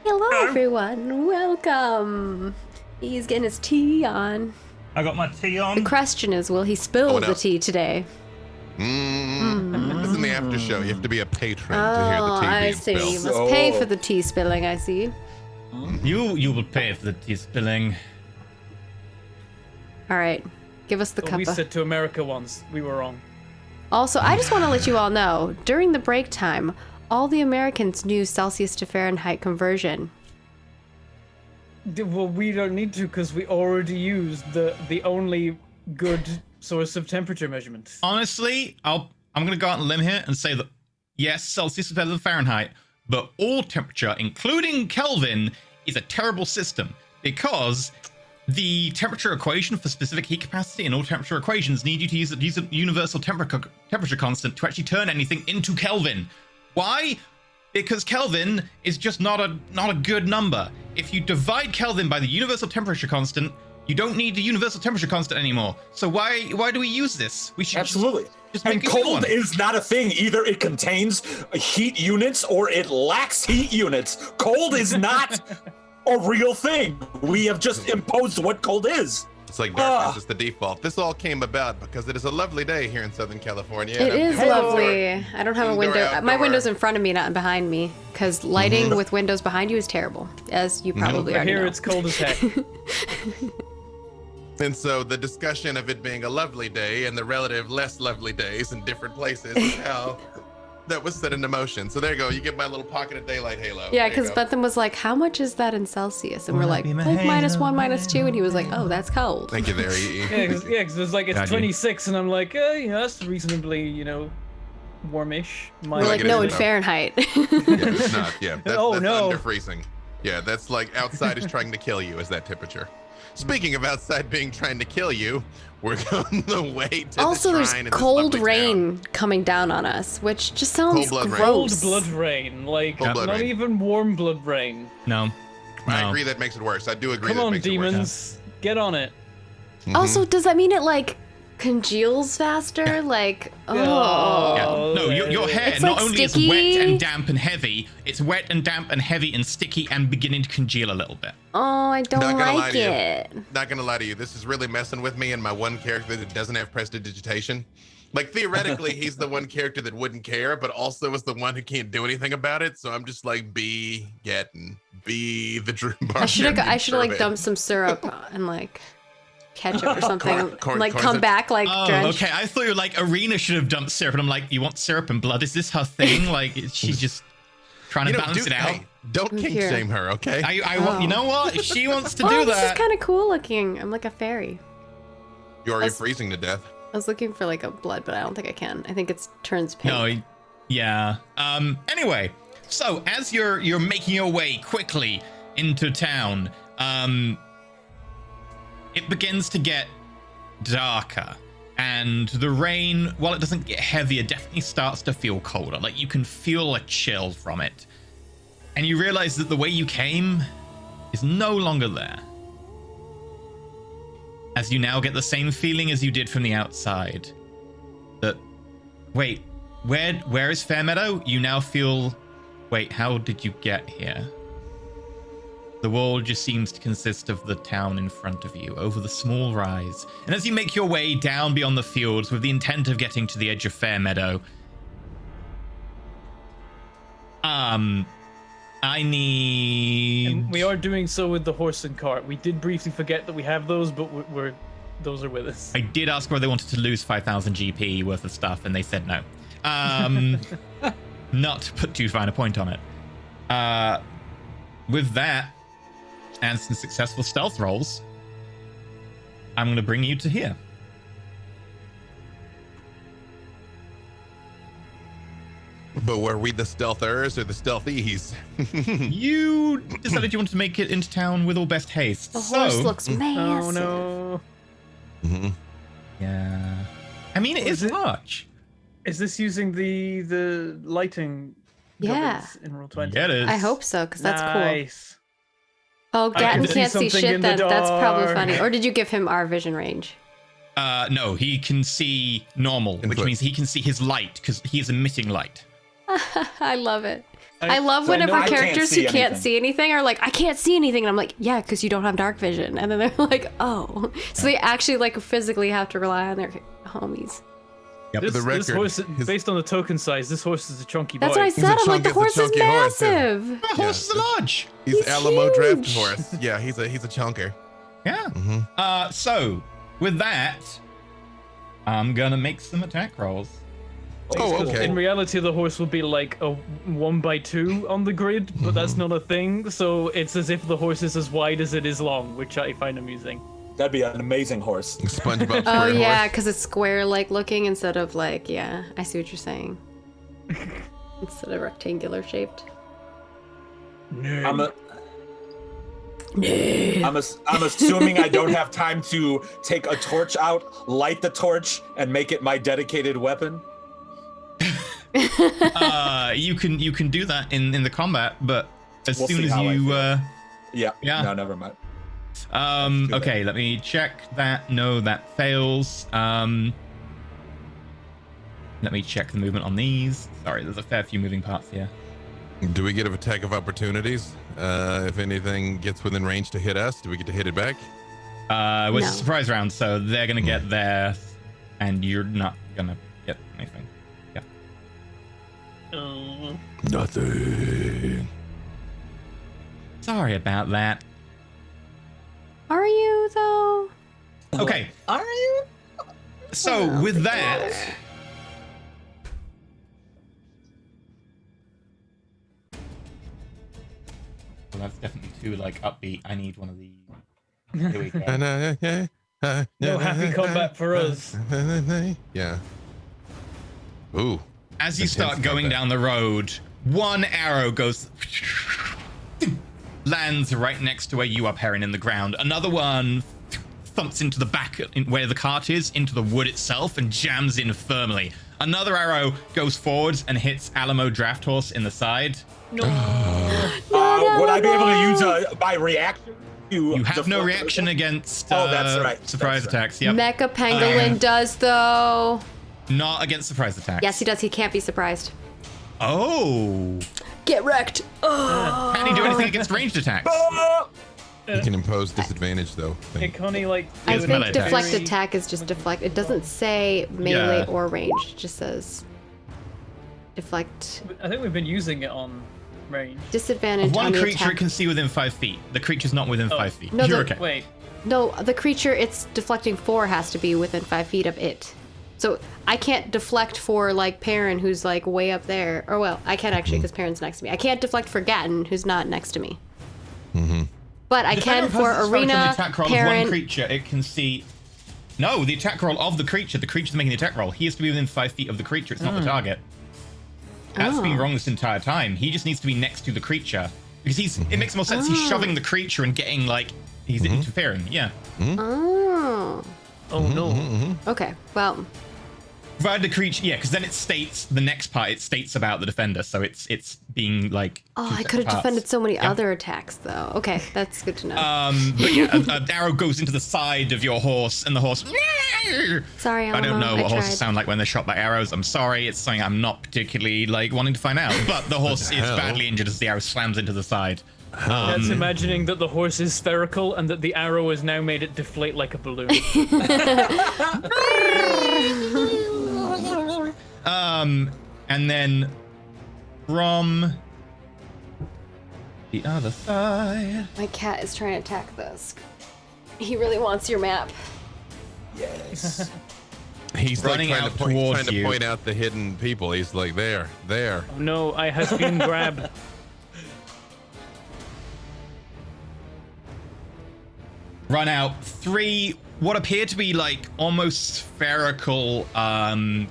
Hello, everyone. Welcome. He's getting his tea on. I got my tea The on. question is, will he spill what the else? tea today? This is in the after show. You have to be a patron to hear the Oh, tea I being see. You spilled. must pay for the tea spilling, I see. You will pay for the tea spilling. All right. Give us the What we cuppa. said to America once. We were wrong. Also, I just want to let you all know, during the break time, all the Americans knew Celsius to Fahrenheit conversion. Well, we don't need to because we already used the only good source of temperature measurement. Honestly, I'm gonna go out on a limb here and say that yes, Celsius is better than Fahrenheit, but all temperature, including Kelvin, is a terrible system because the temperature equation for specific heat capacity and all temperature equations need you to use a universal temperature constant to actually turn anything into Kelvin. Why? Because Kelvin is just not a good number. If you divide Kelvin by the universal temperature constant, you don't need the universal temperature constant anymore. So why do we use this? We should Absolutely. just make And a new cold one. is not a thing. Either it contains heat units or it lacks heat units. Cold is not a real thing. We have just imposed what cold is. It's like darkness is the default. This all came about because it is a lovely day here in Southern California. It and is I'm- lovely. I don't have a Indoor, window. My outdoor. window's in front of me, not behind me, because lighting with windows behind you is terrible, as you probably But already here know. it's cold as heck. And so the discussion of it being a lovely day and the relative less lovely days in different places is how that was set into motion. So there you go. You get my little pocket of daylight halo. Yeah, There you because go. Bethan was like, how much is that in Celsius? And we're Will like, that be my like -1, halo, -2. And he was like, oh, that's cold. Thank you there, EE. Yeah, because it's like it's Got you. 26, and I'm like, that's reasonably, warmish. We're like, it no, is in now. Fahrenheit. Yeah, it's not. Yeah, that's, Oh, that's no. under freezing. Yeah, that's like outside is trying to kill you is that temperature. Speaking of outside being trying to kill you, we're on the way to Also, the there's shrine in this cold lovely rain coming down on us, which just sounds Cold blood rain. gross. Cold blood rain, like Cold blood not rain. even warm blood rain. No. town. I No. agree that makes it worse. I do agree Come that on, makes it worse. demons, get on it. Also, does that mean it like congeals faster? Like, oh. Yeah. No, your hair It's, not like, only is sticky. wet and damp and heavy, it's wet and damp and heavy and sticky and beginning to congeal a little bit. Oh, I don't Not gonna lie like to you. it. Not gonna lie to you, this is really messing with me and my one character that doesn't have prestidigitation. Like theoretically, he's the one character that wouldn't care, but also is the one who can't do anything about it. So I'm just like, be the Drew Bar. I should have like dumped some syrup and like ketchup or something. Corn- like corn come syrup. back like Oh, drenched. okay. I thought you were like Arena should have dumped syrup, and I'm like, you want syrup and blood? Is this her thing? Like, she's just trying to balance it out. Hey, don't kink Here. shame her, okay? You know what? If she wants to Oh, do this is that, kind of cool looking. I'm like a fairy. You're already That's- freezing to death. I was looking for like a blood, but I don't think I can. I think it turns pink. no, yeah. Anyway, so as you're making your way quickly into town, it begins to get darker, and the rain, while it doesn't get heavier, definitely starts to feel colder. Like you can feel a chill from it, and you realize that the way you came is no longer there. As you now get the same feeling as you did from the outside. That, wait, where is Fairmeadow? You now feel, wait, how did you get here? The world just seems to consist of the town in front of you, over the small rise. And as you make your way down beyond the fields with the intent of getting to the edge of Fairmeadow, I need... And we are doing so with the horse and cart. We did briefly forget that we have those, but those are with us. I did ask whether they wanted to lose 5,000 GP worth of stuff, and they said no. Not to put too fine a point on it. With that, and some successful stealth rolls, I'm going to bring you to here. But were we the stealthers or the stealthies? You decided you wanted to make it into town with all best haste. The horse so, looks massive. Oh no. Mm-hmm. Yeah. I mean, it Was is it- large. Is this using the lighting? Yeah. gubbins in Roll 20? Yeah, it is. I hope so, because that's cool. Nice. Oh, I can Gatton see can't see something shit. in the That's probably dark. funny. Or did you give him our vision range? No, he can see normal, which Input. means he can see his light, because he is emitting light. I love it. I love so I whenever know I can't characters see who can't anything. see anything are like, I can't see anything. And I'm like, yeah, because you don't have dark vision. And then they're like, oh. So they actually like physically have to rely on their homies. For the This record, horse, his- based on the token size, this horse is a chunky boy. That's what I He's a said. I'm like, the chunky- horse he's a is chunky horse, too. massive. The horses are large. he's He's Alamo draft huge. horse. Yeah, he's a chunker. Yeah. Mhm. So with that, I'm gonna make some attack rolls. Oh, okay. In reality, the horse will be like a 1x2 on the grid, but that's not a thing. So it's as if the horse is as wide as it is long, which I find amusing. That'd be an amazing horse. SpongeBob Oh, square yeah, horse. because it's square like looking instead of like, yeah, I see what you're saying. Instead of rectangular shaped. I'm assuming I don't have time to take a torch out, light the torch, and make it my dedicated weapon. You can do that in the combat, but as We'll soon see as how I you Yeah. Yeah. No, never mind. okay, let me check that. No, that fails. Let me check the movement on these. Sorry, there's a fair few moving parts here. Do we get an attack of opportunities? If anything gets within range to hit us, do we get to hit it back? It's No. a surprise round, so they're gonna get there, and you're not gonna get anything. Yeah. Nothing. Sorry about that. Are you, though? Okay, Are you? so with that, well, that's definitely too like upbeat. I need one of these. Here we go. No happy combat for us. Yeah. Ooh. As you Intense start going combat. down the road, one arrow goes, lands right next to where you are, Perrin, in the ground. Another one thumps into the back where the cart is, into the wood itself, and jams in firmly. Another arrow goes forwards and hits Alamo Draft Horse in the side. Would I be able to use my reaction? You have no reaction against Oh, that's right. surprise That's right. attacks. Yep. Mecha Pangolin does, though. Not against surprise attacks. Yes, he does. He can't be surprised. Oh. Get wrecked. Oh. Can he do anything against ranged attacks? You can impose disadvantage though. Hey, Connie, like, I It's melee think attack. deflect attack is just deflect. It doesn't say melee Yeah. or range. It just says deflect. I think we've been using it on range. Disadvantage One on the creature attack. it can see within 5 feet. The creature's not within 5 feet. No, You're the- okay. Wait, No, the creature it's deflecting for has to be within 5 feet of it. So I can't deflect for like Perrin, who's like way up there. Or well, I can actually because Perrin's next to me. I can't deflect for Gatton, who's not next to me. But I can Defender for has the Arena, attack roll of one Perrin. creature. It can see. No, the attack roll of the creature. The creature's making the attack roll. He has to be within 5 feet of the creature. It's not the target. That's been wrong this entire time. He just needs to be next to the creature because it makes more sense. He's shoving the creature and getting like he's interfering. Yeah. Oh. oh no. Okay. Well, Provided the creature, yeah, because then it states the next part. It states about the defender, so it's being like. oh, two I separate could have parts. defended so many other attacks though. Okay, that's good to know. But yeah, an arrow goes into the side of your horse, and the horse. Sorry, Alamo. I don't know what horses tried. sound like when they're shot by arrows. I'm sorry. It's something I'm not particularly like wanting to find out. But the horse is hell? badly injured as the arrow slams into the side. That's imagining that the horse is spherical and that the arrow has now made it deflate like a balloon. And then from the other side. My cat is trying to attack this. He really wants your map. Yes. He's like Running trying out to point, towards trying to you. point out the hidden people. He's like, there. Oh no, I has been grabbed. Run out 3 what appear to be like almost spherical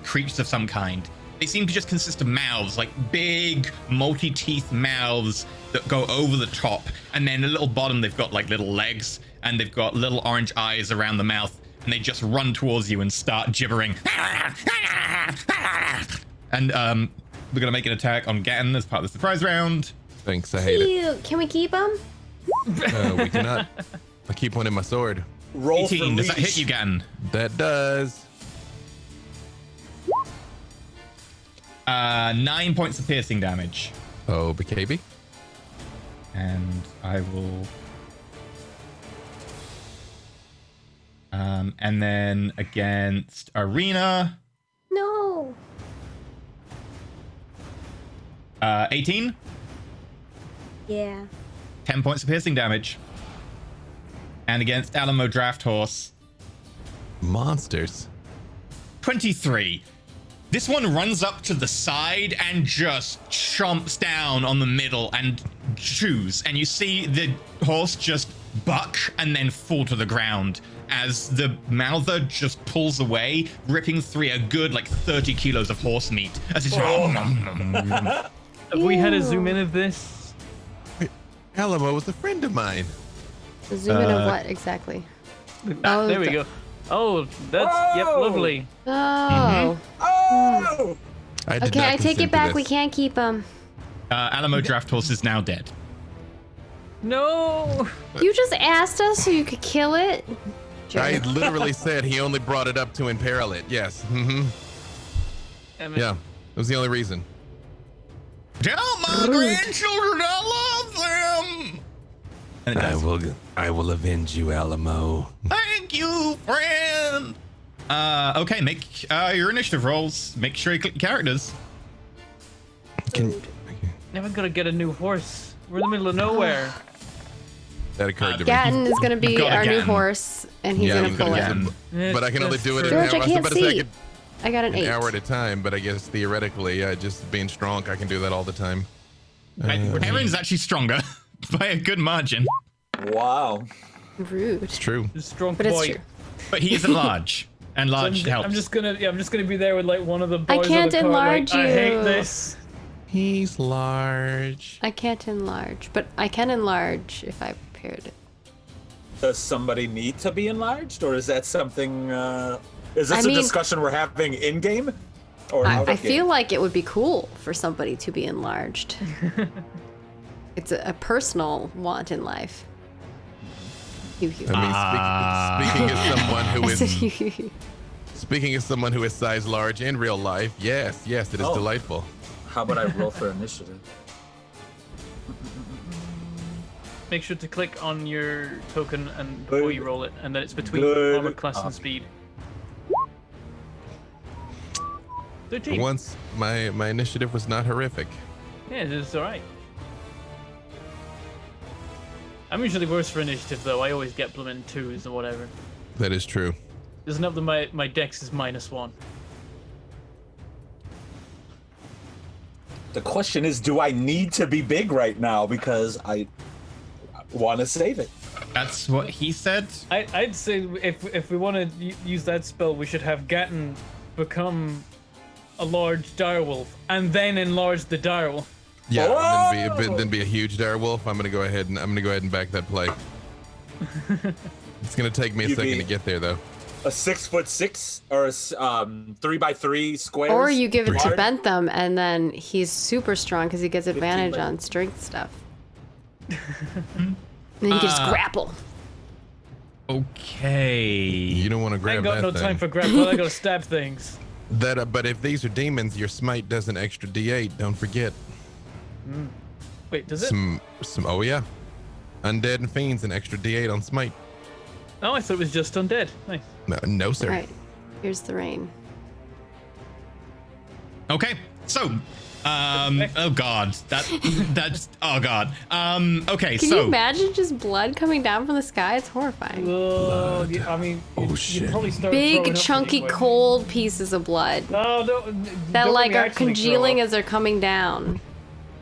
creatures of some kind. They seem to just consist of mouths, like big multi-teeth mouths that go over the top, and then a little bottom they've got like little legs, and they've got little orange eyes around the mouth, and they just run towards you and start gibbering. And we're gonna make an attack on Gatton as part of the surprise round. Thanks, I hate it. Cute. Can we keep him? We cannot. I keep one in my sword. Roll for 18, does that hit leash. you, Gatton? That does. 9 points of piercing damage. Oh, BKB. And I will. And then against Arena, No. 18, Yeah. 10 points of piercing damage. And against Alamo Draft Horse, Monsters. 23. This one runs up to the side and just chomps down on the middle and chews. And you see the horse just buck and then fall to the ground as the mouther just pulls away, ripping through a good 30 kilos of horse meat. As it's Have we had a zoom in of this? Alamo was a friend of mine. The zoom in of what exactly? Oh, There we go. Oh, that's yep, lovely. Oh. Oh! I did Okay, not I take consent it to back. this. We can't keep him. Alamo Draft Horse is now dead. No. You just asked us so you could kill it. I literally said he only brought it up to imperil it. Yes. Mm-hmm. Yeah, that was the only reason. Tell my grandchildren I love them. And it does. I will avenge you, Alamo. Thank you, friend. Okay, make your initiative rolls. Make sure you click your characters. Never gonna get a new horse. We're in the middle of nowhere. That occurred to me. Gatton is gonna be You've got a our new Gatton. horse, and he's Yeah, gonna you've got pull a it. Gatton. But I can only do it in George, an I hour. can't But I see. could I got an an 8. hour at a time. But I guess theoretically, just being strong, I can do that all the time. Aaron's actually stronger by a good margin, Wow. Rude. It's true. Strong But it's boy. true. but he isn't large, and large helps. I'm just gonna be there with one of the boys. can't on the car, enlarge I hate you. this. He's large. I can't enlarge, but I can enlarge if I prepared it. Does somebody need to be enlarged, or is that something? Is I this a mean- discussion we're having in game, or out I of feel game? like it would be cool for somebody to be enlarged. It's a personal want in life. You. I mean, speaking as someone who I said is you. speaking as someone who is size large in real life, yes, it is Oh. delightful. How about I roll for initiative? Make sure to click on your token and before you roll it, and then it's between Good. armor class and speed. 13. Once my initiative was not horrific. Yeah, it's all right. I'm usually worse for initiative though. I always get blooming 2s or whatever. That is true. Doesn't help that my dex is -1. The question is, do I need to be big right now because I want to save it? That's what he said. I'd say if we want to use that spell, we should have Gatton become a large direwolf and then enlarge the direwolf. Yeah, then be a huge dire wolf. I'm gonna go ahead and back that play. It's gonna take me a You'd second be- to get there though. A 6'6" or a 3x3 square. Or you give it to Large? Bentham, and then he's super strong because he gets advantage on strength stuff. And then you can just grapple. Okay. You don't want to I grab ain't got that no thing. time for grapple. I gotta stab things. But if these are demons, your smite does an extra D8. Don't forget. Wait, does it? Some. Oh yeah. Undead and fiends, an extra D8 on smite. Oh, I thought it was just undead. Nice. No, sir. All right, here's the rain. Okay. So, oh god, that's oh god. Okay. Can so you imagine just blood coming down from the sky? It's horrifying. Oh, I mean, Oh, you shit. probably start throwing Big, up chunky, pretty quick. cold pieces of blood Oh, no, that don't like we are actually throw congealing up? as they're coming down.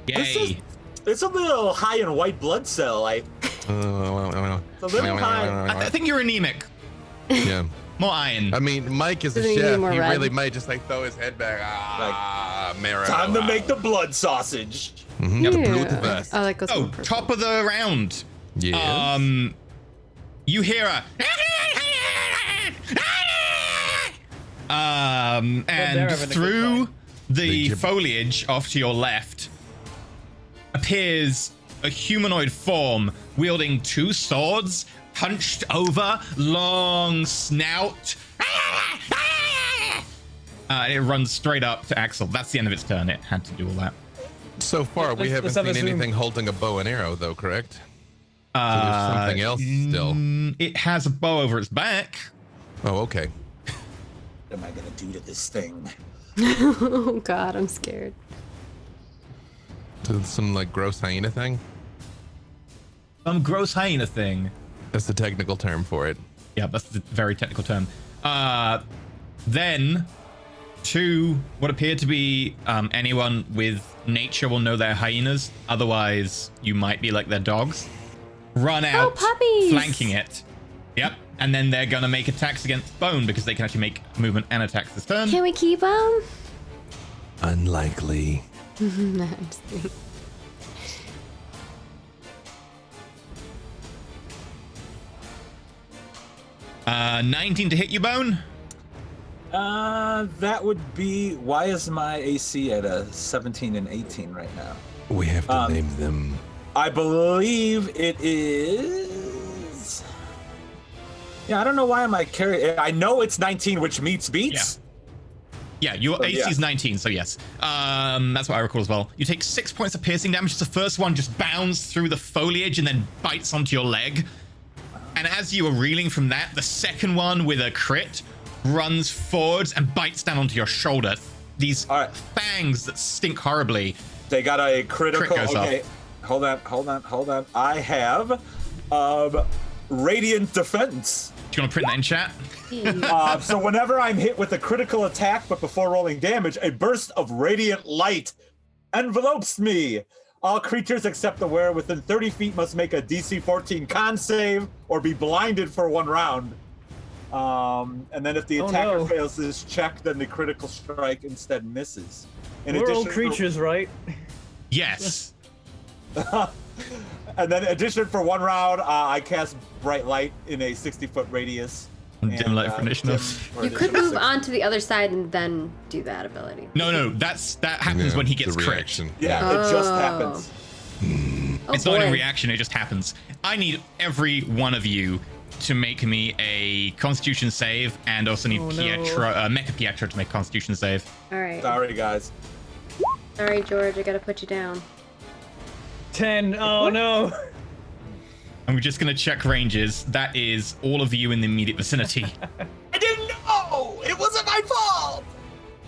yay. It's a little high in white blood cell. It's a little high. I think you're anemic. Yeah. More iron. I mean, Mike is a Doesn't he need chef. more He red? really might just throw his head back. Marrow. Time to make the blood sausage. The Blutwurst. Oh, that goes. Oh, from purple. top of the round. Yes. You hear a and having a good through time. the They foliage off to your left appears a humanoid form wielding 2 swords, hunched over, long snout. And it runs straight up to Axel. That's the end of its turn. It had to do all that. So far, we haven't let's have seen a zoom. anything holding a bow and arrow, though, correct? So there's something else still. It has a bow over its back. Oh, okay. What am I gonna do to this thing? Oh God, I'm scared. So some like gross hyena thing. Some gross hyena thing. That's the technical term for it. Yeah, that's the very technical term. Then, to what appear to be anyone with nature will know they're hyenas. Otherwise, you might be like their dogs. Run out, puppies! flanking it. Yep, and then they're gonna make attacks against Bone because they can actually make movement and attacks this turn. Can we keep them? Unlikely. No, I'm just kidding. Uh, 19 to hit you, Bone. That would be. Why is my AC at a 17 and 18 right now? We have to name them. I believe it is. Yeah, I don't know why am I carrying. I know it's 19, which meets beats. Yeah, your So, AC yeah. is 19, so yes. That's what I recall as well. You take 6 points of piercing damage. The first one just bounds through the foliage and then bites onto your leg. And as you are reeling from that, the second one with a crit runs forwards and bites down onto your shoulder. These All right. fangs that stink horribly. They got a critical. Crit goes Okay, hold on. I have radiant defense. Do you want to print that in chat? So whenever I'm hit with a critical attack, but before rolling damage, a burst of radiant light envelopes me. All creatures except the wearer within 30 feet must make a DC 14 con save or be blinded for 1 round. And then if the attacker fails this check, then the critical strike instead misses. We're all creatures, right? Yes. And then addition for 1 round, I cast bright light in a 60-foot radius. Dim light for initiative. You could move on to the other side and then do that ability. No, that happens Yeah, when he gets the crit. reaction. Yeah, it just happens. Oh, It's boy. not a reaction, it just happens. I need every one of you to make me a Constitution save, and also need Mecha Pietro to make a Constitution save. All right. Sorry, guys. Sorry, George. I gotta put you down. 10. Oh no. And we're just going to check ranges. That is all of you in the immediate vicinity. I didn't know! It wasn't my fault!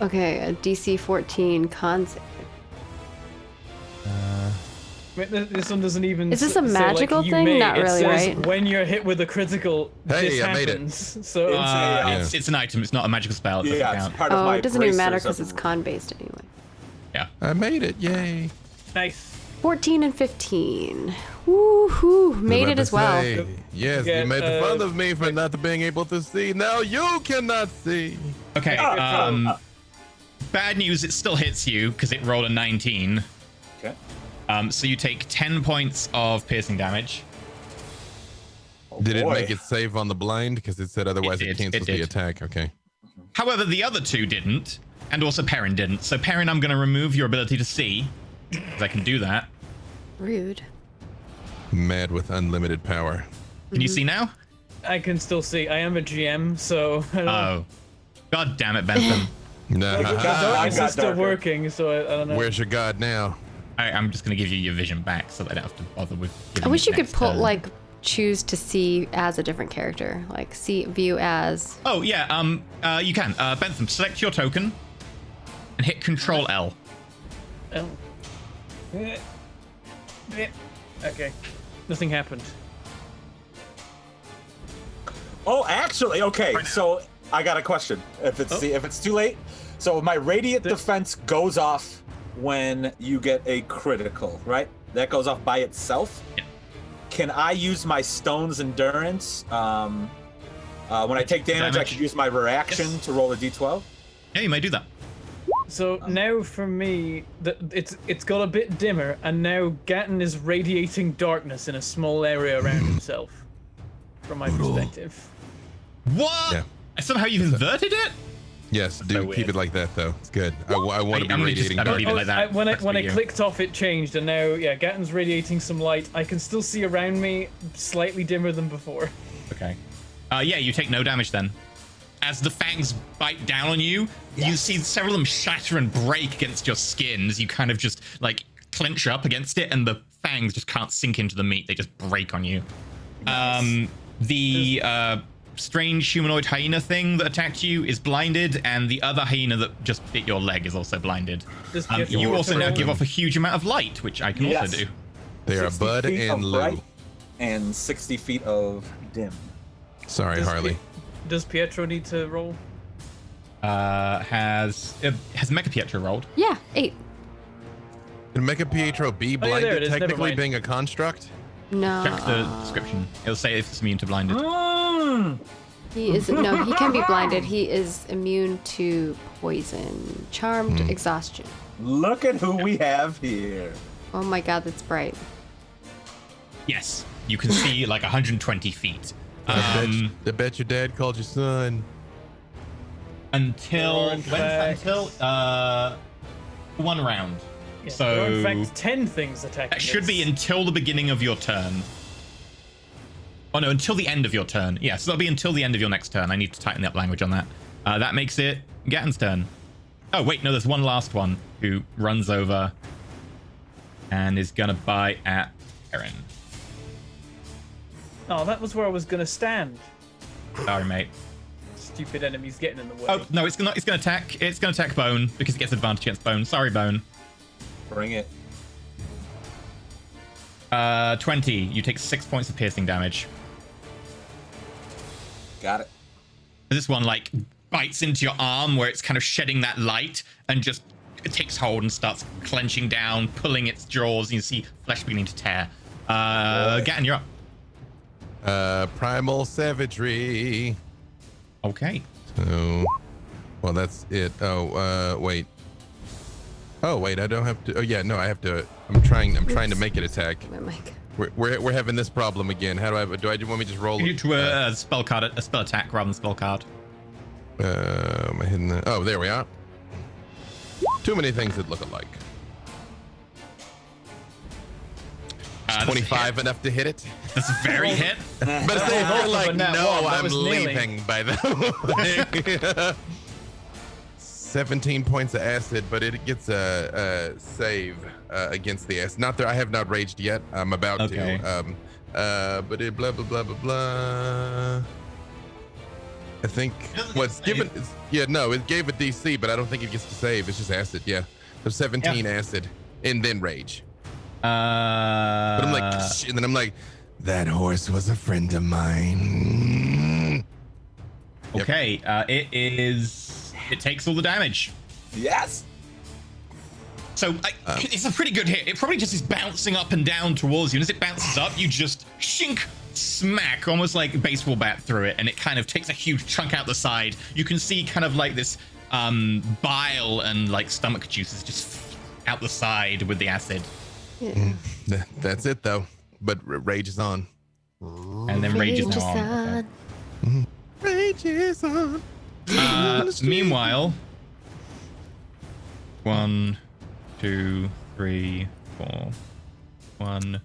Okay, a DC 14 con save. Wait, this one doesn't even. Is this a say, magical you thing? may. Not It really, says right? when you're hit with a critical, Hey, this I made it. happens. So It's an item. It's not a magical spell. It doesn't Yeah, it's count. part of Oh, my it doesn't even matter bracers because of- it's con based anyway. Yeah. I made it. Yay. nice. 14 and 15. Woohoo! Made it as well. Say, yes, Yeah, you made fun of me for not being able to see. Now you cannot see. Okay. Bad news, it still hits you because it rolled a 19. Okay. So you take 10 points of piercing damage. Oh, Did it boy. make it save on the blind? Because it said otherwise It it, did, cancels it the did. attack. Okay. However, the other two didn't, and also Perrin didn't. So Perrin, I'm going to remove your ability to see, because I can do that. Rude. Mad with unlimited power. Can you see now? I can still see. I am a GM, so. I don't know. Oh. God damn it, Bentham. Nah. I've Darkness got is still darker. working, so I don't know. Where's your god now? I'm just going to give you your vision back so that I don't have to bother with giving I wish it you could next pull turn. like choose to see as a different character, like see view as. Oh, yeah, you can. Bentham, select your token and hit Control L. Oh. Okay. Nothing happened. Oh, actually, okay. So I got a question. If it's too late, so my radiant defense goes off when you get a critical, right? That goes off by itself. Yeah. Can I use my stone's endurance? When I take damage, I can use my reaction to roll a d12. Yeah, you may do that. So now for me, it's got a bit dimmer, and now Gatton is radiating darkness in a small area around himself. From my perspective. What? Yeah. Somehow you've inverted it? Yes, do so keep weird. it like that though. It's good. I want to be I'm gonna just- radiating I'm gonna leave it darkness. like that. When That's I for you. clicked off, it changed, and now Gatton's radiating some light. I can still see around me, slightly dimmer than before. Okay. Yeah, you take no damage then. As the fangs bite down on you, you see several of them shatter and break against your skin as you kind of just like clench up against it, and the fangs just can't sink into the meat. They just break on you. Nice. The strange humanoid hyena thing that attacked you is blinded, and the other hyena that just bit your leg is also blinded. You also now give off a huge amount of light, which I can also do. They are 60 Bud feet and of Lou. bright and 60 feet of dim. Sorry, Harley. Does Pietro need to roll? Has Mecha Pietro rolled? Yeah, 8. Can Mecha Pietro be Oh, yeah, there blinded, it is. Never technically mind. being a construct? No. Check the description. It'll say if it's immune to blinded. He is no. He can be blinded. He is immune to poison, charmed, exhaustion. Look at who we have here. Oh my god, that's bright. Yes, you can see like 120 feet. I bet your dad called your son. Until in fact- one round. Yeah, So there are in fact 10 things attacking. that should us. be until the beginning of your turn. Oh no, until the end of your turn. Yeah, so that'll be until the end of your next turn. I need to tighten up language on that. That makes it Gatten's turn. Oh wait, no, there's one last one who runs over and is gonna bite at Aaron. Oh, that was where I was gonna stand. Sorry, mate. Stupid enemies getting in the way. Oh no, it's gonna attack. It's gonna attack Bone because it gets advantage against Bone. Sorry, Bone. Bring it. 20. You take 6 points of piercing damage. Got it. This one like bites into your arm where it's kind of shedding that light and just it takes hold and starts clenching down, pulling its jaws. And you see flesh beginning to tear. Gatten, you're up. Primal Savagery. Okay. So, well, that's it. Oh, wait. Oh, wait, I don't have to. Oh, yeah, no, I have to. I'm trying to make it attack. My mic. We're having this problem again. How do I want me to just roll? You need to a spell card, a spell attack rather than spell card. Am I hitting that? Oh, there we are. Too many things that look alike. Is 25 enough to hit it? That's a very hit. But if you're like, but not no, one. That I'm was nearly. leaving by the 17 points of acid, but it gets a save against the acid. Not that I have not raged yet. I'm about Okay. to. But it blah blah blah blah blah. I think what's given. Yeah, no, it gave a DC, but I don't think it gets to save. It's just acid. Yeah, so 17 acid and then rage. But I'm like, and then I'm like, that horse was a friend of mine. Okay, it takes all the damage. Yes. So it's a pretty good hit. It probably just is bouncing up and down towards you. And as it bounces up, you just shink, smack, almost like a baseball bat through it. And it kind of takes a huge chunk out the side. You can see kind of like this bile and like stomach juices just out the side with the acid. Yeah. That's it though. But rage is on. And then rage is now on. Okay. Rage is on. Meanwhile, 1, 2, 3, 4, 1.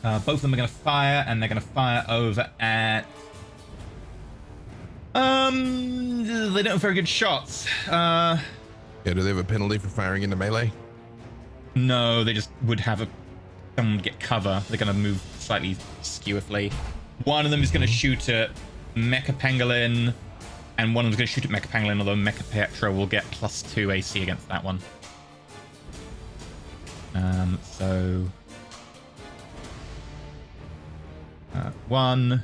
Both of them are going to fire, and they're going to fire over at. They don't have very good shots. Yeah, do they have a penalty for firing into melee? No, they just would have someone get cover. They're going to move slightly skewifully. One of them is going to shoot at Mecha Pangolin, and one of them is going to shoot at Mecha Pangolin, although Mecha Pietro will get +2 AC against that one. So 1,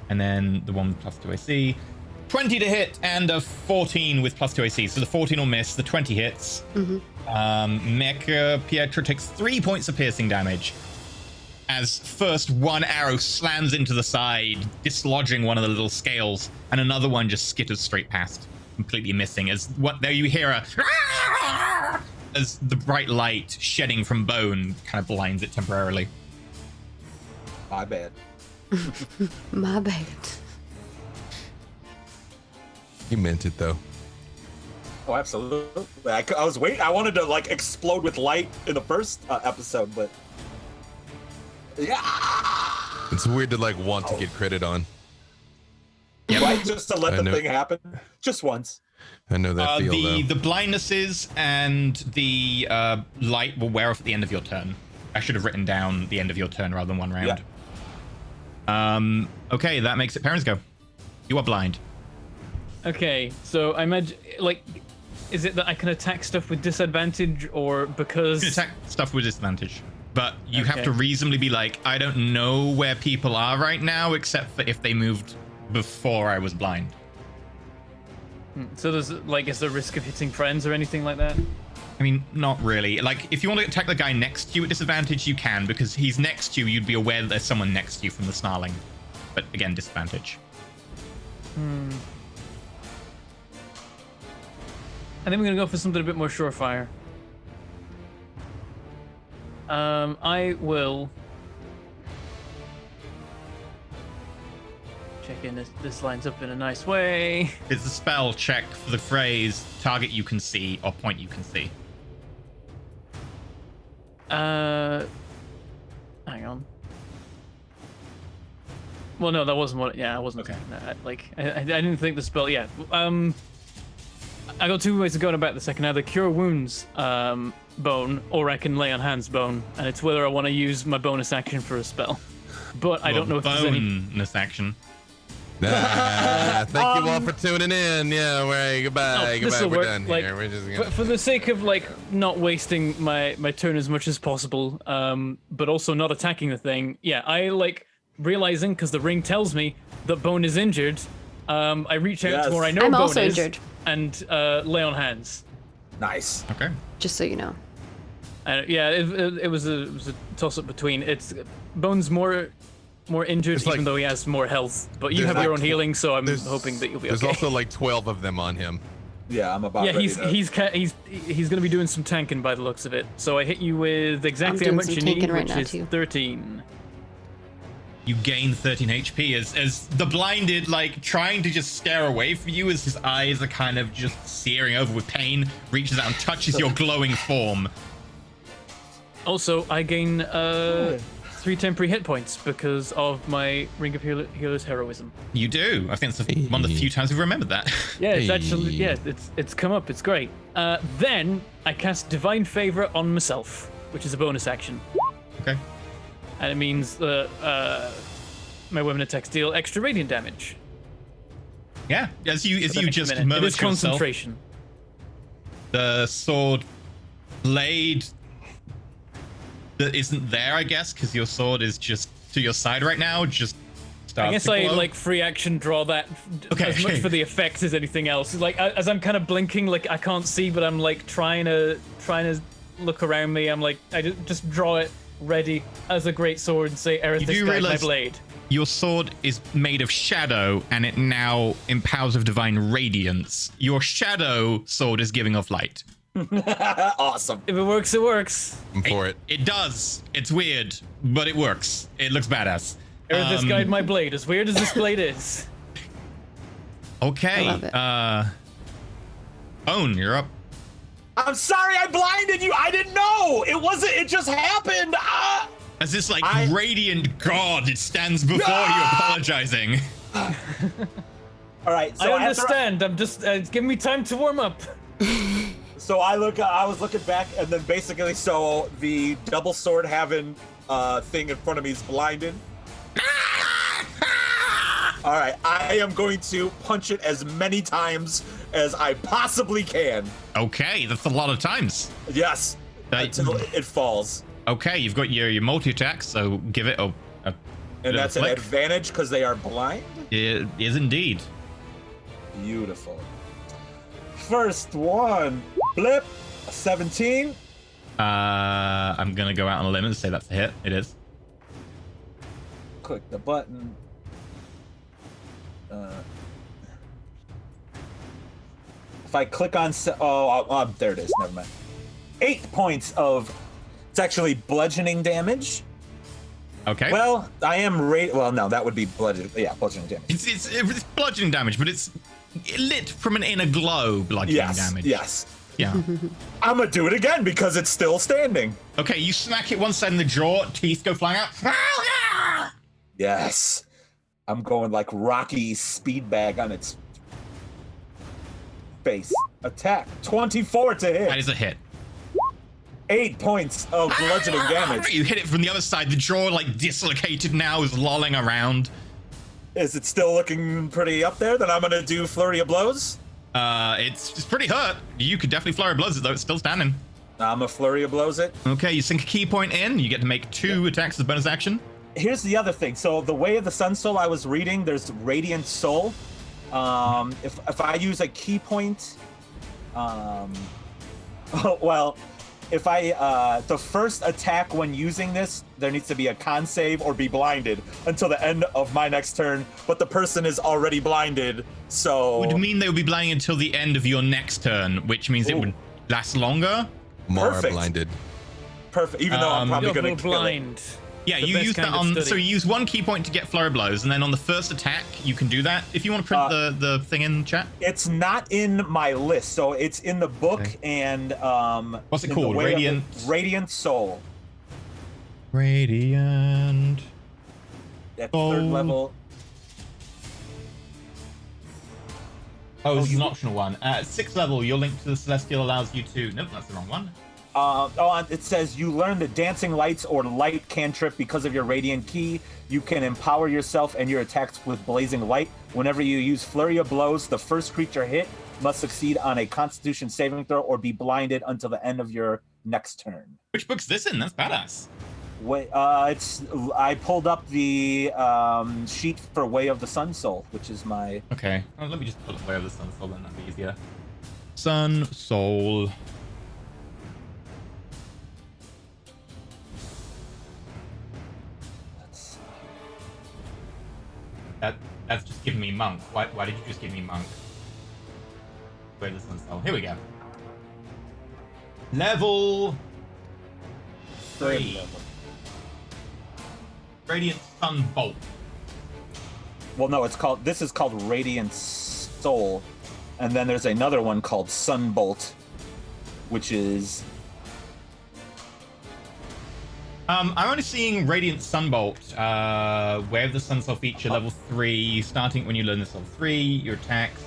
and then the one with +2 AC. 20 to hit and a 14 with +2 AC. So the 14 will miss, the 20 hits. Mecha Pietro takes 3 points of piercing damage as first one arrow slams into the side, dislodging one of the little scales, and another one just skitters straight past, completely missing. As what there you hear as the bright light shedding from Bone kind of blinds it temporarily. My bad. My bad. You meant it though. Oh, absolutely. I was waiting. I wanted to like explode with light in the first episode, but yeah. It's weird to like want to get credit on. Right, just to let I the know. thing happen, just once. I know that feel though. The blindnesses and the light will wear off at the end of your turn. I should have written down the end of your turn rather than one round. Yeah. Okay, that makes it Perrin's go. You are blind. Okay, so I imagine, like, is it that I can attack stuff with disadvantage, or because... You can attack stuff with disadvantage, but you have Okay. to reasonably be like, I don't know where people are right now, except for if they moved before I was blind. So there's, like, is there a risk of hitting friends or anything like that? I mean, not really. Like, if you want to attack the guy next to you at disadvantage, you can, because he's next to you, you'd be aware that there's someone next to you from the snarling. But again, disadvantage. I think I'm gonna go for something a bit more surefire. I will check in if this lines up in a nice way. It's a spell check for the phrase target you can see or point you can see. Hang on. Well, no, that wasn't what. Yeah, I wasn't. Okay. Like, I didn't think the spell. Yeah. I got two ways of going about this. I can either cure wounds bone, or I can lay on hands bone, and it's whether I want to use my bonus action for a spell. But I don't know if there's any. Bonus action. Thank you all for tuning in. Yeah, goodbye. This'll We're work. done Like, here. We're just gonna... for the sake of like not wasting my turn as much as possible, but also not attacking the thing. Yeah, I like realizing because the ring tells me that Bone is injured. I reach out to where I know I'm Bone also is injured. and lay on hands. Nice. Okay. Just so you know. Yeah, it was a toss up between Bone's more injured, It's like- even though he has more health. But you There's have like- your own healing, so I'm there's- hoping that you'll be There's okay. also like 12 of them on him. Yeah, I'm about Yeah, ready he's to... gonna be doing some tanking by the looks of it. So I hit you with exactly how doing much some you need, tanking right which now, is too. 13. You gain 13 HP as the blinded, like, trying to just scare away from you as his eyes are kind of just searing over with pain, reaches out and touches your glowing form. Also, I gain 3 temporary hit points because of my Ring of Healer's heroism. You do. I think it's one of the few times we've remembered that. Yeah, it's Hey. actually it's come up. It's great. Then I cast Divine Favor on myself, which is a bonus action, Okay. and it means that my weapon attacks deal extra radiant damage. Yeah. As you for the next just minute. murmur It is to yourself, concentration. the sword blade that isn't there, I guess, because your sword is just to your side right now. Just starts I guess to I glow. like free action draw that Okay. as much for the effect as anything else. Like as I'm kind of blinking, like I can't see, but I'm like trying to look around me. I'm like I just draw it ready as a great sword and say, "Aerith, You this do guy's my realize- blade." Your sword is made of shadow, and it now empowers with divine radiance. Your shadow sword is giving off light. Awesome. If it works, it works. I'm for it. It does. It's weird, but it works. It looks badass. Aerith, this guy's my blade. As weird as this blade is. Okay. I love it. Own, you're up. I'm sorry I blinded you. I didn't know. It just happened. Ah! As this like I- radiant god, it stands before you, apologizing. All right. So I have to- understand. I'm just give me time to warm up. So I was looking back, and then basically, so the double sword having thing in front of me is blinded. All right, I am going to punch it as many times as I possibly can. Okay, that's a lot of times. Yes, until it falls, Okay, you've got your multi attack, so give it a and bit of that's a an flick. advantage because they are blind. It is indeed. Beautiful. First one, blip, 17. I'm gonna go out on a limb and say that's a hit. It is. Click the button. If I click on, there it is. Never mind. 8 points of. It's actually bludgeoning damage. Okay. Well, I am well, no, that would be bludgeoning. Yeah, bludgeoning damage. It's bludgeoning damage, but it's lit from an inner glow bludgeoning Yes, damage. yes. Yeah. I'm gonna do it again because it's still standing. Okay, you smack it one side in the jaw, teeth go flying out. Yes. I'm going like Rocky speed bag on its. Base attack. 24 to hit. That is a hit. 8 points of bludgeoning damage. You hit it from the other side. The jaw, like, dislocated now, is lolling around. Is it still looking pretty up there? Then I'm gonna do flurry of blows. It's pretty hurt. You could definitely flurry of blows it, though. It's still standing. I'm a flurry of blows it. Okay, you sink a key point in. You get to make 2 attacks as a bonus action. Here's the other thing. So the Way of the Sun Soul I was reading, there's Radiant Soul. If I use a key point, well, if I the first attack when using this, there needs to be a con save or be blinded until the end of my next turn. But the person is already blinded, so Would mean they would be blinding until the end of your next turn, which means it would last longer. More Perfect. blinded. Perfect. Even though I'm probably You're gonna more kill it. blind. Yeah, The you best use that kind of on. study. So you use 1 key point to get flurry of blows, and then on the first attack, you can do that. If you want to print the thing in chat. It's not in my list, so it's in the book Okay. and What's it in the called? Way of the- Radiant- Radiant Soul. Radiant. At Oh. 3rd level. Oh, this is an optional one. At 6th level, your link to the Celestial allows you to. Nope, that's the wrong one. It says you learn the dancing lights or light cantrip because of your radiant key. You can empower yourself and your attacks with blazing light. Whenever you use flurry of blows, the first creature hit must succeed on a Constitution saving throw or be blinded until the end of your next turn. Which book's this in? That's badass. Wait, I pulled up the sheet for Way of the Sun Soul, which is my. Okay, let me just pull it Way of the Sun Soul, then that'd be easier. Sun Soul. That's just giving me monk. Why did you just give me monk? Way of the Sun Soul. Here we go. Level 3. Radiant Sun Bolt. Well, no, this is called Radiant Soul, and then there's another one called Sunbolt, which is. I'm only seeing Radiant Sunbolt, Way of the Sun Soul feature, level 3, starting when you learn this level 3, your attacks.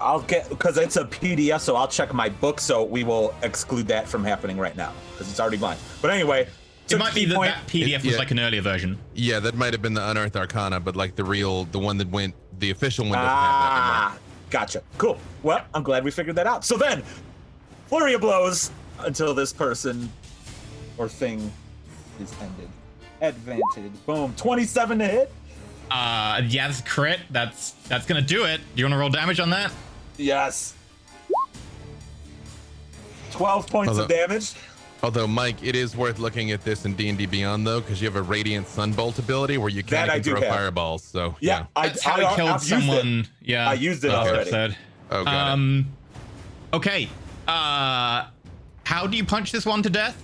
I'll get, because it's a PDF, so I'll check my book, so we will exclude that from happening right now, because it's already mine. But anyway. It might be that that PDF was yeah. like an earlier version. Yeah, that might have been the Unearthed Arcana, but like the one that went, the official one doesn't have that anymore. Gotcha. Cool. Well, I'm glad we figured that out. So then, flurry of blows until this person or thing is ended. Advantage. Boom. 27 to hit. Yeah, that's a crit. That's gonna do it. Do you want to roll damage on that? Yes. 12 points of damage. Although, Mike, it is worth looking at this in D&D Beyond, though, because you have a Radiant Sunbolt ability where you That I can do throw have. fireballs. So Yeah, That's how he killed I've used someone. it. Yeah, I used it last already. episode. Oh, got it. Okay. How do you punch this one to death?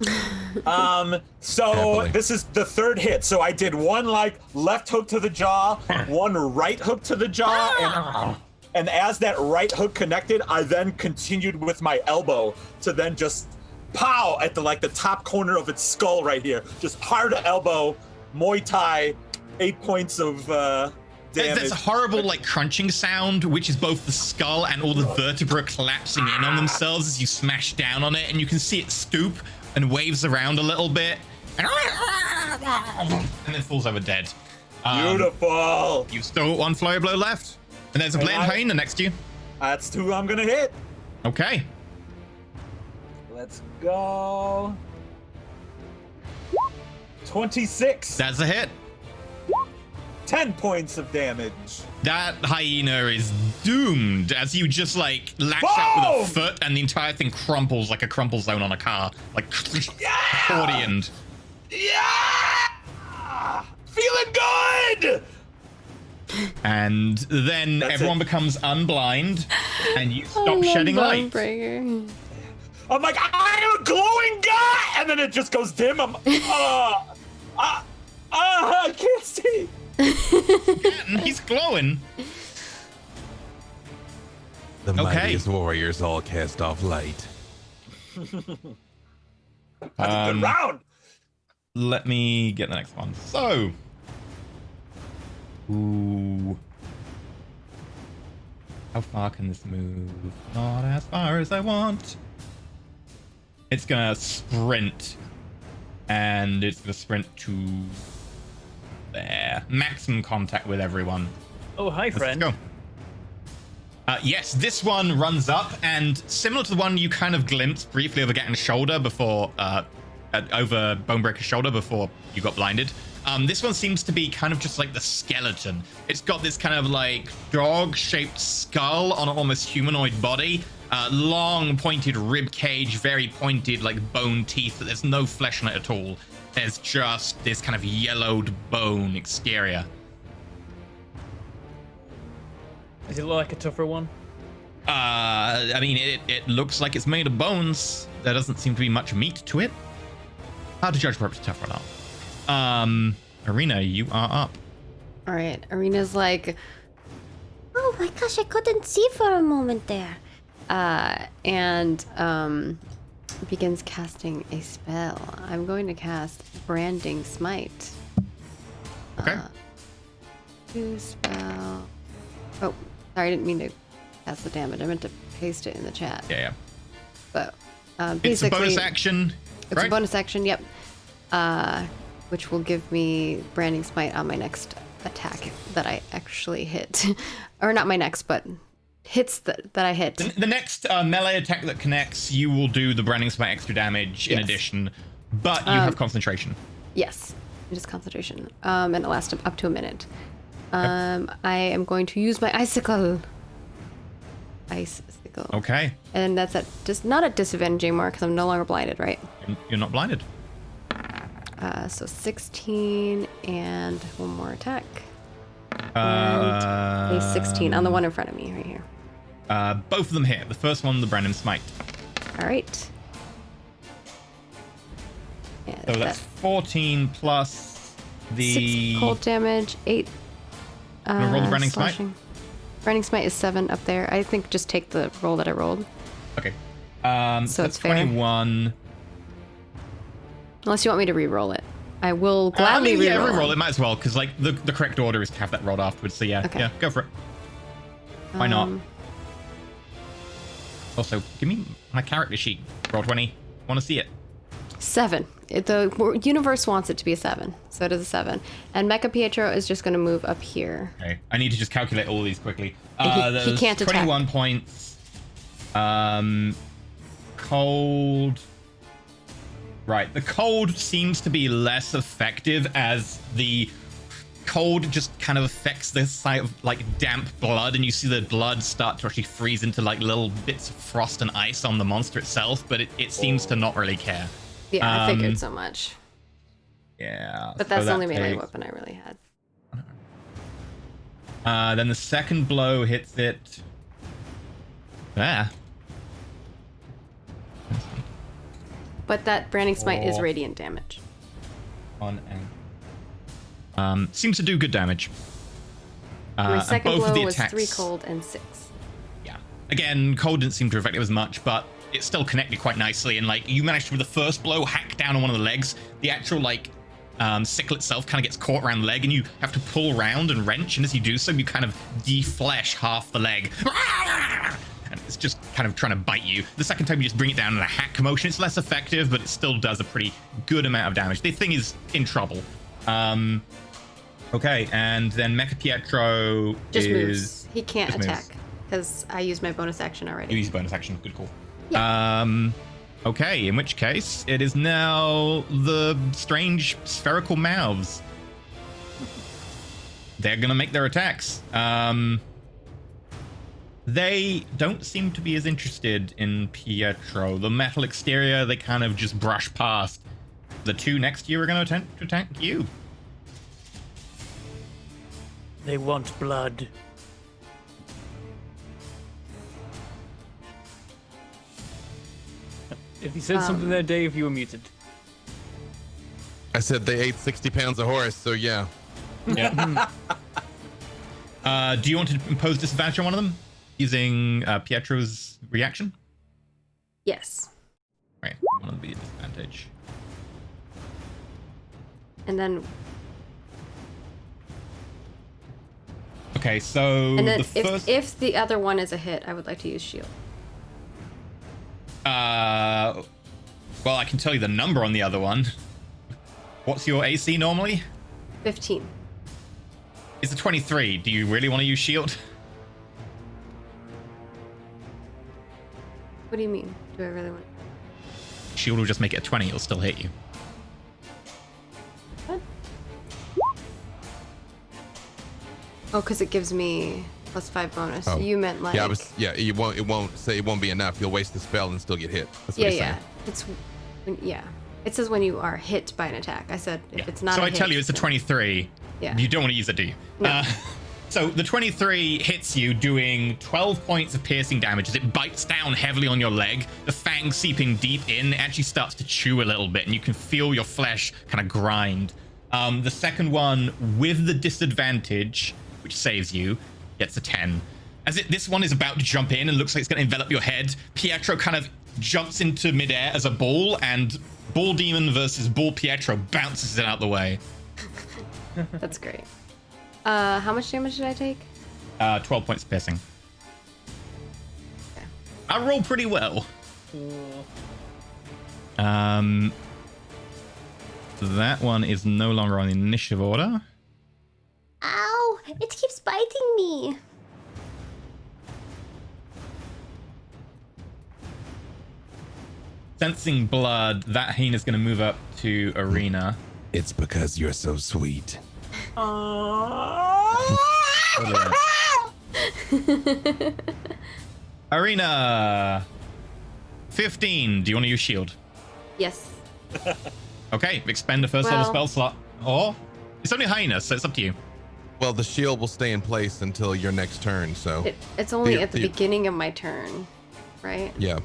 So Happily. this is the 3rd hit. So I did one like left hook to the jaw, one right hook to the jaw, and as that right hook connected, I then continued with my elbow to then just pow at the top corner of its skull right here. Just hard elbow, Muay Thai, 8 points of damage. There's a horrible like crunching sound, which is both the skull and all the vertebrae collapsing in on themselves as you smash down on it, and you can see it stoop and waves around a little bit, and then falls over dead. Beautiful. You've still got 1 flurry blow left, and there's a blade hyena next to you. That's 2 I'm gonna hit. Okay. Let's go. 26. That's a hit. 10 points of damage. That hyena is doomed as you just like lash out Boom! with a foot and the entire thing crumples like a crumple zone on a car. Like accordioned. Yeah! Feeling good! And then That's everyone it. becomes unblind and you I stop love shedding light. Bonebreaker. I'm like, I am a glowing guy! And then it just goes dim. I'm, I can't see. And he's glowing. The Okay. mightiest warriors all cast off light. That's a good round. Let me get the next one. So. Ooh. How far can this move? Not as far as I want. It's gonna sprint. And it's gonna sprint to there. Maximum contact with everyone. Oh, hi, friend. Let's go. Yes, this one runs up, and similar to the one you kind of glimpsed briefly over Gatton's shoulder before, over Bonebreaker's shoulder before you got blinded. This one seems to be kind of just like the skeleton. It's got this kind of like dog-shaped skull on an almost humanoid body, long pointed rib cage, very pointed like bone teeth, but there's no flesh on it at all. There's just this kind of yellowed bone exterior. Does it look like a tougher one? I mean, it looks like it's made of bones. There doesn't seem to be much meat to it. Hard to judge whether it's tough or not. Arena, you are up. All right, Arena's like, Oh my gosh, I couldn't see for a moment there. and begins casting a spell. I'm going to cast Branding Smite. Okay. To spell. Oh, sorry, I didn't mean to cast the damage. I meant to paste it in the chat. Yeah. But It's a basically, bonus action. It's right? a bonus action. Yep. Which will give me Branding Smite on my next attack that I actually hit, or not my next, but hits that I hit. The next melee attack that connects, you will do the Branding Smite extra damage in Yes. addition, but you have concentration. Yes, it is concentration, and it lasts up to a minute. I am going to use my icicle. Icicle. Okay. And that's at just not at disadvantage anymore because I'm no longer blinded, right? You're not blinded. So 16 and one more attack. And a 16 on the one in front of me right here. Both of them hit. The first one, the Branding Smite. All right. Yeah, So that's 14 plus the 6 cold damage, 8. Wanna roll the Branding Smite? slashing. Branding Smite is 7 up there. I think just take the roll that I rolled. Okay. So that's it's fair. 21. Unless you want me to re-roll it. I will gladly yeah, re-roll re-roll it. Might as well, because like the correct order is to have that rolled afterwards. So yeah, Okay. yeah, go for it. Why not? Also, give me my character sheet. Roll 20. Want to see it? 7. The universe wants it to be a 7, so it is a 7. And Mecha Pietro is just going to move up here. Okay. I need to just calculate all these quickly. He There's can't attack. 21 points. Cold. Right. The cold seems to be less effective as the cold just kind of affects the sight of like damp blood, and you see the blood start to actually freeze into like little bits of frost and ice on the monster itself, but it seems to not really care. Yeah, I figured so much. Yeah. But that's so the only that melee takes- weapon I really had. Then the second blow hits it. Ah. But that Branding Smite is radiant damage. On and seems to do good damage. My and second both of blow the was attacks, 3 cold and 6. Yeah. Again, cold didn't seem to affect it as much, but it still connected quite nicely. And like you managed to, with the first blow, hack down on one of the legs. The actual like sickle itself kind of gets caught around the leg, and you have to pull around and wrench. And as you do so, you kind of deflesh half the leg. And it's just kind of trying to bite you. The second time you just bring it down in a hack motion, it's less effective, but it still does a pretty good amount of damage. The thing is in trouble. Okay, and then Mecha Pietro Just is... moves. He can't just moves. attack because I used my bonus action You already. use a bonus action. Good call. Yeah. Okay, in which case, it is now the strange spherical mouths. They're going to make their attacks. They don't seem to be as interested in Pietro. The metal exterior, they kind of just brush past. The two next to you are going to attempt to attack you. They want blood. If you said something there, Dave, you were muted. I said they ate 60 pounds of horse, so yeah. Yeah. Do you want to impose disadvantage on one of them using Pietro's reaction? Yes. Right, one of them be a disadvantage. And then Okay, so And then the first. if the other one is a hit, I would like to use shield. Well, I can tell you the number on the other one. What's your AC normally? 15. It's a 23. Do you really want to use shield? What do you mean? Do I really want? Shield will just make it a 20. It'll still hit you. What? Oh, because it gives me +5 bonus. Oh. You meant like. Yeah, it won't be enough. You'll waste the spell and still get hit. That's what Yeah, he's yeah. saying. It's yeah. It says when you are hit by an attack. I said if it's not. So a I tell hit, you, it's a then- 23. Yeah. You don't want to use it, do you? No. So the 23 hits you, doing 12 points of piercing damage as it bites down heavily on your leg. The fang seeping deep in, it actually starts to chew a little bit, and you can feel your flesh kind of grind. The second one, with the disadvantage, which saves you, gets a 10. This one is about to jump in and looks like it's going to envelop your head, Pietro kind of jumps into midair as a ball, and Ball Demon versus Ball Pietro bounces it out the way. That's great. How much damage did I take? 12 points of piercing. Okay. I roll pretty well. Cool. That one is no longer on the initiative order. Ow! It keeps biting me. Sensing blood, that hyena's going to move up to Arena. It's because you're so sweet. Arena 15. Do you want to use shield? Yes. Okay, expend a first level Well- spell slot. Or it's only hyena, so it's up to you. Well, the shield will stay in place until your next turn. So It's only The- at the the- beginning of my turn, right? yeah,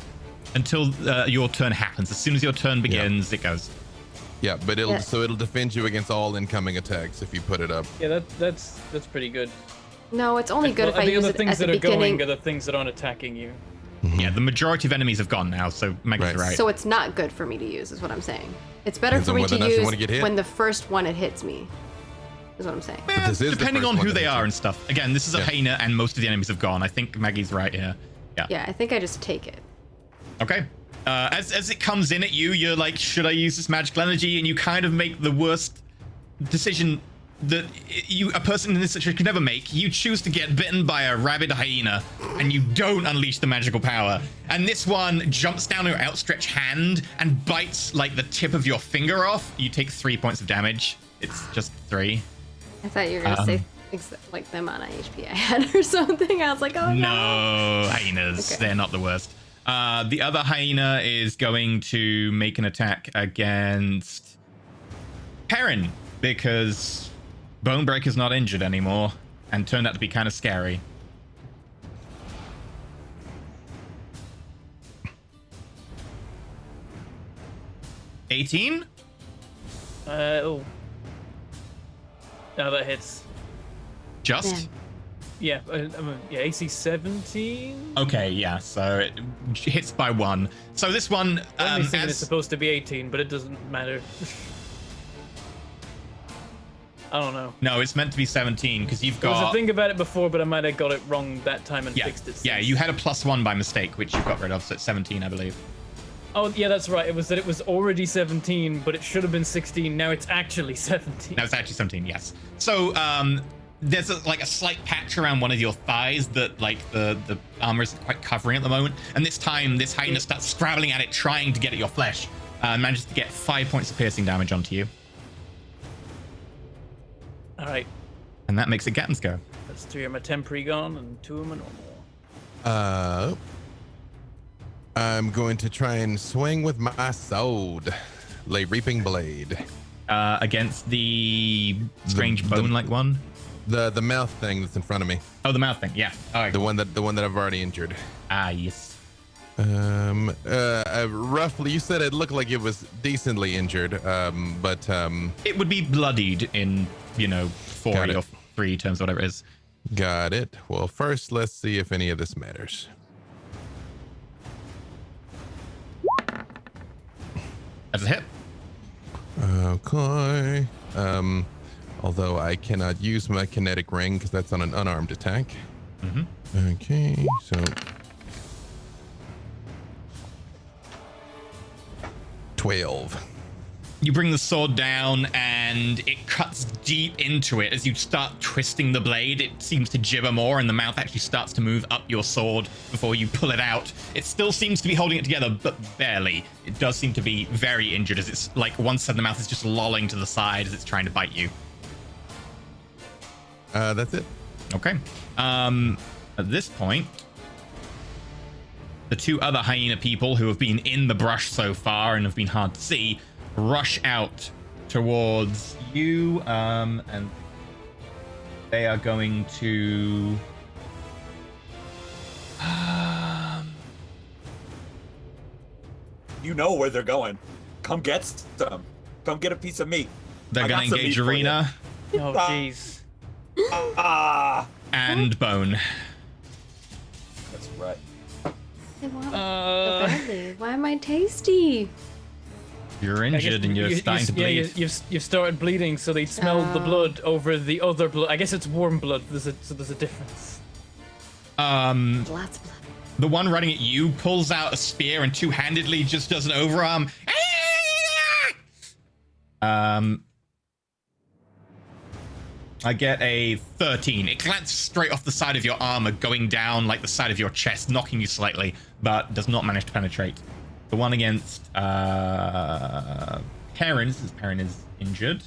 Until your turn happens. As soon as your turn begins, it goes. yeah, but it'll Yeah. it'll defend you against all incoming attacks if you put it up. Yeah, that's pretty good. No, it's only good if Well, I the use other it things at the that are beginning. going are the things that aren't attacking you. Yeah, the majority of enemies have gone now, so Maggie's Right. right. So it's not good for me to use, is what I'm saying. It's better Depends for on me whether to or not you use wanna get hit. when the first one it hits me, is what I'm saying. Eh, this is the depending first on one who that they hits are you. and stuff. Again, this is a Yeah. hyena, and most of the enemies have gone. I think Maggie's right here. Yeah. Yeah, I think I just take it. Okay. As it comes in at you, you're like, should I use this magical energy? And you kind of make the worst decision that a person in this situation could never make. You choose to get bitten by a rabid hyena, and you don't unleash the magical power. And this one jumps down your outstretched hand and bites like the tip of your finger off. You take 3 points of damage. It's just 3. I thought you were gonna say like the amount of HP I had or something. I was like, oh no. No, hyenas. Okay. They're not the worst. The other hyena is going to make an attack against Perrin because Bonebreaker's not injured anymore and turned out to be kind of scary. $18? Oh. Now that hits. Just? Man. Yeah, AC 17. Okay, yeah, so it hits by 1. So this one, I'm thinking it's as, supposed to be 18, but it doesn't matter. I don't know. no, it's meant to be 17 because you've There was a got... thing about it before, but I might have got it wrong that time and Yeah, fixed it. yeah, since. you had a +1 by mistake, which you got rid of, so it's 17, I believe. Oh, yeah, that's right. It was that it was already 17, but it should have been 16. Now it's actually 17. No, it's actually 17, yes. So, there's a slight patch around one of your thighs that, like, the armor isn't quite covering at the moment. And this time, this hyena starts scrabbling at it, trying to get at your flesh. Manages to get 5 points of piercing damage onto you. All right. And that makes it Gatton's go. That's 3 of my temporary gone and 2 of my normal. I'm going to try and swing with my sword, lay reaping blade. Against the strange the- bone-like one. The mouth thing that's in front of me, Oh, the mouth thing, yeah. All right. the one that I've already injured. Ah, yes. Roughly, you said it looked like it was decently injured. But It would be bloodied in, 4 Got it. or 3 terms, whatever it is. got it. Well, first, let's see if any of this matters. That's a hit. Okay. Although I cannot use my kinetic ring because that's on an unarmed attack. Okay, so 12. You bring the sword down and it cuts deep into it. As you start twisting the blade, it seems to gibber more and the mouth actually starts to move up your sword before you pull it out. It still seems to be holding it together, but barely. It does seem to be very injured as it's like one side of the mouth is just lolling to the side as it's trying to bite you. That's it. Okay. At this point, the two other hyena people who have been in the brush so far and have been hard to see rush out towards you, and they are going to You know where they're going. Come get some. Come get a piece of meat. they're I going got to some engage meat for you. Arena Oh, jeez. and Bone. That's right. They want so badly. Why am I tasty? You're I guess injured and you're starting to bleed. You've started bleeding, so they smelled the blood over the other blood. I guess it's warm blood. There's a difference. Lots of blood. The one running at you pulls out a spear and two-handedly just does an overarm. I get a 13. It glances straight off the side of your armor, going down like the side of your chest, knocking you slightly, but does not manage to penetrate. The one against Perrin, since Perrin is injured.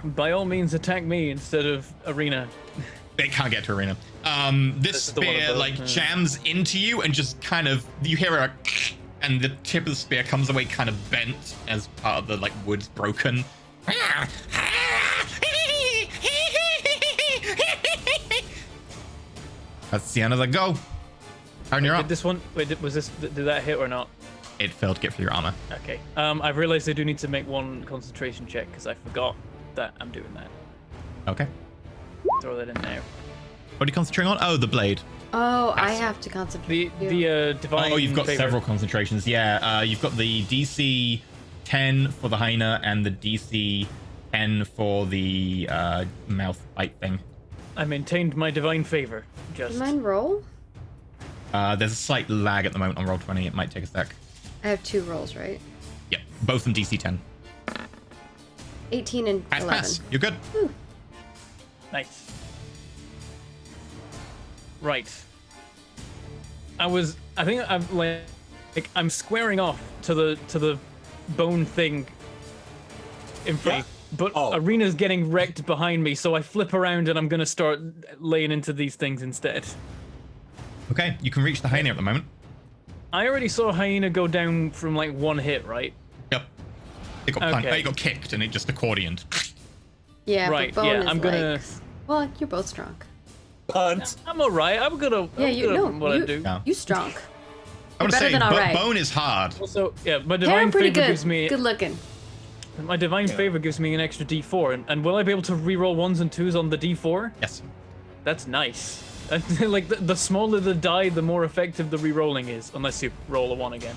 By all means, attack me instead of Arena. They can't get to Arena. This That's the one spear above, like yeah. jams into you and just kind of, you hear a and the tip of the spear comes away kind of bent as part of the like wood's broken. That's the end of the go. Turn your Did up. this one? Wait, did that hit or not? It failed to get through your armor. Okay. I've realized I do need to make one concentration check because I forgot that I'm doing that. Okay. Throw that in there. What are you concentrating on? Oh, the blade. Oh, I Yes. have to concentrate. The divine. Oh, you've got favor. several concentrations. Yeah, you've got the DC 10 for the hyena and the DC 10 for the mouth bite thing. I maintained my divine favor. Just. Did mine roll? There's a slight lag at the moment on roll 20. It might take a sec. I have 2 rolls, right? Yep, both in DC 10. 18 and 11. Pass. You're good. Nice. Right. I think I'm like I'm squaring off to the bone thing in front. Yeah. But Oh. Arena's getting wrecked behind me, so I flip around and I'm gonna start laying into these things instead. Okay, you can reach the hyena at the moment. I already saw Hyena go down from like one hit, right? Yep. It got punched. Okay. It got kicked and it just accordioned. Yeah, Right, but Bone yeah, is I'm gonna- like... Well, you're both strong. Punt. I'm alright. I'm good Yeah, at you know. what I do. Yeah. You strong. I would better say than alright. Bone is hard. Also, yeah, my Hair divine pretty favor good. gives me Good looking. my divine favor gives me an extra D4, and will I be able to reroll 1s and 2s on the D4? Yes. That's nice. Like the smaller the die, the more effective the rerolling is, unless you roll a 1 again.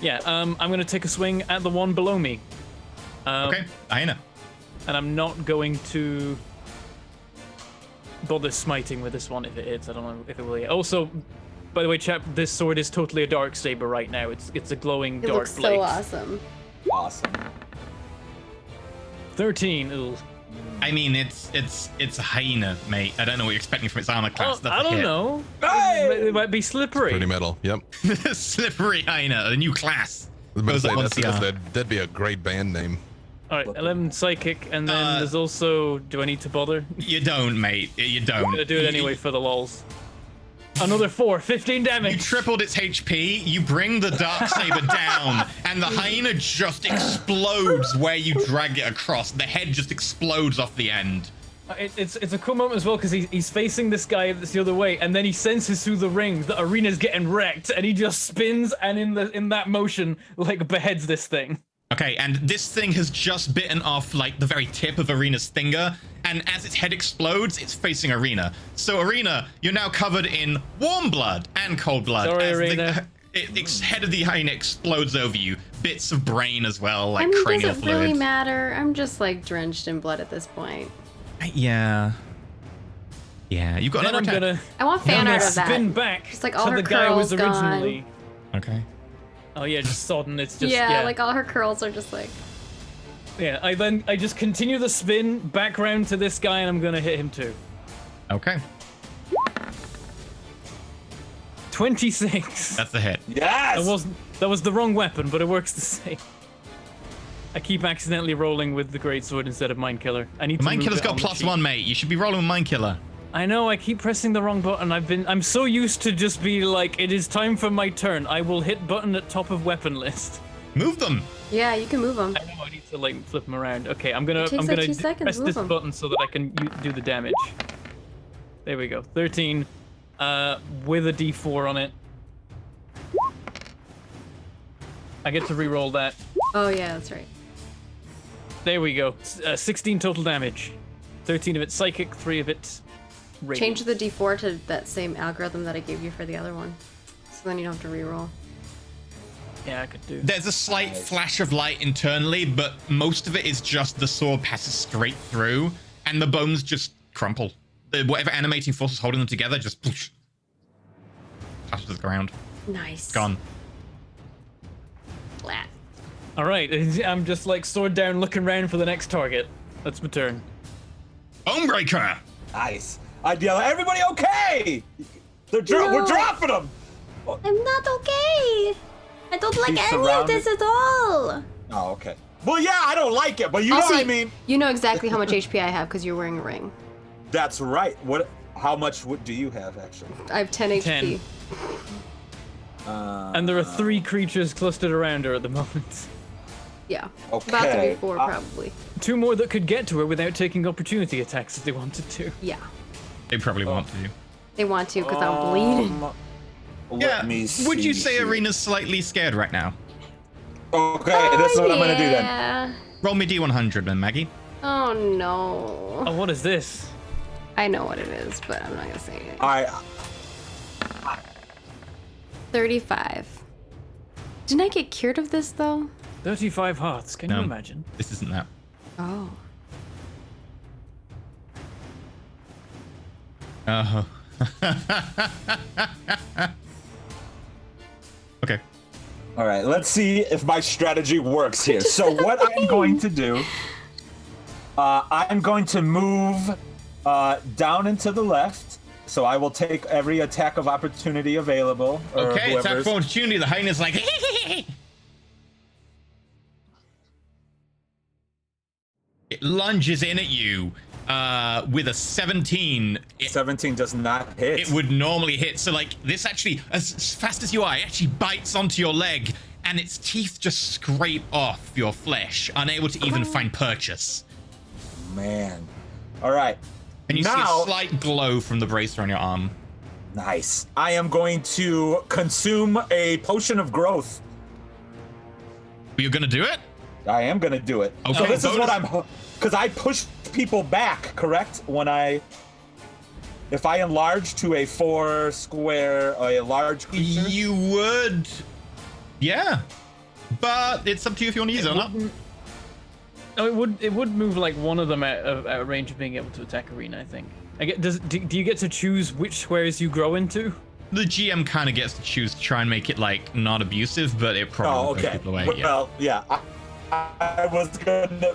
Yeah. I'm gonna take a swing at the one below me. Okay, hyena. And I'm not going to bother smiting with this one if it hits. I don't know if it will yet. Also, by the way, chap, this sword is totally a dark saber right now. It's a glowing It dark looks blade. so awesome. Awesome. 13. Ugh. I mean, it's a hyena, mate. I don't know what you're expecting from its armor class. Oh, That's I a don't hit. know. Hey! It might be slippery. Pretty metal. Yep. Slippery hyena, a new class. I was about to Goes say, up on that's, CR. that'd be a great band name. All right, 11 psychic, and then there's also. Do I need to bother? You don't, mate. You don't. I'm gonna do it anyway for the lols. Another 4, 15 You damage. tripled its HP, you bring the Darksaber down, and the hyena just explodes where you drag it across. The head just explodes off the end. It's a cool moment as well because he's facing this guy that's the other way, and then he senses through the ring the arena's getting wrecked, and he just spins and in that motion like beheads this thing. Okay, and this thing has just bitten off like the very tip of Arena's finger, and as its head explodes, it's facing Arena. So Arena, you're now covered in warm blood and cold blood. Sorry, as Arena. Head of the hyena explodes over you. Bits of brain as well, like I mean, cranial does it fluid. really matter? I'm just like drenched in blood at this point. Yeah. Yeah, you've got Then I'm another attack. gonna I want fan art of that. spin back Just like all to her the guy who was curls gone. originally. Okay. Oh yeah, just sodden. It's just yeah, like all her curls are just like. yeah. I just continue the spin back round to this guy, and I'm gonna hit him too. Okay. 26. That's the hit. Yes. That was the wrong weapon, but it works the same. I keep accidentally rolling with the greatsword instead of Mind Killer. I need to Mind move Killer's it got on the sheet. +1, mate. You should be rolling with Mind Killer. I know, I keep pressing the wrong button. I'm so used to just be like, it is time for my turn. I will hit button at top of weapon list. Move them. Yeah, you can move them. I know I need to like flip them around. Okay, I'm gonna It takes like 2 d- seconds, press move this 'em. button so that I can do the damage. There we go. 13 with a D4 on it. I get to re-roll that. Oh yeah, that's right. There we go. 16 total damage. 13 of it psychic, 3 of it radiant. Change the D4 to that same algorithm that I gave you for the other one, so then you don't have to re-roll. Yeah, I could do. There's a slight flash of light internally, but most of it is just the sword passes straight through, and the bones just crumple. Whatever animating force is holding them together just flashes to the ground. Nice. Gone. Flat. All right, I'm just like sword down, looking around for the next target. That's my turn. Bonebreaker! Nice. I'd yell, everybody okay? We're No. dropping them. I'm not okay. I don't like He's any of surrounded. this at all. Oh, okay. Well, yeah, I don't like it, but you know Also, what I mean. you know exactly how much HP I have because you're wearing a ring. That's right. What? How much do you have actually? I have 10 HP. 10. And there are 3 creatures clustered around her at the moment. Yeah. About to be Okay, 4 probably. 2 more that could get to her without taking opportunity attacks if they wanted to. Yeah. They probably want to. They want to because I'm bleeding. Let me see. Would you say here. Arena's slightly scared right now? Okay, this is what I'm gonna do then. Yeah. Roll me D100 then, Maggie. Oh no. Oh, what is this? I know what it is, but I'm not gonna say it. I 35. Didn't I get cured of this though? 35 hearts, can you No. imagine? This isn't that. Oh. Uh-huh. Okay. All right, let's see if my strategy works here. So what I'm going to do, I'm going to move down and to the left. So I will take every attack of opportunity available. or Okay, attack whoever's- for opportunity. The hyena's like, it lunges in at you with a 17. 17 does not hit. It would normally hit. So, like, this actually, as fast as you are, it actually bites onto your leg, and its teeth just scrape off your flesh, unable to even find purchase. Man. All right. And you see Now- a slight glow from the bracer on your arm. Nice. I am going to consume a potion of growth. You're gonna do it? I am gonna do it. Okay, So this is bonus- what I'm, because I push people back, correct? If I enlarge to a 4 square, a large creature. You would. Yeah. But it's up to you if you want to use it or not. Oh, it would move like one of them out of range of being able to attack Arena, I think. Do you get to choose which squares you grow into? The GM kind of gets to choose to try and make it like not abusive, but it probably Oh, pushes okay. people away. Yeah. Well, yeah. I was gonna.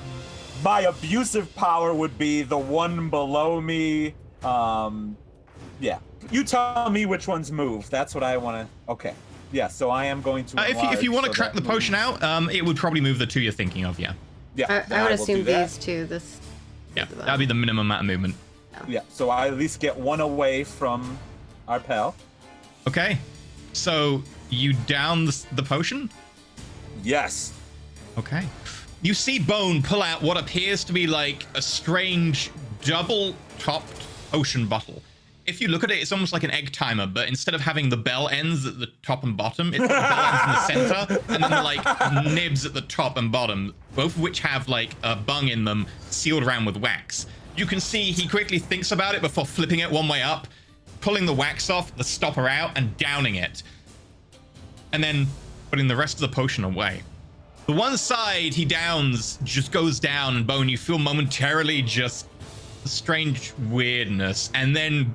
My abusive power would be the one below me. Yeah. You tell me which ones move. That's what I want to. Okay. Yeah. So I am going to. If you want to enlarge, so crack the that potion moves. out, it would probably move the 2 you're thinking of. Yeah. Yeah. I would will do assume that. these two. This. Yeah. That'd be the minimum amount of movement. Yeah. So I at least get one away from our pal. Okay. So you down the potion. Yes. Okay. You see Bone pull out what appears to be like a strange double-topped potion bottle. If you look at it, it's almost like an egg timer, but instead of having the bell ends at the top and bottom, it's the bell ends in the center, and then the like nibs at the top and bottom, both of which have like a bung in them sealed around with wax. You can see he quickly thinks about it before flipping it one way up, pulling the wax off, the stopper out, and downing it. and then putting the rest of the potion away. The one side he downs just goes down, and Bone, you feel momentarily just a strange weirdness, and then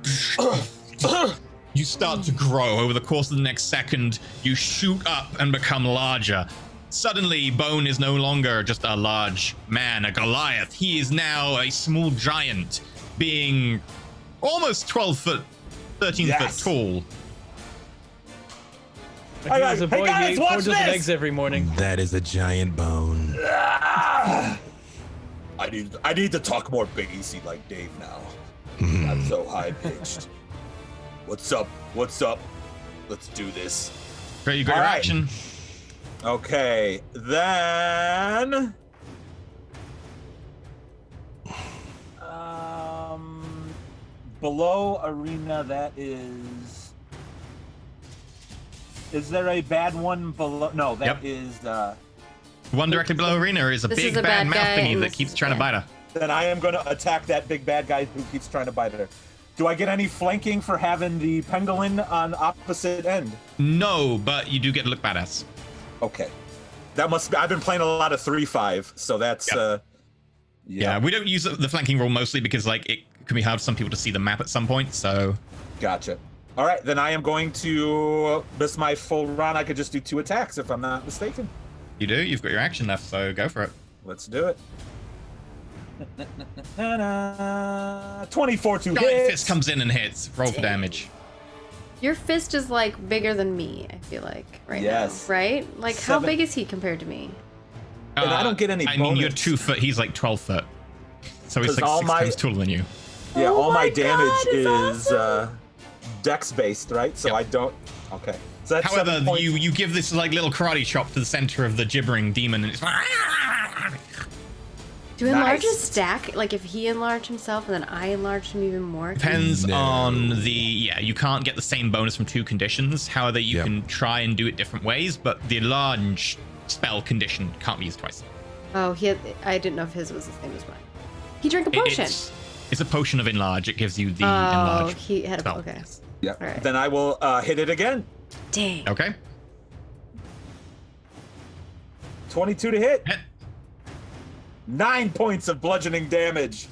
you start to grow. Over the course of the next second, you shoot up and become larger. Suddenly, Bone is no longer just a large man, a Goliath. He is now a small giant, being almost 12 foot, 13 foot tall. Like he was a boy, he ate 4 dozen eggs every morning. That is a giant bone. I need to talk more bassy like Dave now. Not so high pitched. What's up? What's up? Let's do this. Great, you got your action. Okay, then below arena, that is there a bad one below? No, that is the one directly below arena is a big bad mouth thingy that keeps trying to bite her. Then I am going to attack that big bad guy who keeps trying to bite her. Do I get any flanking for having the pangolin on opposite end? No, but you do get to look badass. Okay. That must be, I've been playing a lot of 3-5, so that's yeah, we don't use the flanking rule mostly because like it can be hard for some people to see the map at some point, so gotcha. All right, then I am going to miss my full run. I could just do 2 attacks if I'm not mistaken. You do? You've got your action left, so go for it. Let's do it. 24 to Giant hit. fist comes in and hits. Roll for damage. Your fist is like bigger than me, I feel like, right now. Right? Like, how big is he compared to me? And I don't get any bonus. I mean, you're 2 foot, he's like 12 foot. So he's like 6 times taller than you. Yeah, Oh all my my damage God, is awesome. dex based, right? So I don't. Okay. So that's However, 7 points. you give this like little karate chop to the center of the gibbering demon, and it's Do enlarges stack? Like, if he enlarged himself and then I enlarged him even more? depends on the you can't get the same bonus from 2 conditions. However, you can try and do it different ways, but the enlarge spell condition can't be used twice. Oh, I didn't know if his was the same as mine. He drank a potion. It's a potion of enlarge. It gives you the Oh, enlarge. he had a spell. okay. Yeah. All right. Then I will hit it again. Dang. Okay. 22 to hit. Hit. 9 points of bludgeoning damage.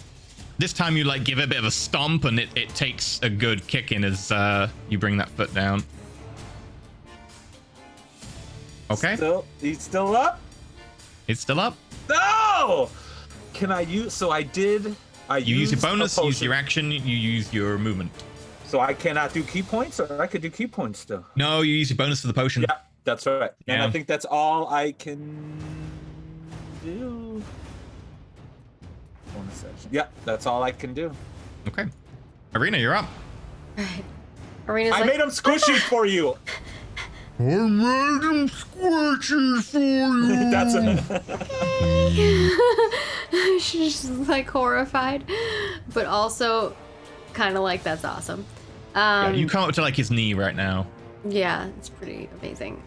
This time you like give it a bit of a stomp, and it takes a good kicking as you bring that foot down. Okay. He's still up? It's still up. No! Can I use... So I did... You use your bonus, a use potion. your action, you use your movement. So I cannot do key points, or I could do key points still? No, you use your bonus for the potion. Yeah, that's right. And Yeah. I think that's all I can do. Bonus action. Yeah, that's all I can do. Okay. Arena, you're up. Alright. Arena's I like, made them squishy for you. I made him squishy for you. That's she's like horrified, but also kind of like, that's awesome. Yeah, you come up to like his knee right now. Yeah, it's pretty amazing.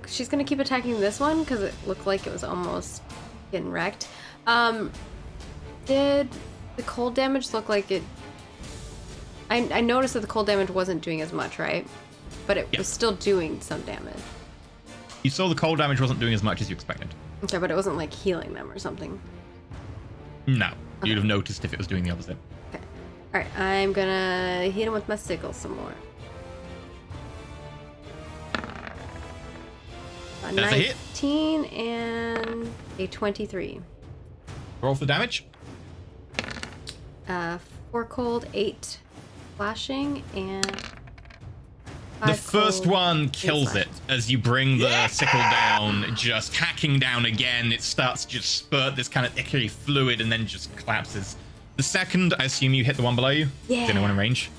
She's gonna keep attacking this one because it looked like it was almost getting wrecked. Did the cold damage look like it? I noticed that the cold damage wasn't doing as much, right? But it was still doing some damage. You saw the cold damage wasn't doing as much as you expected. Okay, but it wasn't like healing them or something. No, you'd have noticed if it was doing the opposite. Okay. All right, I'm gonna hit him with my sickle some more. A That's a hit. 19 and a 23. Roll for damage. 4 cold, 8 flashing, and The 5 first cold, one 8 kills it slashing. as you bring the sickle down, just hacking down again. It starts to just spurt this kind of icky fluid and then just collapses. The second, I assume you hit the one below you? Yeah. Is anyone in range?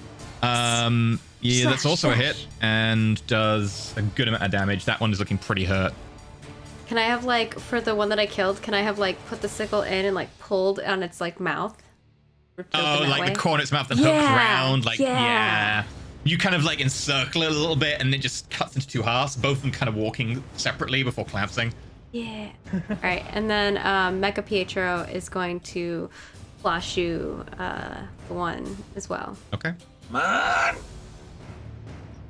Yeah, that's also a hit and does a good amount of damage. That one is looking pretty hurt. Can I have, like, for the one that I killed, can I have, like, put the sickle in and, like, pulled on its, like, mouth? Oh, like the corner of its mouth that hooks around, like, yeah. You kind of like encircle it a little bit and it just cuts into 2 halves, both of them kind of walking separately before collapsing. Yeah. All right, and then Mecha Pietro is going to flash you the one as well. Okay. Man.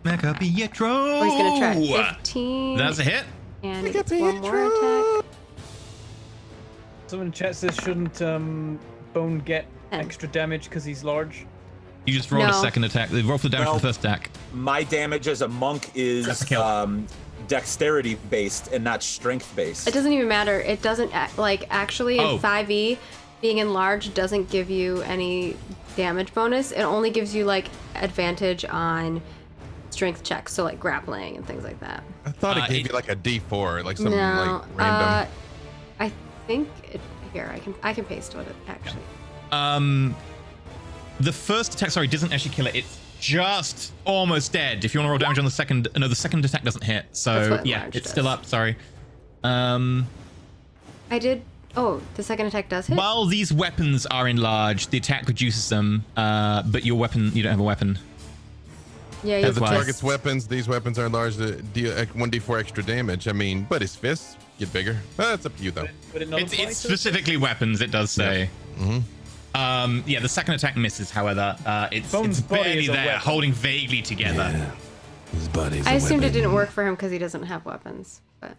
Mecha Pietro. Oh, he's gonna try 15. That's a hit. And he gets one more attack. Someone in chat says shouldn't Bone get 10. extra damage because he's large. You just rolled a No. second attack. Roll for the damage Well, for the first attack. My damage as a monk is That's a kill. dexterity based and not strength based. It doesn't even matter. It doesn't actually in Oh. 5e, being enlarged doesn't give you any damage bonus. It only gives you like advantage on strength checks, so like grappling and things like that. I thought it gave it- you like a D4, like some No, like random. I think here I can paste what it actually. The first attack, sorry, doesn't actually kill it. It's just almost dead. If you want to roll damage on the second, no, the second attack doesn't hit. That's So what yeah, enlarged it's still does. up. Sorry. I did. Oh, the second attack does hit. While these weapons are enlarged, the attack reduces them. But your weapon, you don't have a weapon. Yeah, As As the well. target's weapons, these weapons are enlarged to deal 1d4 extra damage. I mean, but his fists get bigger. That's up to you though. Would it not It's apply to it? specifically weapons. It does say. Yeah, the second attack misses. However, it's Bone's body barely is a there, weapon. holding vaguely together. His buddy's I a assumed it weapon. didn't work for him because he doesn't have weapons. But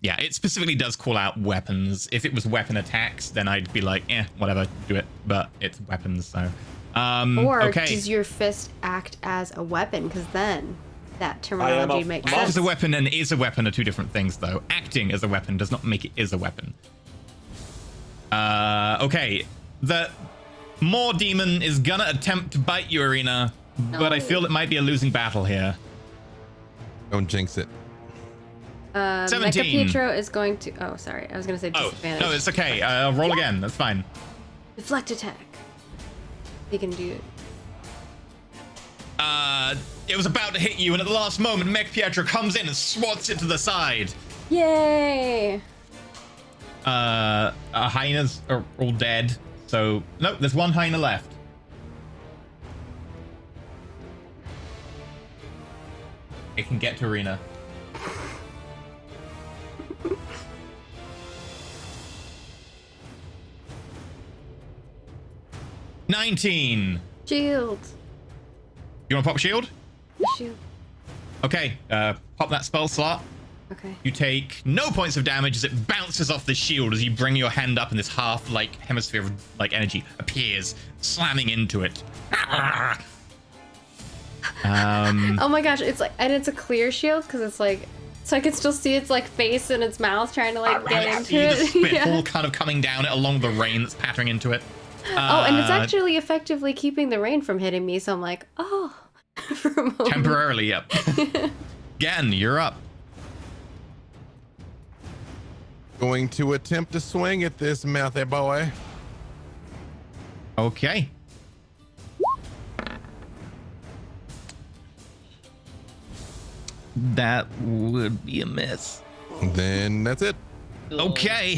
Yeah, it specifically does call out weapons. If it was weapon attacks, then I'd be like, whatever, do it. But it's weapons, so. or okay. does your fist act as a weapon? Because then that I terminology am makes Act sense. as a weapon and is a weapon are two different things, though. Acting as a weapon does not make it is a weapon. Okay, the Maw Demon is gonna attempt to bite you, Arena, but I feel it might be a losing battle here. Don't jinx it. 17. Mecha Pietro is going to. Oh, sorry. I was going to say Oh, disadvantage. no, it's okay. Roll again. That's fine. Deflect attack. He can do it. It was about to hit you, and at the last moment, Mecha Pietro comes in and swats it to the side. Yay! Hyenas are all dead. So, nope, there's one hyena left. It can get to Arena. $19. Shield. You want to pop a shield? Shield. Okay, pop that spell slot. Okay. You take no points of damage as it bounces off the shield as you bring your hand up and this half like hemisphere of like energy appears, slamming into it. Oh my gosh, it's like, and it's a clear shield because it's like, so I can still see its like face and its mouth trying to like get into See the it. spitball kind of coming down it along the rain that's pattering into it. Oh, and it's actually effectively keeping the rain from hitting me, so I'm like, oh, for a moment. Temporarily, yep. Again, you're up. Going to attempt to swing at this mouthy boy. Okay. That would be a miss. Then that's it. Okay.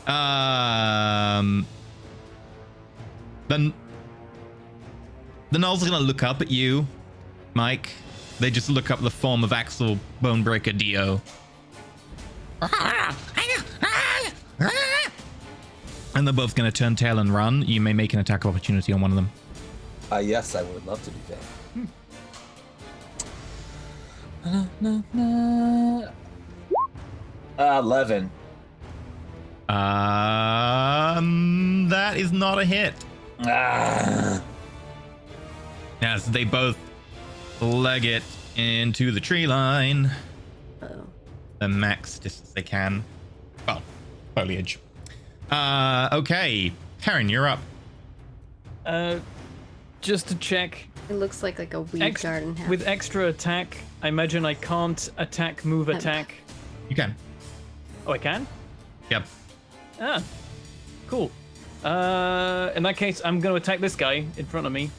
Then the Null's gonna look up at you, Mike. They just look up the form of Axel Bonebreaker Dio. And they're both gonna turn tail and run. You may make an attack of opportunity on one of them. Yes, I would love to do that. 11. That is not a hit. As they both leg it into the tree line. Uh-oh. The max distance they can. Well, foliage. Okay. Perrin, you're up. Just to check, It looks like a weed garden house. with extra attack, I imagine I can't attack, move, attack. You can. Oh, I can? Yep. Ah, cool. In that case, I'm going to attack this guy in front of me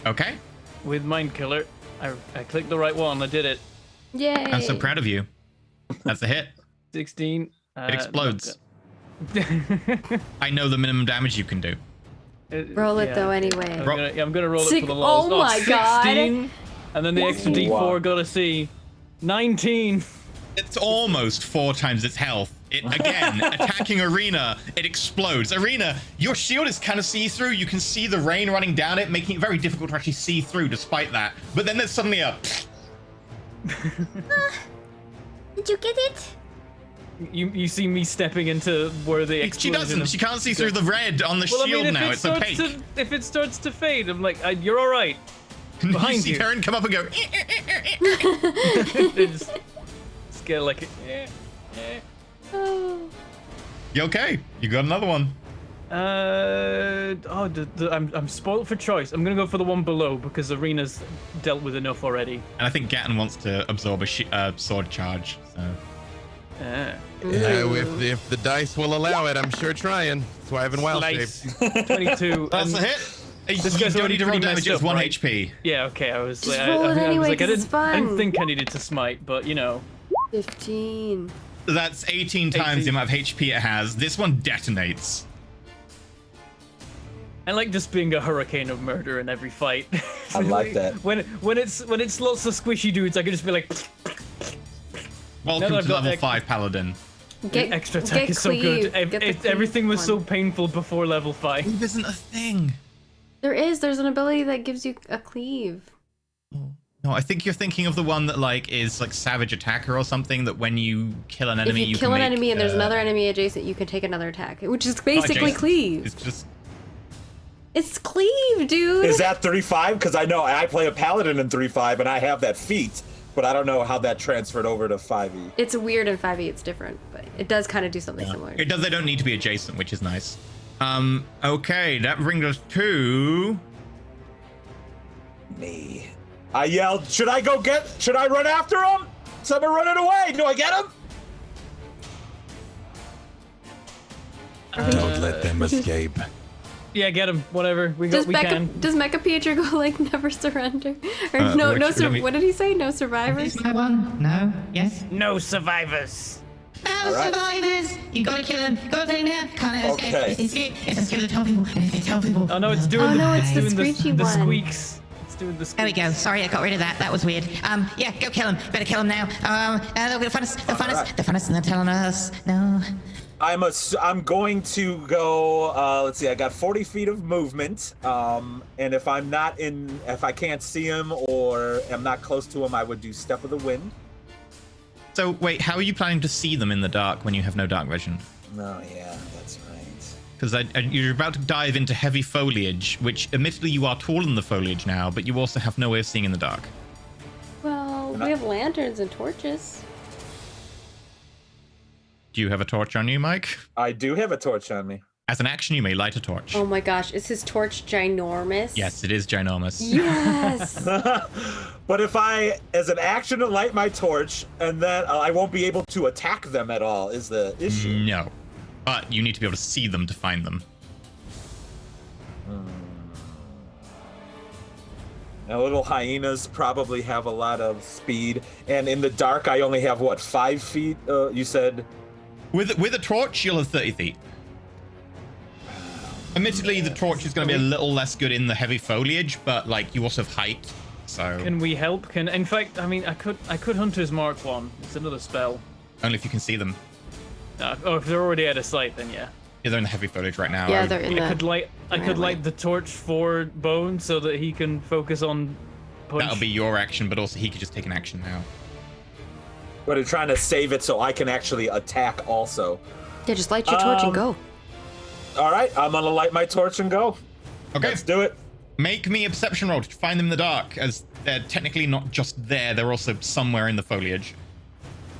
Okay. with Mind Killer. I clicked the right one. I did it. Yay! I'm so proud of you. That's a hit. 16. It explodes. I know the minimum damage you can do. Roll it though anyway. I'm gonna roll it for the lols. Oh my god! 16, and then the extra D4 got to see 19. It's almost 4 times its health. It again attacking Arena. It explodes. Arena, your shield is kind of see-through. You can see the rain running down it, making it very difficult to actually see through. Despite that, but then there's suddenly a. Did you get it? You see me stepping into where the explosion. She doesn't. She can't see through the red on the Well, shield I mean, now. It's opaque. If it starts to fade, I'm like, you're all right. Behind you see Karen come up and go. They just get like. Oh. You okay? You got another one. I'm spoiled for choice. I'm gonna go for the one below because Arena's dealt with enough already. And I think Gatton wants to absorb a sword charge. So. If the dice will allow it, I'm sure trying. That's why I've been wild shaped. 22. That's a hit. This You guy's don't already need to roll pretty damage. messed It's up, 1 right? HP. Yeah, okay. I was Just like, roll it anyway, 'cause it's I didn't fun. think I needed to smite, but you know. 15. That's 18 times 18. the amount of HP it has. This one detonates. I like just being a hurricane of murder in every fight. I like that. When it's lots of squishy dudes, I can just be like. Welcome I've to got level 5 Paladin. Get extra attack get is so cleave. good. Get the cleave Everything was so one. painful before level 5. Cleave isn't a thing. There's an ability that gives you a cleave. No, I think you're thinking of the one that is like Savage Attacker or something, that when you kill an enemy, If you can kill an make, enemy and there's another enemy adjacent, you can take another attack, which is not basically adjacent. cleave. It's just It's cleave, dude. Is that 3-5? Because I know I play a paladin in 3-5 and I have that feat, but I don't know how that transferred over to 5e. It's weird in 5e, it's different, but it does kind of do something similar. it does. They don't need to be adjacent, which is nice. Okay, that brings us to Me. I yelled, should I run after him? Someone running away. Do I get him? Don't let them escape. Yeah, get him. Whatever. We can. Does Mecha Pietro go like never surrender? Or what did he say? No survivors? My one. No. Yes. No survivors. No right. survivors. You gotta kill him. Gotta take him now. Can't escape. Okay. It's a skill to tell people. And if they tell people. Oh no, it's doing Oh, the no, it's the doing screechy the one. squeaks. It's doing the squeaks. There we go. Sorry, I got rid of that. That was weird. Yeah, go kill him. Better kill him now. They're gonna find us. They'll find us. Alright. They'll find us, and they're telling us no. I'm going to go, let's see, I got 40 feet of movement, and if I can't see him or am not close to him, I would do Step of the Wind. So wait, how are you planning to see them in the dark when you have no dark vision? Oh, yeah, that's right. Because you're about to dive into heavy foliage, which admittedly you are tall in the foliage now, but you also have no way of seeing in the dark. Well, we have lanterns and torches. Do you have a torch on you, Mike? I do have a torch on me. As an action, you may light a torch. Oh my gosh, is his torch ginormous? Yes, it is ginormous. Yes! But if I, as an action to light my torch, and then I won't be able to attack them at all, is the issue. No. But you need to be able to see them to find them. Now, little hyenas probably have a lot of speed, and in the dark, I only have, 5 feet, you said? With a torch, you'll have 30 feet. Admittedly, the torch is going to be a little less good in the heavy foliage, but you also have height, so Can we help? In fact, I mean, I could Hunter's Mark one. It's another spell. only if you can see them. If they're already out of sight, then yeah. Yeah, they're in the heavy foliage right now. Yeah, they're in I the... could light the torch for Bone so that he can focus on punch. That'll be your action, but also he could just take an action now. But I'm trying to save it so I can actually attack also. Yeah, just light your torch and go. All right, I'm gonna light my torch and go. Okay. Let's do it. Make me a perception roll to find them in the dark, as they're technically not just there, they're also somewhere in the foliage.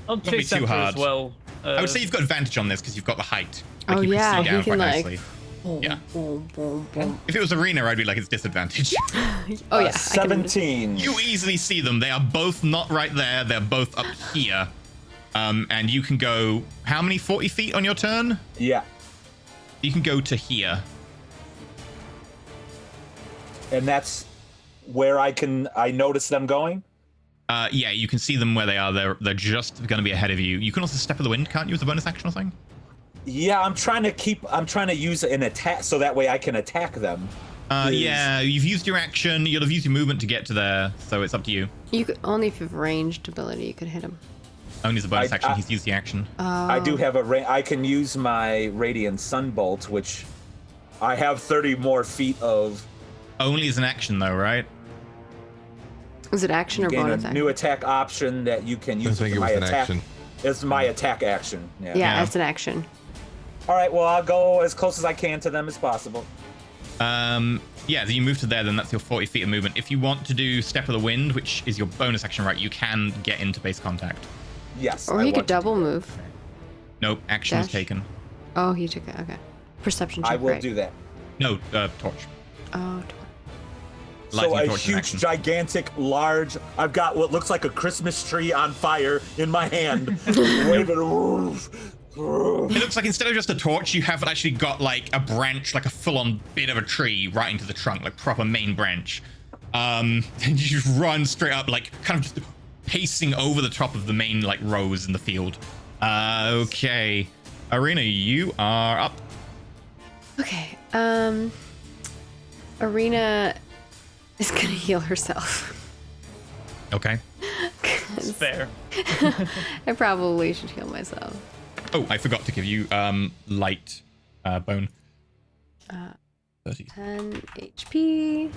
I'll be chase too after hard. as well. I would say you've got advantage on this because you've got the height. Oh, you yeah, can see you down can, quite like- nicely. Boom, Yeah. boom, boom, boom. If it was arena, I'd be like, it's disadvantage. Oh, yeah. I can- 17. You easily see them. They are both not right there. They're both up here. And you can go, how many 40 feet on your turn? Yeah, You can go to here. and that's where I notice them going. Yeah, you can see them where they are. They're just going to be ahead of you. You can also step of the wind, can't you, as a bonus action or something? Yeah, I'm trying to use an attack so that way I can attack them. Yeah, you've used your action. You'll have used your movement to get to there, so it's up to you. You could, only if you have ranged ability, you could hit him. Only as a bonus I- action. I- He's used the action. I do have I can use my Radiant Sunbolt, which I have 30 more feet of. Only as an action, though, right? Is it action or Gain a bonus action? new attack option that you can I use think with it my was an attack. action. It's my attack action. Yeah, Yeah. it's an action. All right. Well, I'll go as close as I can to them as possible. Yeah, so you move to there, then that's your 40 feet of movement. If you want to do Step of the Wind, which is your bonus action, right, you can get into base contact. Yes. Or I he want could to do double that. move. Nope, action is Dash? taken. Oh, he took it. Okay. Perception check. I will right? do that. No, torch. Oh, Lightning So a torch is an huge, action. gigantic, large. I've got what looks like a Christmas tree on fire in my hand. Waving. It looks like instead of just a torch, you have actually got like a branch, like a full-on bit of a tree right into the trunk, like proper main branch. And you just run straight up, like kind of just pacing over the top of the main like rows in the field. Okay, Arena, you are up. okay. Arena is gonna heal herself. Okay. It's fair. I probably should heal myself. Oh, I forgot to give you light bone. 30. 10 HP.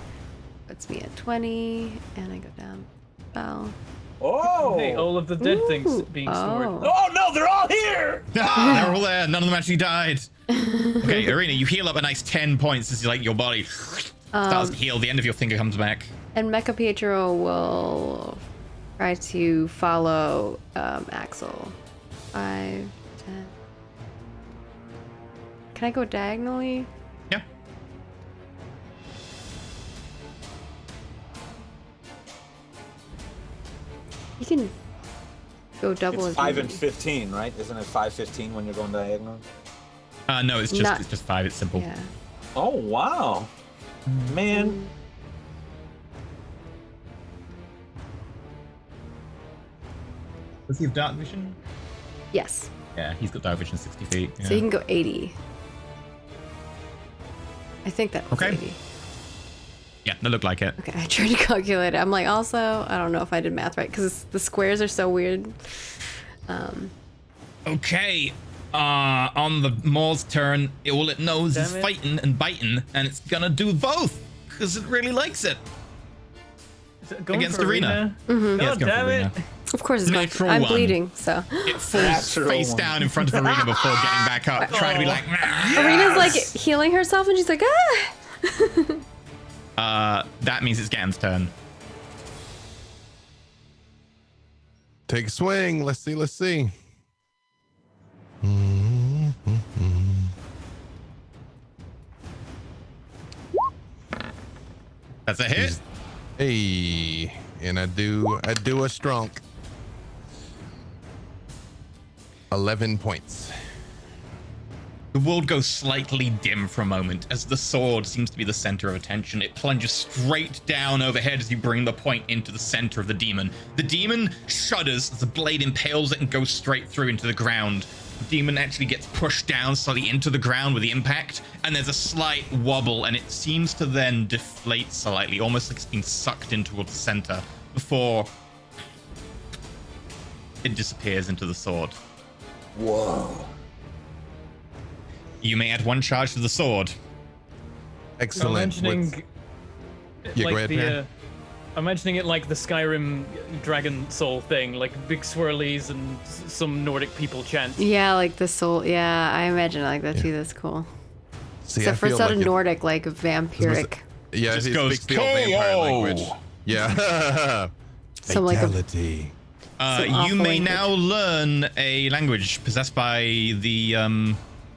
Puts me at 20, and I go down. Spell. Oh. Hey, all of the dead things Ooh, being snored. Oh no, they're all here. Ah, they're all there. None of them actually died. Okay, Arena, you heal up a nice 10 points as like your body starts to heal. The end of your finger comes back. And Mecha Pietro will try to follow Axel. 5, 10. Can I go diagonally? Yeah. You can go double It's as 5 many. and 15, right? Isn't it 5-15 when you're going diagonal? No, it's Not- just 5. It's simple. Yeah. Oh wow, man. Does he have dark vision? Yes. Yeah, he's got dark vision 60 feet. Yeah. So you can go 80. I think that was Okay. 80. Yeah, that looked like it. Okay, I tried to calculate it. I'm like, also, I don't know if I did math right because the squares are so weird. Okay. On the Maul's turn, all it knows is Damn it. fighting and biting, and it's gonna do both because it really likes it. Is it going Against for Arena. Mm-hmm. Yeah, it's God going for damn Arena. it. Of course, it's going. Natural I'm one. bleeding, so It falls Natural face one. down in front of Arena before getting back up, trying to be like. Arena's like healing herself, and she's like, ah. That means it's Gan's turn. Take a swing. Let's see. That's a hit. Hey, and I do a strong 11 points. The world goes slightly dim for a moment as the sword seems to be the center of attention. It plunges straight down overhead as you bring the point into the center of the demon. The demon shudders as the blade impales it and goes straight through into the ground. The demon actually gets pushed down slightly into the ground with the impact, and there's a slight wobble, and it seems to then deflate slightly, almost like it's been sucked in towards the center before it disappears into the sword. Whoa. You may add 1 charge to the sword. I'm Excellent. mentioning Yeah, go like ahead, the Perrin. I'm mentioning it like the Skyrim dragon soul thing, like big swirlies and some Nordic people chant. Yeah, like the soul. Yeah, I imagine it like that too. That's cool. See, Except for it's feel not a like Nordic, like vampiric. yeah, Just he goes, speaks the old vampire "KO." language. Yeah. Some like a Fatality. Some You awful may language. now learn a language possessed by the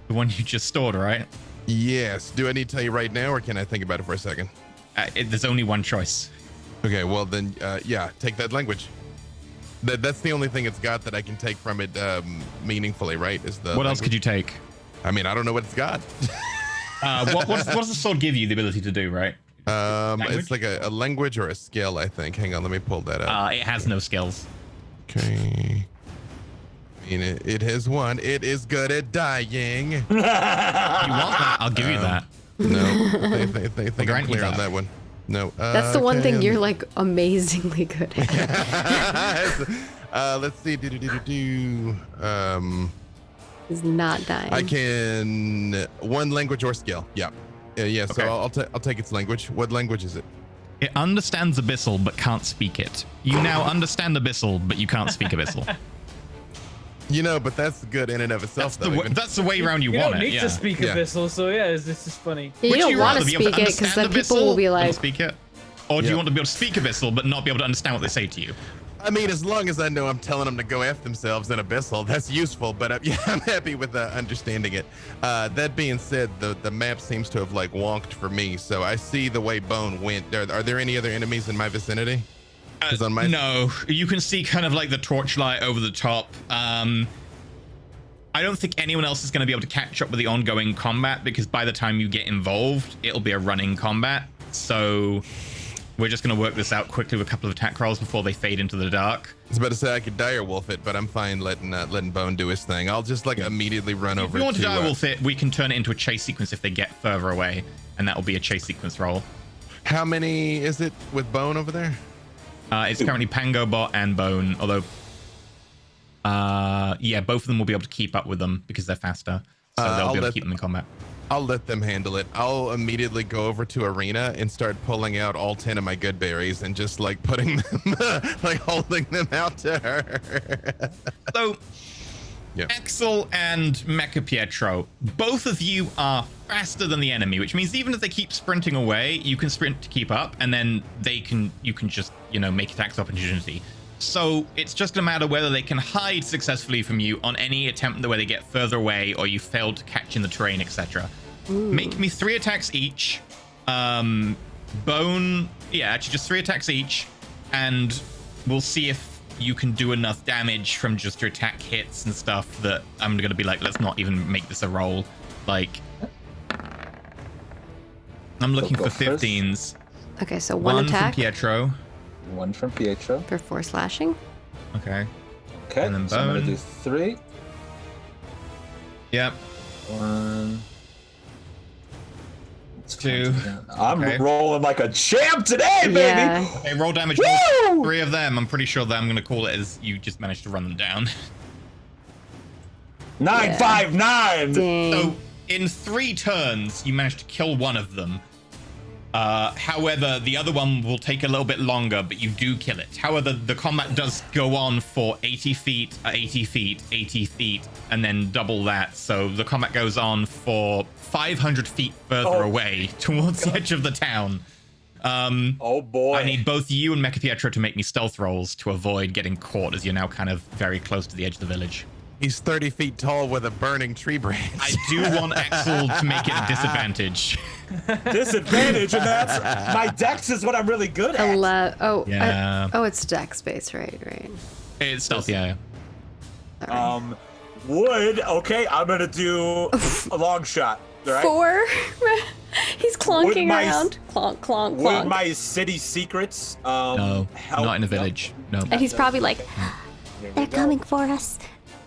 one you just stored, right? Yes. Do I need to tell you right now, or can I think about it for a second? There's only one choice. Okay, well then, yeah, take that language. That's the only thing it's got that I can take from it meaningfully, right? Is the What else could you take? I mean, I don't know what it's got. What does the sword give you the ability to do, right? Language? It's like a language or a skill, I think. Hang on, let me pull that up. It has no skills. Okay. I mean, it has one. It is good at dying. If you want that, I'll give you that. No, I think I'm grant you clear on that. that one. No. That's the one thing okay. you're like amazingly good at. Let's see. Is not dying. I can one language or skill. Yeah. Yeah. So Okay. I'll take its language. What language is it? It understands Abyssal but can't speak it. You now understand Abyssal, but you can't speak Abyssal. You know, but that's good in and of itself. That's the way around you, You want don't it. need Yeah. to speak Yeah. Abyssal, so yeah, this is funny. You Would don't you want to rather be able speak it because then understand people will be Abyssal than like, speak it, or do you want to be able to speak Abyssal but not be able to understand what they say to you? I mean, as long as I know I'm telling them to go F themselves in Abyssal, that's useful. But yeah, I'm happy with understanding it. That being said, the map seems to have like wonked for me. So I see the way Bone went. Are there any other enemies in my vicinity? 'Cause on my No, you can see kind of like the torchlight over the top. I don't think anyone else is going to be able to catch up with the ongoing combat because by the time you get involved, it'll be a running combat. So we're just going to work this out quickly with a couple of attack rolls before they fade into the dark. I was about to say I could dire wolf it, but I'm fine letting Bone do his thing. I'll just like immediately run over. If you want to to die wolf it, we can turn it into a chase sequence if they get further away, and that will be a chase sequence roll. How many is it with Bone over there? It's currently Pango Bot and Bone, although yeah, both of them will be able to keep up with them because they're faster. So they'll be able to keep them in combat. I'll let them handle it. I'll immediately go over to Arena and start pulling out all 10 of my good berries and just like putting them, like holding them out to her. So, Yeah. Axel and Mecha Pietro, both of you are faster than the enemy, which means even if they keep sprinting away, you can sprint to keep up, and then you can just, make attacks opportunity. So it's just a matter whether they can hide successfully from you on any attempt where they get further away or you fail to catch in the terrain, etc. Make me 3 attacks each. Bone, actually just 3 attacks each, and we'll see if you can do enough damage from just your attack hits and stuff that I'm gonna be like, let's not even make this a roll. Like, I'm looking for 15s. okay, so one attack from Pietro. 1 from Pietro. for 4 slashing. Okay. Okay, And then so I'm gonna Bone. do 3. Yep. 1. 2. I'm Okay. rolling like a champ today, baby. Yeah. Okay, roll damage. Woo! 3 of them. I'm pretty sure that I'm going to call it as you just managed to run them down. 959. Dang. So, in 3 turns, you managed to kill one of them. However, the other one will take a little bit longer, but you do kill it. However, the combat does go on for 80 feet, 80 feet, 80 feet, and then double that. So the combat goes on for 500 feet further away towards the edge of the town. Oh boy. I need both you and Mecha Pietro to make me stealth rolls to avoid getting caught, as you're now kind of very close to the edge of the village. He's 30 feet tall with a burning tree branch. I do want Axel to make it a disadvantage. Disadvantage, and that's my dex is what I'm really good at. Yeah. It's dex space, right. It's stealth, yeah. Wood. Okay, I'm gonna do a long shot. All right. 4. He's clonking my- around. Clonk, clonk, Would clonk. my city secrets No, help? not in a village. No. And he's probably like, Here we they're go. coming for us.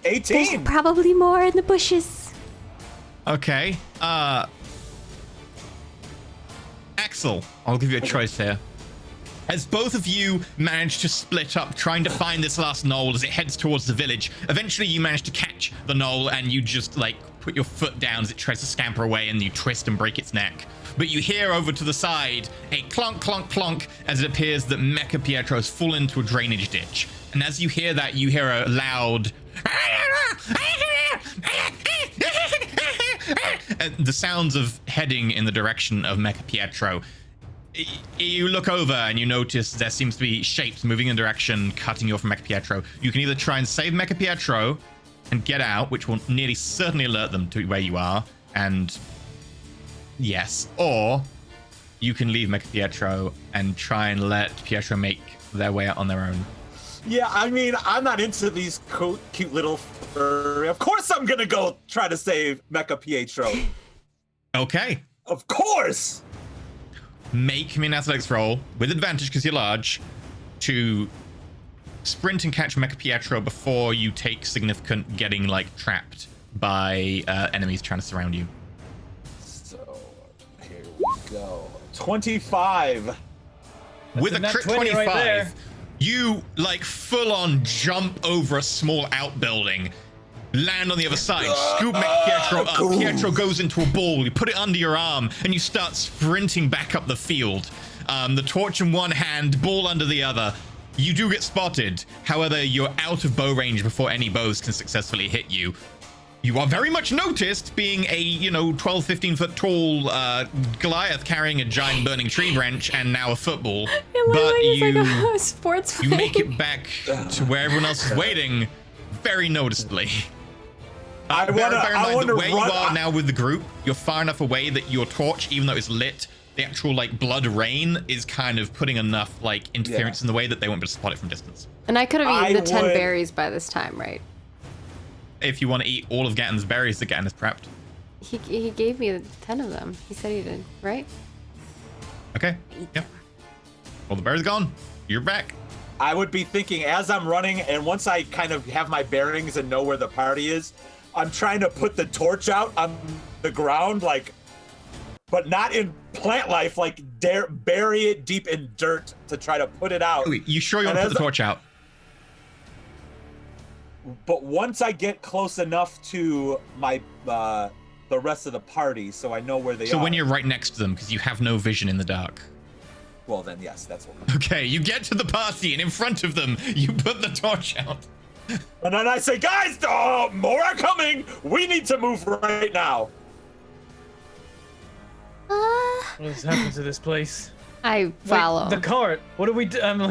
There's 18. probably more in the bushes. Okay. Axel, I'll give you a choice here. As both of you manage to split up trying to find this last knoll as it heads towards the village, eventually you manage to catch the knoll and you just like put your foot down as it tries to scamper away and you twist and break its neck. But you hear over to the side a clonk, clonk, clonk as it appears that Mecha Pietro's fallen into a drainage ditch. And as you hear that, you hear a loud and the sounds of heading in the direction of Mecha Pietro. You look over and you notice there seems to be shapes moving in a direction, cutting you off from Mecha Pietro. You can either try and save Mecha Pietro and get out, which will nearly certainly alert them to where you are, and yes, or you can leave Mecha Pietro and try and let Pietro make their way out on their own. Yeah, I mean, I'm not into these cute little furry. Of course I'm gonna go try to save Mecha Pietro. Okay. Of course! Make me an athletics roll with advantage because you're large to sprint and catch Mecha Pietro before you take significant getting like trapped by enemies trying to surround you. So, here we go. 25. With a nat crit 20 right 25, there. you like full on jump over a small outbuilding, land on the other side, scoop Pietro up. Pietro goes into a ball. You put it under your arm and you start sprinting back up the field. The torch in one hand, ball under the other. You do get spotted. However, you're out of bow range before any bows can successfully hit you. You are very much noticed, being a, 12, 15 foot tall Goliath carrying a giant burning tree branch and now a football. But He's like a sports you make it back to where everyone else is waiting very noticeably. Bear in mind that where you are now with the group, you're far enough away that your torch, even though it's lit, the actual blood rain is kind of putting enough interference in the way that they won't be able to spot it from distance. And I could have eaten the 10 berries by this time, right? If you want to eat all of Gatton's berries that Gatton has prepped. He gave me 10 of them. He said he did, right? Okay. Yeah. Well, the berries gone. You're back. I would be thinking as I'm running, and once I kind of have my bearings and know where the party is, I'm trying to put the torch out on the ground, but not in plant life, bury it deep in dirt to try to put it out. Wait, you sure you want to put the torch out? But once I get close enough to my the rest of the party, so I know where they are. So when you're right next to them, because you have no vision in the dark. Well, then yes, that's what. Okay, you get to the party, and in front of them, you put the torch out. And then I say, guys, more are coming. We need to move right now. What has happened to this place? I follow. Wait, the cart. What do we do? I'm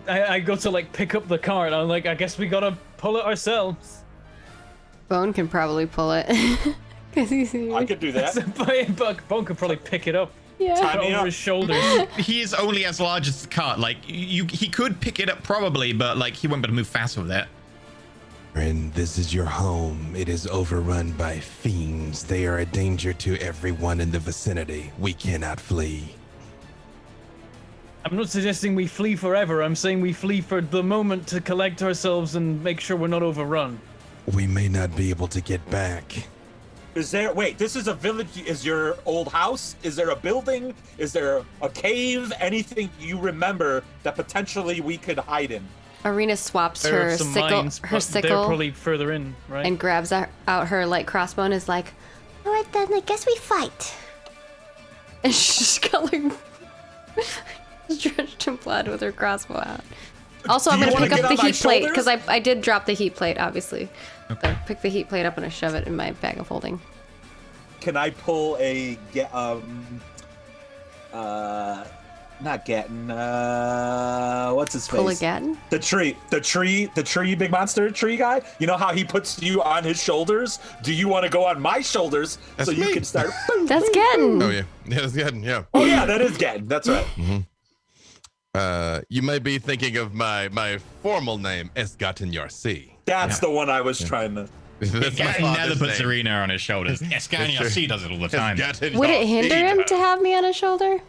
I go to pick up the cart. I'm I guess we gotta pull it ourselves. Bone can probably pull it. I could do that. Bone could probably pick it up. Yeah. Put it over his shoulders. He is only as large as the cart. He could pick it up probably, but he won't be able to move fast with it. And this is your home. It is overrun by fiends. They are a danger to everyone in the vicinity. We cannot flee. I'm not suggesting we flee forever. I'm saying we flee for the moment to collect ourselves and make sure we're not overrun. We may not be able to get back. Wait, this is a village. Is your old house? Is there a building? Is there a cave? Anything you remember that potentially we could hide in? Arena swaps There are her some sickle, mines, her but sickle, they're probably further in, right? and grabs out her light crossbow and is like, All right, then I guess we fight. and she's drenched in blood with her crossbow out. Also, I'm Do you gonna pick wanna up get the on my heat plate shoulders? because I did drop the heat plate, obviously. Okay. So pick the heat plate up and I shove it in my bag of holding. Can I pull not Gatton, what's his face? Pull again? The tree big monster tree guy. You know how he puts you on his shoulders? Do you want to go on my shoulders That's so you me. can start? That's Gatton. Oh yeah, that's good. Yeah. Oh yeah, that is Gatton. That's right. You may be thinking of my formal name, Esgatin Yarsi. That's the one I was trying to. That's my Gatton never father's puts name. Arena on his shoulders. Escania C does it all the time. Esgatin Would it hinder Yarsi. him to have me on his shoulder?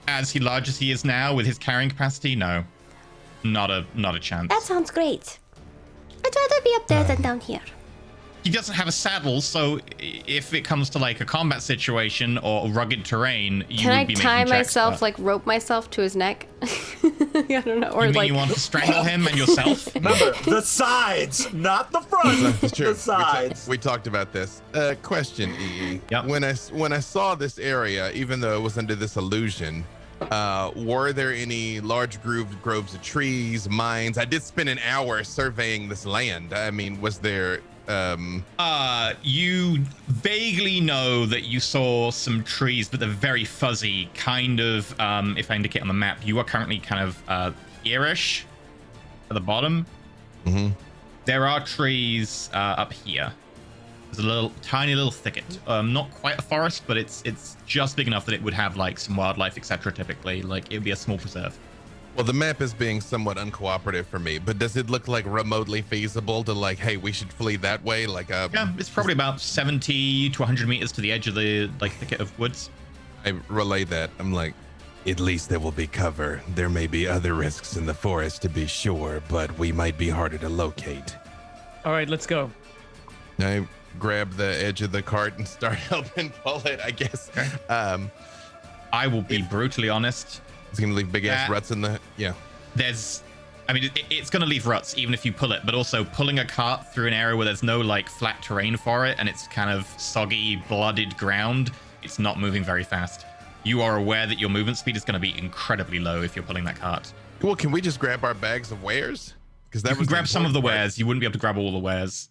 As large as he is now, with his carrying capacity, no, not a chance. That sounds great. I'd rather be up there than down here. He doesn't have a saddle, so if it comes to a combat situation or rugged terrain, you Can would I be tie making checks, myself, but- rope myself to his neck? I don't know. Or You mean you want to strangle him and yourself? Remember the sides, not the front. That's true. The sides. We talked about this. Question, EE. Yep. When I saw this area, even though it was under this illusion, were there any large groves of trees, mines? I did spend an hour surveying this land. I mean, was there? You vaguely know that you saw some trees, but they're very fuzzy. Kind of, if I indicate on the map, you are currently kind of here-ish at the bottom. Mm-hmm. There are trees up here. There's a tiny little thicket. Not quite a forest, but it's just big enough that it would have some wildlife, etc. Typically, it would be a small preserve. Well, the map is being somewhat uncooperative for me, but does it look remotely feasible to hey, we should flee that way? Yeah, it's probably about 70 to 100 meters to the edge of the thicket of woods. I relay that. I'm At least there will be cover. There may be other risks in the forest to be sure, but we might be harder to locate. All right, let's go. I grab the edge of the cart and start helping pull it, I guess. I will be brutally honest. It's gonna leave big ass ruts in the. Yeah. It's going to leave ruts even if you pull it, but also pulling a cart through an area where there's no like flat terrain for it and it's kind of soggy, blooded ground, it's not moving very fast. You are aware that your movement speed is going to be incredibly low if you're pulling that cart. Well, can we just grab our bags of wares? Because that you can grab some of the wares. You wouldn't be able to grab all the wares.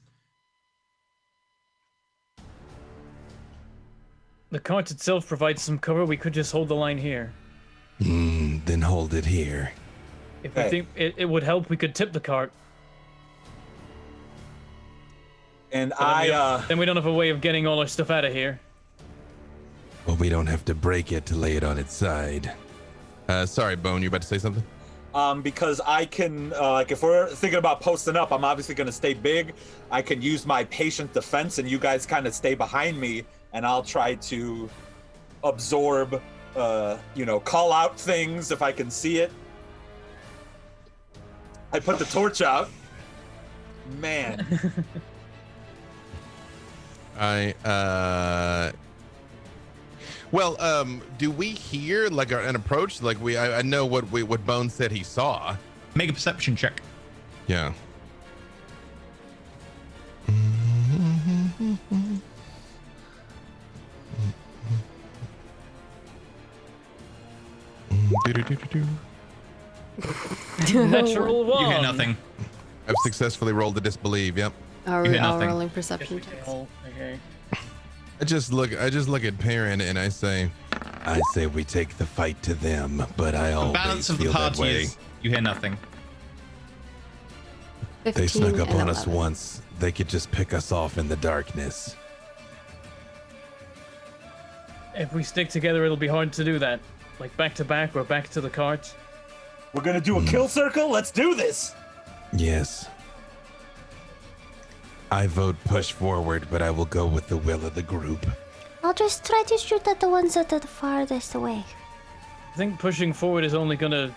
The cart itself provides some cover. We could just hold the line here. Then hold it here. If we think it would help, we could tip the cart. And then we don't have a way of getting all our stuff out of here. Well, we don't have to break it to lay it on its side. Sorry, Bone, you about to say something? Because I can, like, if we're thinking about posting up, I'm obviously going to stay big. I can use my patient defense, and you guys kind of stay behind me, and I'll try to absorb, call out things if I can see it. I put the torch out. Man. Do we hear like an approach? Like I know what Bone said he saw. Make a perception check. Yeah. Natural one. You hear nothing. I've successfully rolled the disbelieve. Yep. Are You we hear all nothing. rolling perception checks? Okay. I just look at Perrin and I say, I say we take the fight to them, but I The always balance of the feel that party way. is you hear nothing. 15 They snuck up and on us 11. once. They could just pick us off in the darkness. If we stick together, it'll be hard to do that. Like back to back or back to the cart. We're going to do a kill circle? Let's do this. Yes. I vote push forward, but I will go with the will of the group. I'll just try to shoot at the ones that are the farthest away. I think pushing forward is only gonna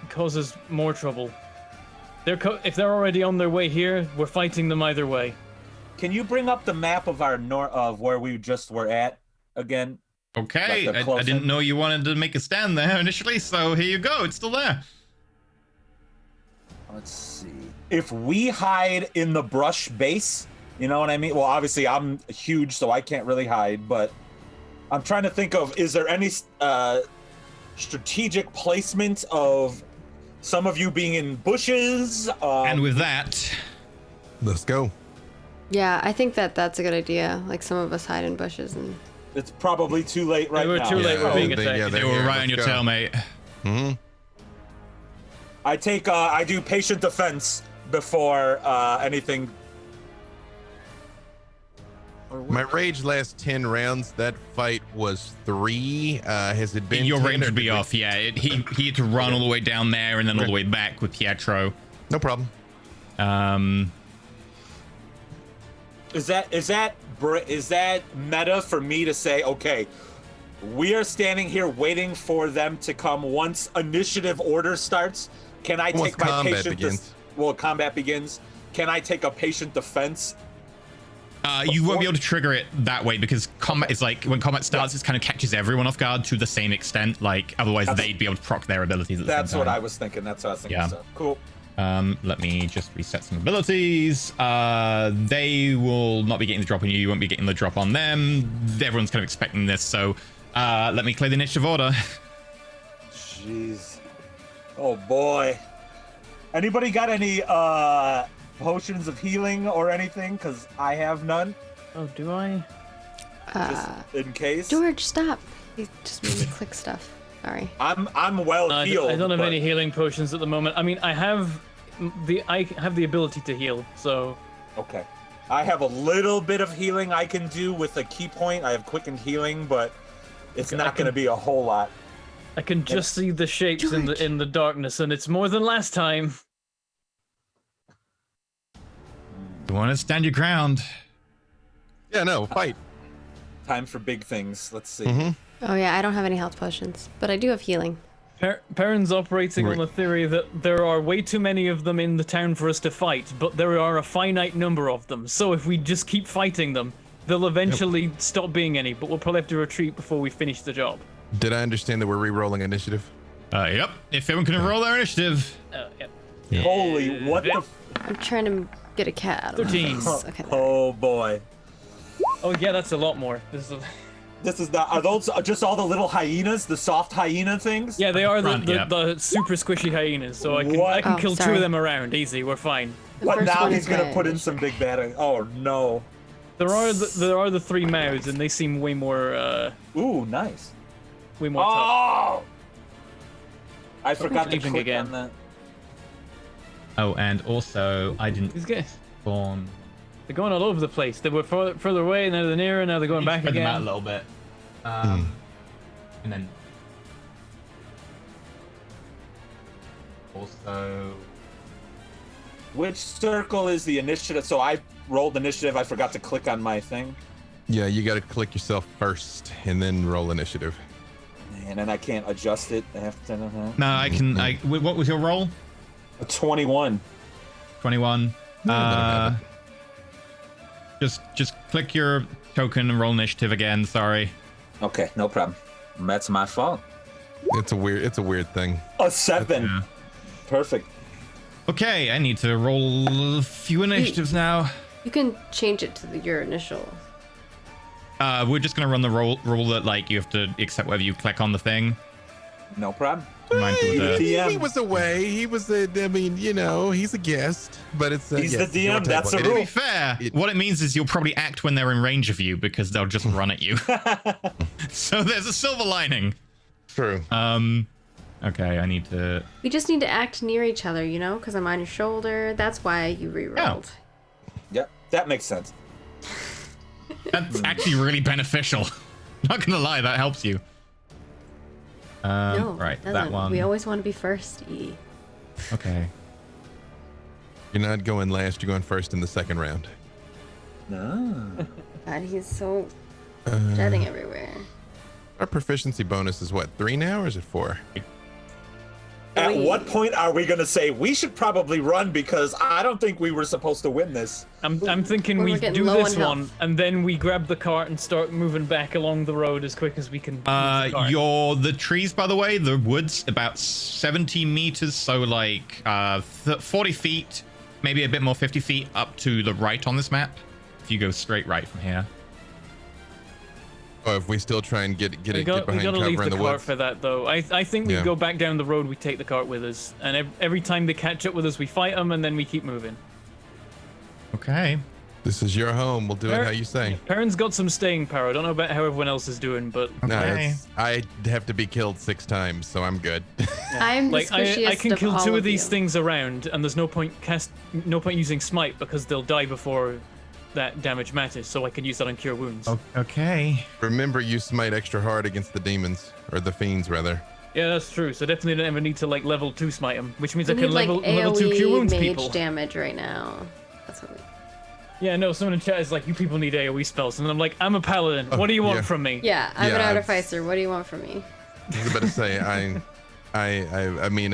cause us more trouble. If they're already on their way here, we're fighting them either way. Can you bring up the map of of where we just were at again? Okay, Like the I didn't close-in? know you wanted to make a stand there initially, so here you go. It's still there. Let's see. If we hide in the brush base, you know what I mean? Well, obviously I'm huge, so I can't really hide, but I'm trying to think of, is there any strategic placement of some of you being in bushes? And with that, let's go. Yeah, I think that's a good idea. Like some of us hide in bushes and. It's probably too late right We're now. too late. We're being they- attacked. yeah, they they're were here. right on Let's your go. tail, mate. Mm-hmm. I do patient defense before anything. My rage lasts 10 rounds. That fight was 3. Has it been? Your 10 range or would be did we- off. Yeah, he had to run all the way down there and then all the way back with Pietro. No problem. Is that meta for me to say, okay, we are standing here waiting for them to come once initiative order starts? Can I Once take my combat patient begins. combat begins? Can I take a patient defense? You won't be able to trigger it that way because combat is like when combat starts, it kind of catches everyone off guard to the same extent. Like otherwise, they'd be able to proc their abilities at the That's same what time. I was thinking. That's what I was thinking. Yeah. So, cool. Let me just reset some abilities. They will not be getting the drop on you. You won't be getting the drop on them. Everyone's kind of expecting this. So let me clear the initiative order. Jeez. Oh boy. Anybody got any potions of healing or anything? Because I have none. Oh, do I? Just in case. George, stop. You just made me click stuff. Sorry. I'm well I healed. don't have but- any healing potions at the moment. I mean, I have the ability to heal, so Okay. I have a little bit of healing I can do with a key point. I have quickened healing, but it's Okay, I not going to can- be a whole lot. I can just see the shapes in the darkness, and it's more than last time. You want to stand your ground? Yeah, no, fight. Time for big things. Let's see. Mm-hmm. Oh yeah, I don't have any health potions, but I do have healing. Perrin's operating on Right. the theory that there are way too many of them in the town for us to fight, but there are a finite number of them. So if we just keep fighting them, they'll eventually stop being any, but we'll probably have to retreat before we finish the job. Did I understand that we're re-rolling initiative? Yep. If everyone can roll their initiative. Yep. Holy, what the? I'm trying to get a cat out of my 13. face. Okay. Oh boy. Oh yeah, that's a lot more. This is not. Are those just all the little hyenas, the soft hyena things? Yeah, they are Front, the, yeah. the super squishy hyenas. So I What? can Oh, kill 2 sorry. of them around easy. We're fine. The But first now one he's is gonna my put in some big bad. Oh no. There are the 3 mouths, and they seem way more Ooh, nice. way more tough. Oh! I forgot to Leaving click again. on that. Oh, and also I didn't These guys, spawn. they're going all over the place. They were further away, now they're nearer, now they're going back Spread them out a again. little bit. And then also. Which circle is the initiative? So I rolled initiative. I forgot to click on my thing, Yeah, you got to click yourself first and then roll initiative. and then I can't adjust it after. No, I can. What was your roll? A 21. 21. Yeah, Just click your token and roll initiative again. Sorry. Okay, no problem. That's my fault. It's a weird thing. A 7. Yeah. Perfect. Okay, I need to roll a few initiatives now. You can change it to your initial. We're just gonna run the rule that like you have to accept whether you click on the thing. No problem. Mindful of the- DM. He was away. He was I mean, he's a guest, but it's He's yes, the your DM, that's table. a To rule. be fair, what it means is you'll probably act when they're in range of you because they'll just run at you. So there's a silver lining. True. Okay, I need to. We just need to act near each other, you know, because I'm on your shoulder. That's why you re-rolled. Yep, that makes sense. That's actually really beneficial. Not gonna lie, that helps you. No, Right, it that doesn't. one. We always want to be first. E. Okay. You're not going last. You're going first in the second round. No. God, he's so jetting everywhere. Our proficiency bonus is what, 3 now, or is it 4? At what point are we gonna say we should probably run because I don't think we were supposed to win this? I'm thinking When we we're getting do low this on one, health. and then we grab the cart and start moving back along the road as quick as we can. use the cart. The trees, by the way, the woods about 70 meters, so like 40 feet, maybe a bit more, 50 feet up to the right on this map. If you go straight right from here. Oh, if we still try and get We behind gotta leave cover in the the cart woods. for that, though. I think we Yeah. go back down the road, we take the cart with us, and every time they catch up with us, we fight them, and then we keep moving. Okay. This is your home. We'll do it how you say. Perrin's got some staying power. I don't know about how everyone else is doing, but No, Okay. I have to be killed 6 times, so I'm good. I'm the like I squishiest can of kill all 2 of of these you. things around, and there's no point using smite because they'll die before that damage matters. So I can use that on cure wounds. Okay. Remember, you smite extra hard against the demons, or the fiends, rather. Yeah, that's true. So definitely don't ever need to like level 2 smite them, which means We I can need like level 2 cure AoE wounds mage people. damage right now. That's what we. Yeah, no, someone in chat is like, you people need AoE spells, and I'm like, I'm a paladin. What do you want yeah. from me? Yeah, I'm an Yeah, artificer. What do you want from me? I was about to say, I mean,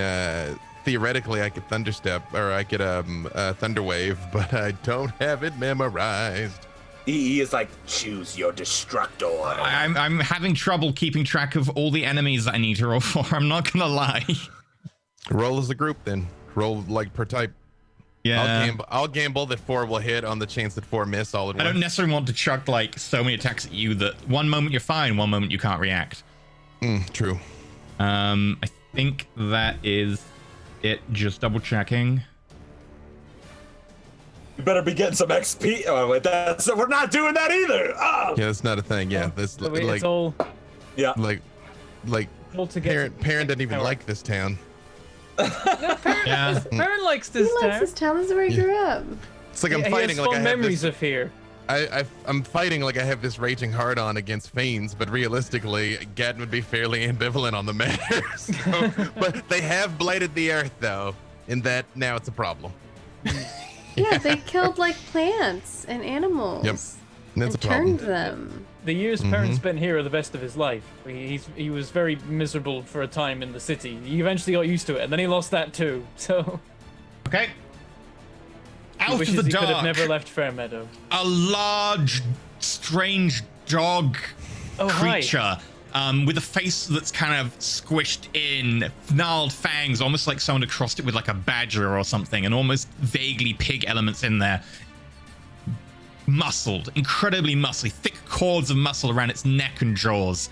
theoretically, I could thunderstep, or I could thunderwave, but I don't have it memorized. EE is like, choose your destructor. I'm having trouble keeping track of all the enemies I need to roll for. I'm not gonna lie. Roll as a group, then. Roll like per type. Yeah. I'll gamble that 4 will hit on the chance that 4 miss all at I once. don't necessarily want to chuck like so many attacks at you that one moment you're fine, one moment you can't react. True. I think that is it. Just double checking. You better be getting some XP. Oh, wait, we're not doing that either. Oh. Yeah, that's not a thing. Yeah, this So wait, like it's all Yeah. like to get parent doesn't even power. like this town. Yeah. Perrin likes this Who likes town. this town? This is where I grew up. It's like I'm He fighting has like I fond have memories this. of here. I'm fighting like I have this raging hard on against fiends, but realistically, Gat would be fairly ambivalent on the matter. So, but they have blighted the earth, though, in that now it's a problem. Yeah, they killed like plants and animals. Yep. That's and a problem. turned them. The years Perrin spent here are the best of his life. He was very miserable for a time in the city. He eventually got used to it, and then he lost that too. So Okay. he Out of wishes the he could have dark, never left Fairmeadow. a large, strange dog Oh, hi. creature with a face that's kind of squished in, gnarled fangs, almost like someone had crossed it with like a badger or something, and almost vaguely pig elements in there. Muscled, incredibly muscly, thick cords of muscle around its neck and jaws.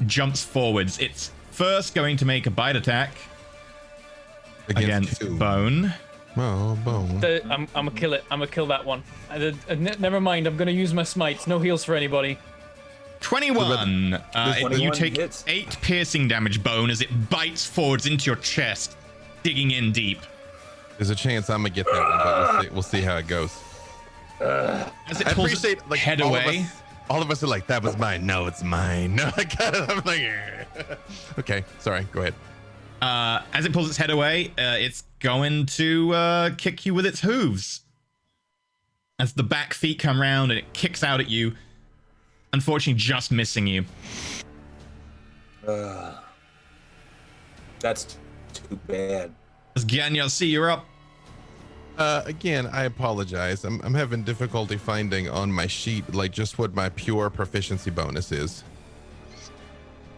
Jumps forwards. It's first going to make a bite attack against Bone. Oh, Bone. I'm gonna kill it. I'm gonna kill that one. Never mind. I'm gonna use my smites. No heals for anybody. 21. 21 you take hits. 8 piercing damage, Bone, as it bites forwards into your chest, digging in deep. There's a chance I'm gonna get that one, but we'll see how it goes. As it I pulls appreciate its like head away. All of us are like, that was mine. No, it's mine. No, I got it. I'm like, okay, sorry. Go ahead. As it pulls its head away, it's going to kick you with its hooves. As the back feet come round and it kicks out at you, unfortunately just missing you. That's too bad. As Ganyasi, you're up. Again, I apologize. I'm having difficulty finding on my sheet like just what my pure proficiency bonus is.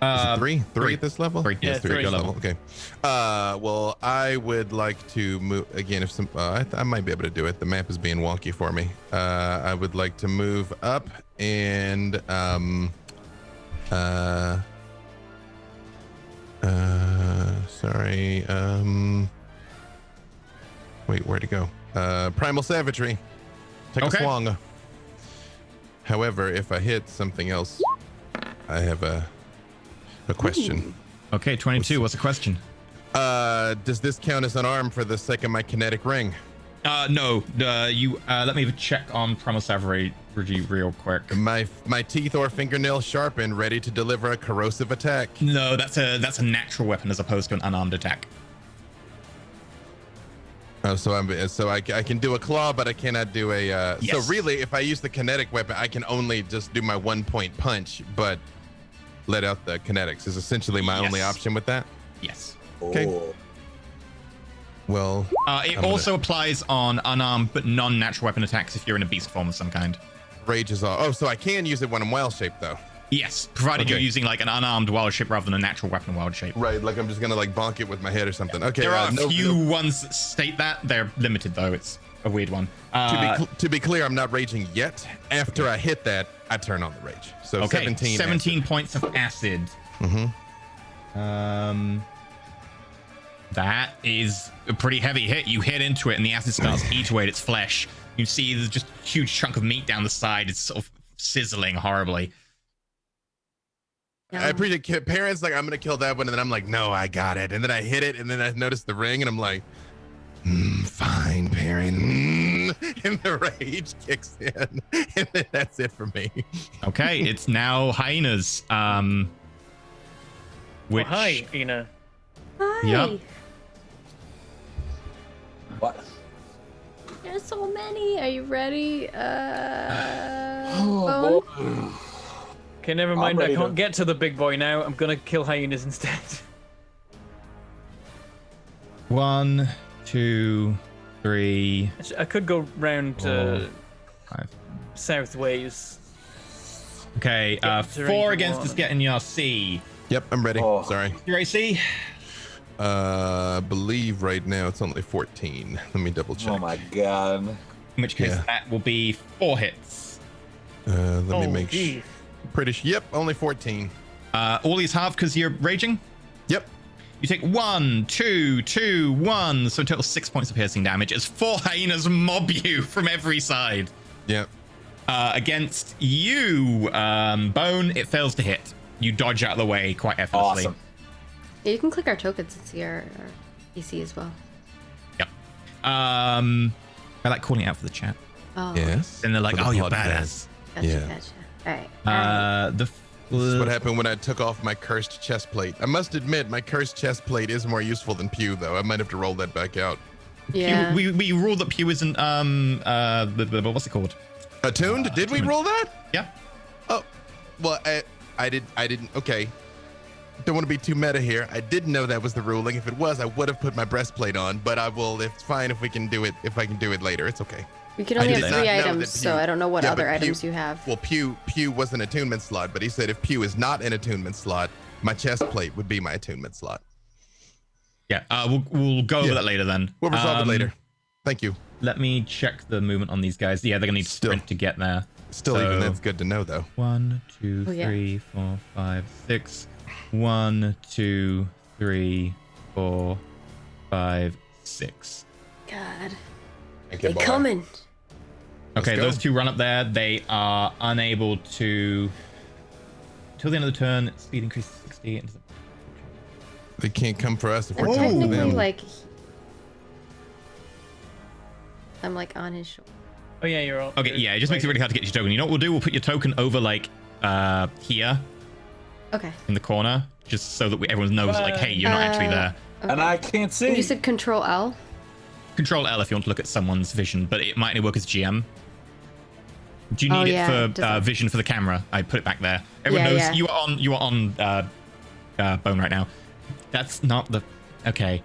Is it three? Three at this level? 3. Yeah, Yes, three at three. your level. Okay. Well, I would like to move again. If some, I might be able to do it. The map is being wonky for me. I would like to move up and sorry. Wait, where'd it go? Primal Savagery. Take Okay. a swung. However, if I hit something else, I have a question. Okay, 22. What's the question? Does this count as unarmed for the sake of my kinetic ring? No. You let me check on Primal Savagery real quick. My teeth or fingernail sharpened, ready to deliver a corrosive attack. No, that's a natural weapon as opposed to an unarmed attack. Oh, so I can do a claw, but I cannot do a. So Yes. really, if I use the kinetic weapon, I can only just do my 1-point punch, but let out the kinetics is essentially my only Yes. option with that. Yes. Okay. Oh. Well, It also applies on unarmed but non-natural weapon attacks if you're in a beast form of some kind. rage is all. Oh, so I can use it when I'm wild shaped though. Yes, provided you're Okay. using like an unarmed wild shape rather than a natural weapon wild shape. Right, like I'm just gonna like bonk it with my head or something. Okay. There are a no- few no- ones that state that. They're limited though. It's a weird one. to be clear, I'm not raging yet. After I hit that, I turn on the rage. So okay, 17. 17 points of acid. Mm-hmm. That is a pretty heavy hit. You hit into it and the acid starts to eat away at its flesh. You see there's just a huge chunk of meat down the side. It's sort of sizzling horribly. I appreciate parents like I'm gonna kill that one, and then I'm like, no, I got it, and then I hit it, and then I notice the ring, and I'm like, fine, parent, and the rage kicks in, and then that's it for me. Okay, it's now hyenas. Which Hi, Ina. Hi. Yep. What? There's so many. Are you ready? Oh, Bone? boy. Okay, never mind. I ready can't to- get to the big boy now. I'm gonna kill hyenas instead. 1, 2, 3, Actually, I could go round 5. south ways. Okay, Get to 4 range against one. is getting your C. Yep, I'm ready. Oh. Sorry. Your AC? Believe right now it's only 14. Let me double check. Oh my god. In which case Yeah. that will be 4 hits. Let me Oh, make geez. pretty. Yep, only 14. All these half because you're raging. Yep. You take 1, 2, 2, 1, so in total 6 points of piercing damage as 4 hyenas mob you from every side. Yep. Against you, Bone, it fails to hit. You dodge out of the way quite effortlessly. Awesome. Yeah, you can click our tokens and see our PC as well. Yep. I like calling it out for the chat. Oh. Yes. And they're like, For the oh, you're podcast. badass. Gotcha, Yeah. gotcha. All right. All right. The This is what happened when I took off my cursed chest plate. I must admit, my cursed chest plate is more useful than Pew, though. I might have to roll that back out. Yeah. We ruled that Pew isn't what's it called? Attuned? Did we attuned. roll that? Yeah. Oh, well, I didn't. Okay. don't want to be too meta here. I didn't know that was the ruling. If it was, I would have put my breastplate on. But I will. It's fine if we can do it. If I can do it later, it's okay. We can only I have did 3 not know items, that so Pew- I don't know what Yeah, other but Pew- items you have. Well, Pew was an attunement slot, but he said if Pew is not an attunement slot, my chest plate would be my attunement slot. Yeah, we'll go over that later then. We'll resolve it later. Thank you. Let me check the movement on these guys. Yeah, they're gonna need to sprint to get there. Still, So- even that's good to know, though. 1, 2, Oh, yeah. 3, 4, 5, 6. 1, 2, 3, 4, 5, 6. God. Thank They you, boy. coming. Okay, go. those two run up there. They are unable to. Till the end of the turn, speed increases 60. And They can't come for us if I'm we're talking to technically them. like... I'm like on his shoulder. Oh yeah, you're all. okay, yeah, it just makes it really hard to get your token. You know what we'll do? We'll put your token over like here Okay. in the corner, just so that everyone knows like, hey, you're not actually there. And I can't see. And you said Control L? Control L if you want to look at someone's vision, but it might only work as GM. Do you Oh, need yeah, it it for doesn't- vision for the camera? I put it back there. Everyone Yeah, knows yeah. you are on bone right now. That's not the okay.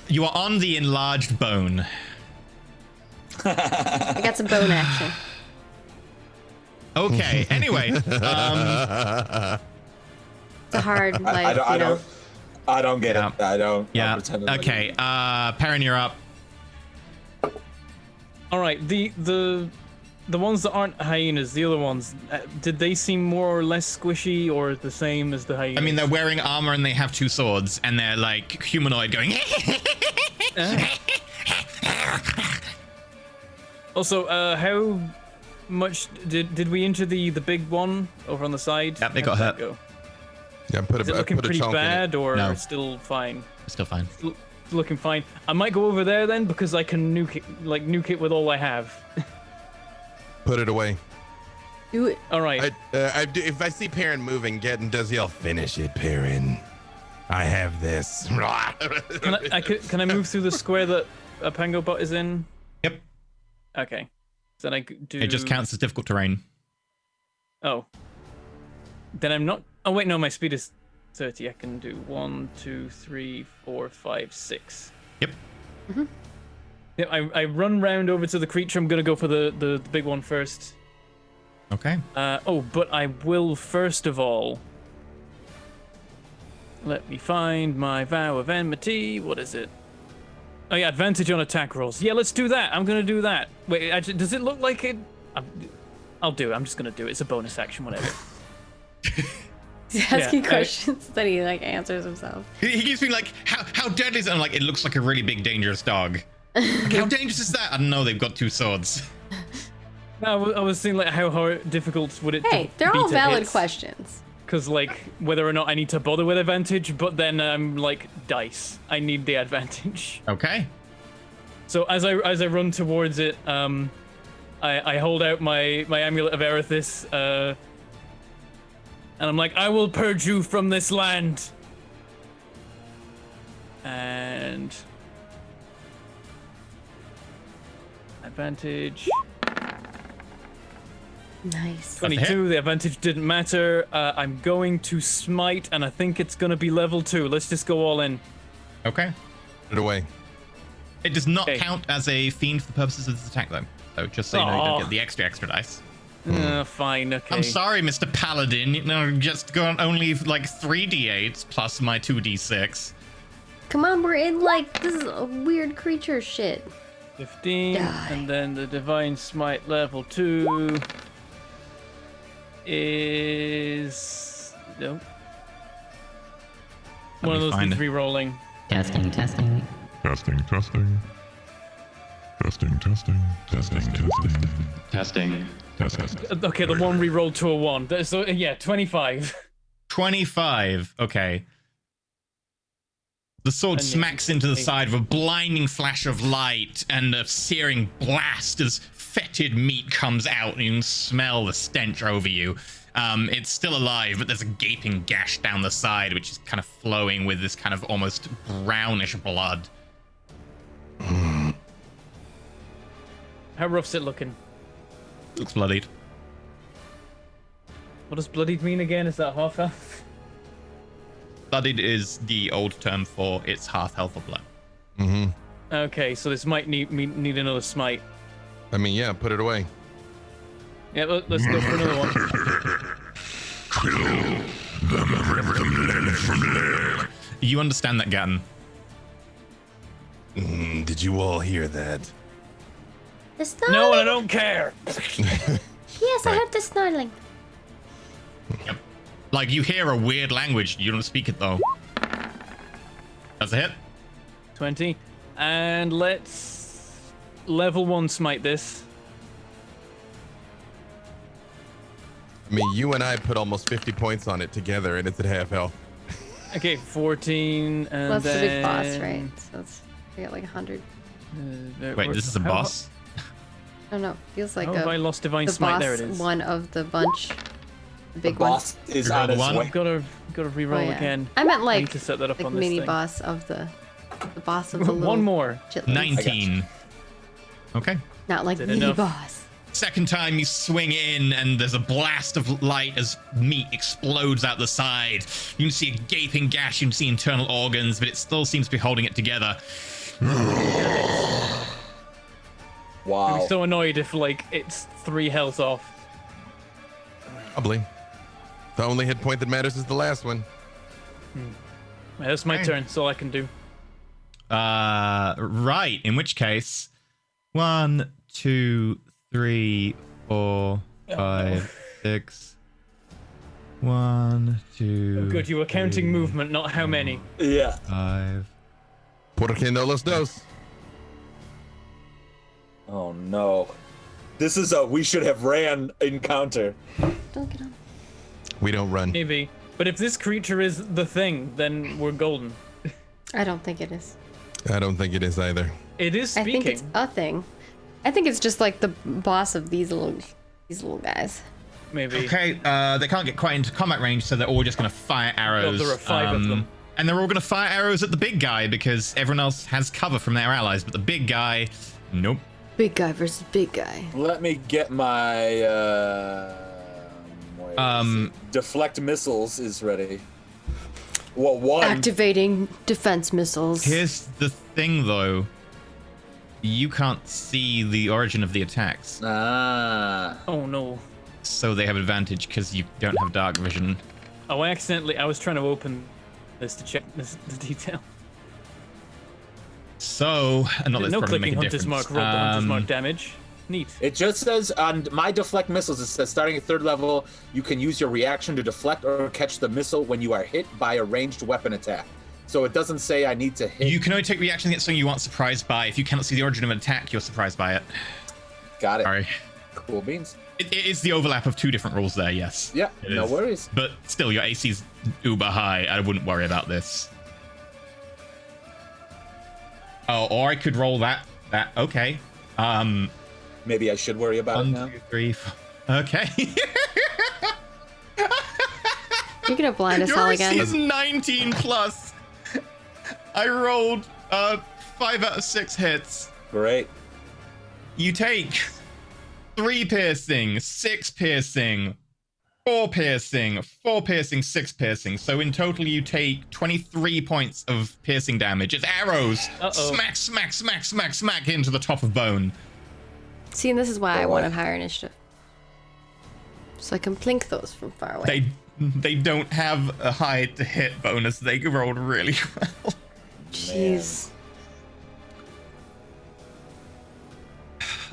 You are on the enlarged bone. I got some bone action. Okay. Anyway, It's a hard life, I don't get Yeah. it. I don't. yeah. I'll pretend I'm Okay. Perrin, you're up. All right, the ones that aren't hyenas, the other ones, did they seem more or less squishy or the same as the hyenas? I mean, they're wearing armor and they have 2 swords, and they're like humanoid going. Also, how much did we injure the big one over on the side? Yep, they How got did hurt. that go? Yeah, put Is it a looking put a pretty chunk in it. bad or No. still fine? Still fine. It's looking fine. I might go over there then because I can nuke it with all I have. Put it away. Do it. All right. If I see Perrin moving, Gettin does yell, "Finish it, Perrin. I have this." Can I move through the square that a Pango bot is in? Yep. Okay. So then I do. It just counts as difficult terrain. Oh. Then I'm not. Oh wait, no, my speed is 30. I can do 1, 2, 3, 4, 5, 6. Yep. Yeah, I run round over to the creature. I'm gonna go for the big one first. Okay. But I will first of all. Let me find my vow of enmity. What is it? Oh yeah, advantage on attack rolls. Yeah, let's do that. I'm gonna do that. Wait, actually, does it look like it? I'll do it. I'm just gonna do it. It's a bonus action, whatever. He's asking Yeah, questions that he like answers himself. He keeps being like, how deadly is it? I'm like, it looks like a really big, dangerous dog. Like, how dangerous is that? I don't know. They've got 2 swords. No, I was thinking like how hard, difficult would it? Hey, they're all valid questions. Because like whether or not I need to bother with advantage, but then I'm like dice. I need the advantage. Okay. So as I run towards it, I hold out my amulet of Erithis, and I'm like, I will purge you from this land. And advantage. Nice. 22. The advantage didn't matter. I'm going to smite, and I think it's gonna be level 2. Let's just go all in. Okay. Put it away. It does not Okay. count as a fiend for the purposes of this attack, though. So just so you know, you don't get the extra dice. Fine. Okay. I'm sorry, Mr. Paladin. You know, just got only like 3d8s plus my 2d6. Come on, we're in like this is a weird creature shit. 15, Die. and then the divine smite level 2 is nope. One of those find needs it. re-rolling. Testing, testing. Testing, testing. Testing, testing. Testing, testing. Testing. Testing. Okay, the one re-rolled to a 1. So yeah, 25. 25. Okay. The sword And smacks into the side with a blinding flash of light and a searing blast as fetid meat comes out and you can smell the stench over you. It's still alive, but there's a gaping gash down the side which is kind of flowing with this kind of almost brownish blood. How rough's it looking? Looks bloodied. What does bloodied mean again? Is that half health? bloodied is the old term for it's half health or blood. Mm-hmm. Okay, so this might need another smite. I mean, yeah, put it away. Yeah, let's go for another one. You understand that, Gatton? Did you all hear that? The snarling. No, I don't care. Yes, I heard the snarling. Yep. Like, you hear a weird language. You don't speak it, though. That's a hit. 20. And let's level 1 smite this. I mean, you and I put almost 50 points on it together, and it's at half health. Okay, 14, and Well, that's the big then... boss, right? So it's I got like 100. Wait, this is a boss? I don't know. Feels like How have I lost Divine the Smite? boss There it is. one of the bunch. The big The boss is Reroll on the his one? way. I've got to reroll one. Oh, yeah. again. I meant I like need to set that up like on this mini thing. boss of the boss of the little One more. chitlins. 19. Okay. Not like Did mini enough. boss. Second time you swing in and there's a blast of light as meat explodes out the side. You can see a gaping gash, you can see internal organs, but it still seems to be holding it together. I'd Wow. be so annoyed if, like, it's 3 health off. Probably. The only hit point that matters is the last one. Yeah, that's my Okay. turn. That's all I can do. Right. In which case, 1, 2, 3, 4, 5, 6. 1, 2. Oh, good, you were counting movement, not how many. Yeah. 5. Por que no los dos? Oh no. This is a we should have ran encounter. Don't get on. We don't run. Maybe. But if this creature is the thing, then we're golden. I don't think it is. I don't think it is either. It is I speaking. think it's a thing. I think it's just like the boss of these little guys. Maybe. Okay, they can't get quite into combat range, so they're all just going to fire arrows. there are 5 of them. And they're all going to fire arrows at the big guy because everyone else has cover from their allies, but the big guy, nope. Big guy versus big guy. Let me get my where is it? Deflect missiles is ready. Well, one. Activating defense missiles. Here's the thing, though. You can't see the origin of the attacks, Ah. Oh no. so they have advantage because you don't have dark vision. Oh, I was trying to open this to check the detail. So, and No probably make clicking a Hunter's difference. Mark, roll the Hunter's Mark damage. Neat. It just says on my deflect missiles, it says starting at 3rd level, you can use your reaction to deflect or catch the missile when you are hit by a ranged weapon attack. So it doesn't say I need to hit. You can only take reaction against something you aren't surprised by. If you cannot see the origin of an attack, you're surprised by it. Got it. Sorry. Cool beans. It is the overlap of 2 different rules there, yes. Yeah, It no is. worries. But still, your AC's uber high. I wouldn't worry about this. Oh, or I could roll that. Okay. Maybe I should worry about it 1, now. 2, 3, 4. Okay. You're gonna blind us Your all AC again. is 19 plus. I rolled 5 out of 6 hits. Great. You take 3 piercing, 6 piercing, 4 piercing, 4 piercing, 6 piercing. So in total, you take 23 points of piercing damage. It's arrows. Uh-oh. Smack, smack, smack, smack, smack into the top of bone. See, and this is why I Boy. wanted higher initiative. So I can plink those from far away. They don't have a high to hit bonus. They rolled really well. Jeez.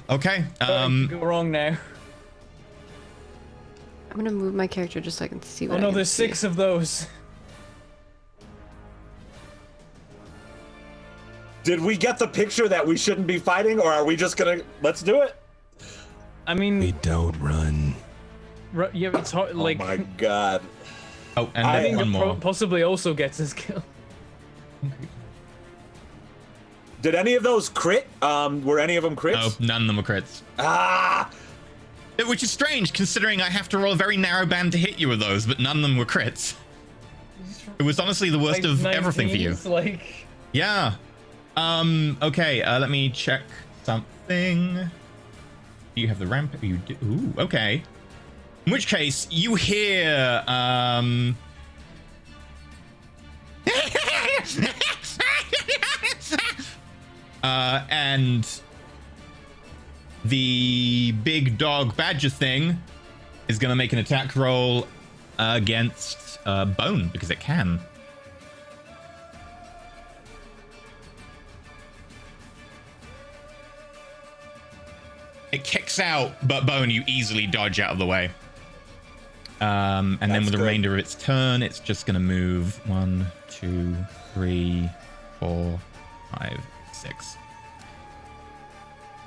Okay. Go wrong now. I'm gonna move my character just so I can see what Oh I no, can there's see. 6 of those. Did we get the picture that we shouldn't be fighting, or are we just gonna let's do it? I mean, We don't run. yeah, it's hard. Like, Oh my god. Oh, and I then think one it more. possibly also gets his kill. Did any of those crit? Were any of them crits? No, none of them were crits. Ah! Which is strange, considering I have to roll a very narrow band to hit you with those, but none of them were crits. It was honestly the worst of everything for you. 19s, like, Yeah. Okay, let me check something. Do you have the ramp? You do. Ooh, okay. In which case, you hear, And the big dog badger thing is going to make an attack roll against Bone because it can. It kicks out, but Bone, you easily dodge out of the way. And then with the remainder of its turn, it's just going to move 1, 2, 3, 4, 5, 6.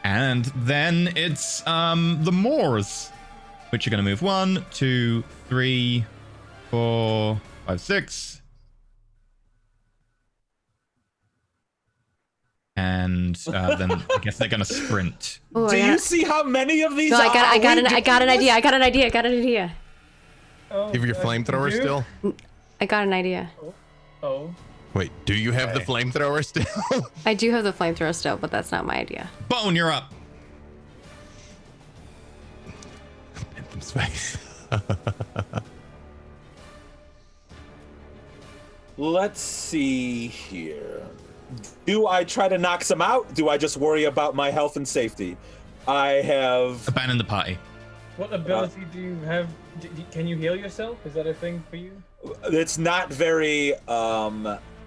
And then it's the Moors, which are going to move 1, 2, 3, 4, 5, 6. And then I guess they're going to sprint. Ooh, Do you see how many of these No, I got an idea. I got an idea. Oh, Give your flamethrower you? still? I got an idea. Oh. Wait, do you have the flamethrower still? I do have the flamethrower still, but that's not my idea. Bone, you're up. Anthem space. Let's see here. Do I try to knock some out? Do I just worry about my health and safety? I have... Abandon the party. What ability do you have? Can you heal yourself? Is that a thing for you? It's not very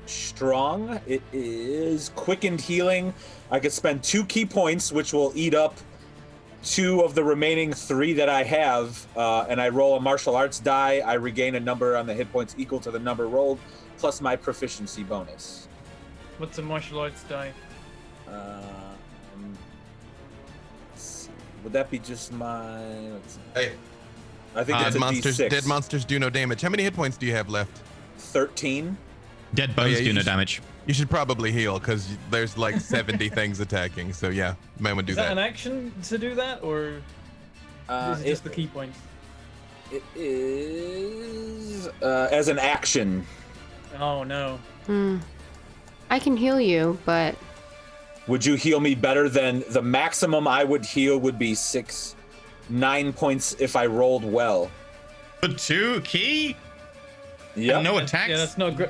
strong. It is quickened healing. I could spend 2 key points, which will eat up 2 of the remaining 3 that I have, and I roll a martial arts die. I regain a number on the hit points equal to the number rolled, plus my proficiency bonus. What's a martial arts die? Let's see. Would that be just my? Let's see. Hey, I think that's a D6. dead monsters do no damage. How many hit points do you have left? 13. Dead bones do no damage. You should probably heal because there's like 70 things attacking. So yeah, you might want to do Is that that. an action to do that, or is it just the key points? It is as an action. Oh no. I can heal you, but Would you heal me better than the maximum I would heal would be 9 points if I rolled well. For 2 key? Yeah. No attacks? Yeah, that's not great.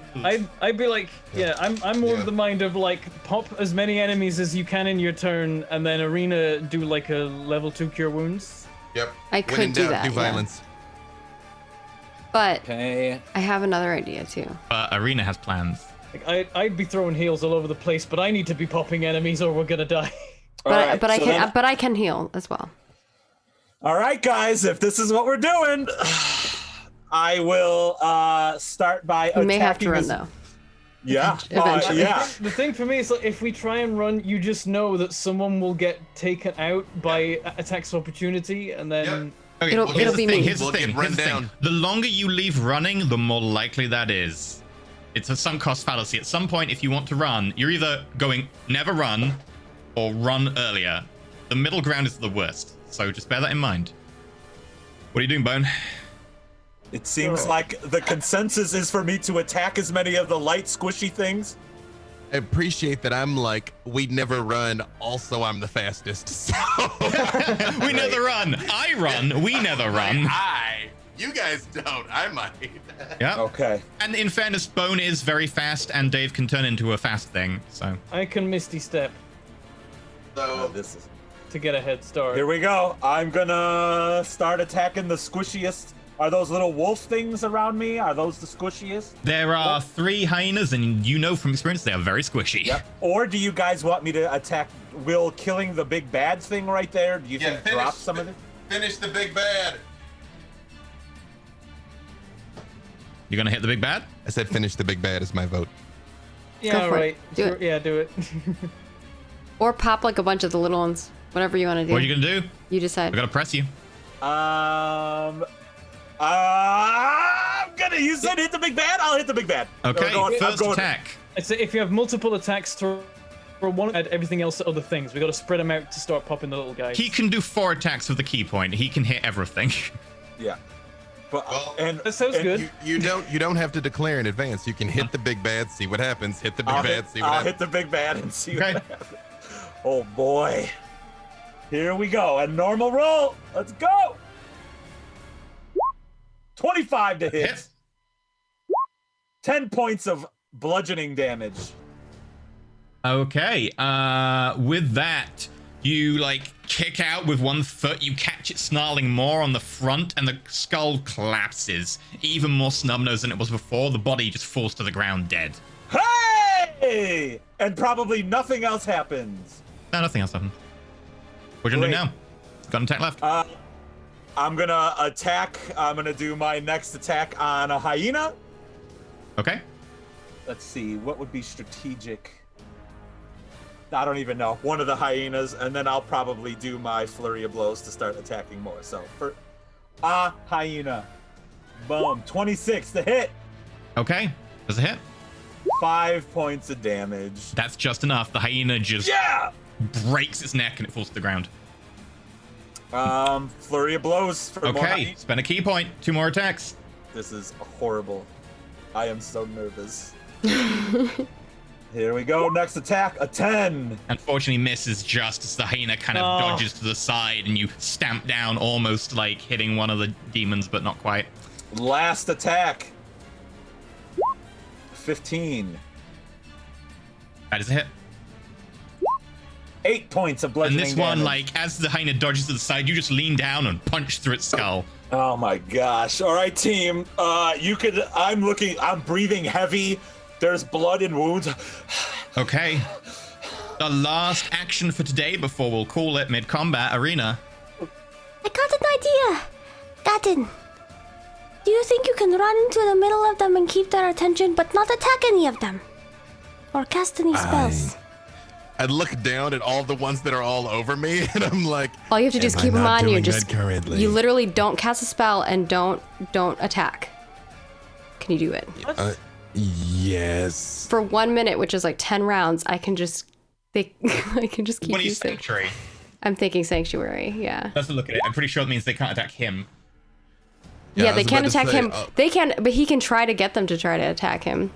I'd be like, I'm more of the mind of like pop as many enemies as you can in your turn, and then Arena do like a level 2 cure wounds. Yep. I could do that. Do yeah. violence. But Okay. I have another idea too. Arena has plans. Like, I'd be throwing heals all over the place, but I need to be popping enemies or we're gonna die. But I can heal as well. All right, guys, if this is what we're doing, I will start by You may have to run as- though. Yeah. Eventually. Yeah. The thing for me is like if we try and run, you just know that someone will get taken out by attacks of opportunity, and then Okay, It'll here's be the thing, me. Here's the We'll thing. get run Here's the thing. down. The longer you leave running, the more likely that is. It's a sunk cost fallacy. At some point, if you want to run, you're either going never run or run earlier. The middle ground is the worst. So just bear that in mind. What are you doing, Bone? It seems like the consensus is for me to attack as many of the light, squishy things. I appreciate that I'm like, we never run. Also, I'm the fastest. So We never run. I run. We never run. You guys don't. I might. Yeah. Okay. And in fairness, Bone is very fast, and Dave can turn into a fast thing. So I can Misty Step So This is. to get a head start. Here we go. I'm gonna start attacking the squishiest. Are those little wolf things around me? Are those the squishiest? there are 3 hyenas, and you know from experience they are very squishy. Yep. Or do you guys want me to attack? Will killing the big bad thing right there? Do you think drop some of it? Finish the big bad. You're gonna hit the big bad? I said finish the big bad is my vote. Yeah, Go for it. right. Do Sure, it. Yeah, do it. Or pop like a bunch of the little ones. Whatever you want to do. What are you gonna do? You I decide. gotta press you. I'm gonna. You said hit the big bad. I'll hit the big bad. Okay, I'm first going- attack. I'd say if you have multiple attacks, throw one at everything else to other things. We got to spread them out to start popping the little guys. He can do 4 attacks with the key point. He can hit everything. Yeah. But and That sounds and good. You don't have to declare in advance. You can hit the big bad, see what happens. Hit the big I'll, bad, hit, see what I'll happens. hit the big bad and see Okay. what happens. Oh boy. Here we go. A normal roll. Let's go. 25 to hit. Hit. 10 points of bludgeoning damage. Okay. With that, you like kick out with one foot. You catch it snarling more on the front, and the skull collapses, even more snub-nosed than it was before. The body just falls to the ground dead. Hey! And probably nothing else happens. No, nothing else happened. What you gonna do now? Got an attack left. I'm gonna attack. I'm gonna do my next attack on a hyena. Okay. Let's see, what would be strategic? I don't even know. One of the hyenas, and then I'll probably do my flurry of blows to start attacking more. So for a hyena, boom, 26 to hit. Okay. Does it hit? 5 points of damage. That's just enough. The hyena just breaks its neck and it falls to the ground. Flurry of blows for more Okay, spend a key point. 2 more attacks. This is horrible. I am so nervous. Here we go. Next attack, a 10. Unfortunately, misses just as the hyena kind of dodges to the side, and you stamp down, almost like hitting one of the demons, but not quite. Last attack, 15. That is a hit. 8 points of bludgeoning And this one, damage. like, as the hyena dodges to the side, you just lean down and punch through its skull. Oh my gosh. All right, team. I'm breathing heavy. There's blood and wounds. Okay. The last action for today before we'll call it mid-combat arena. I got an idea. Gaten, do you think you can run into the middle of them and keep their attention but not attack any of them? Or cast any spells? I look down at all the ones that are all over me, and I'm like, All you have to do is Am I keep them not on you. doing Just that currently? you literally don't cast a spell and don't attack. Can you do it? Yes. For 1 minute, which is like 10 rounds, I can just keep What do you using. sanctuary? I'm thinking sanctuary. Yeah. Let's look at it. I'm pretty sure it means they can't attack him. Yeah, I they was can't about to attack say, him. They can, but he can try to get them to try to attack him.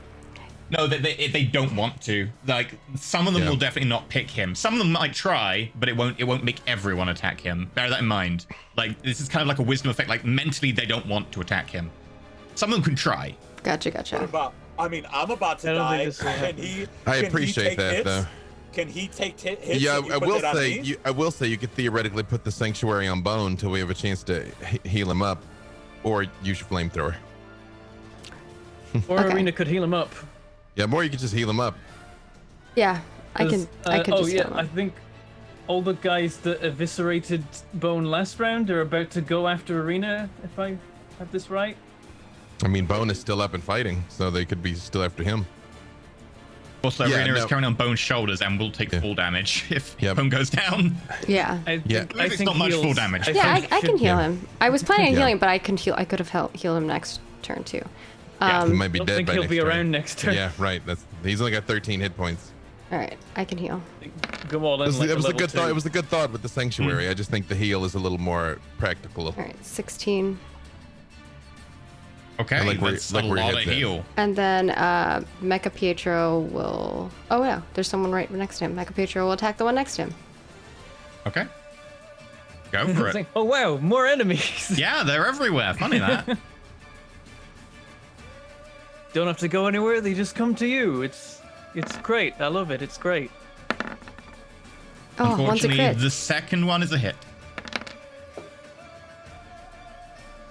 No, they don't want to. Like, some of them will definitely not pick him. Some of them might try, but it won't make everyone attack him. Bear that in mind. Like, this is kind of like a wisdom effect. Like, mentally, they don't want to attack him. Some of them can try. Gotcha. I'm about to die. I appreciate that, though. Can he take hits? Yeah, and you I put will that on say me? I will say you could theoretically put the sanctuary on Bone until we have a chance to heal him up, or use your flamethrower. Or Okay. Arena could heal him up. Yeah, or you could just heal him up. Yeah, I can just yeah, heal him. I think all the guys that eviscerated Bone last round are about to go after Arena, if I have this right. I mean, Bone is still up and fighting, so they could be still after him. Also, Yeah, Arena is no. carrying on Bone's shoulders and will take full damage if Yep. Bone goes down. Yeah. I think It's not much full damage. Yeah, I can heal yeah. him. I was planning on Yeah. healing, but I could have healed him next turn too. Yeah, He might be I don't dead think by he'll next be turn. around next turn. Yeah, right. He's only got 13 hit points. All right, I can heal. Go all in. It was a level good thought. 2. It was a good thought with the sanctuary. I just think the heal is a little more practical. All right, 16, Okay, I like where- that's like a where he lot of hits it. heal. and then Mecha Pietro will. Oh no, there's someone right next to him. Mecha Pietro will attack the one next to him. Okay. Go for It's it. like, oh wow, more enemies. Yeah, they're everywhere. Funny that. Don't have to go anywhere. They just come to you. It's great. I love it. It's great. Oh, one's a Unfortunately, crit. the second one is a hit.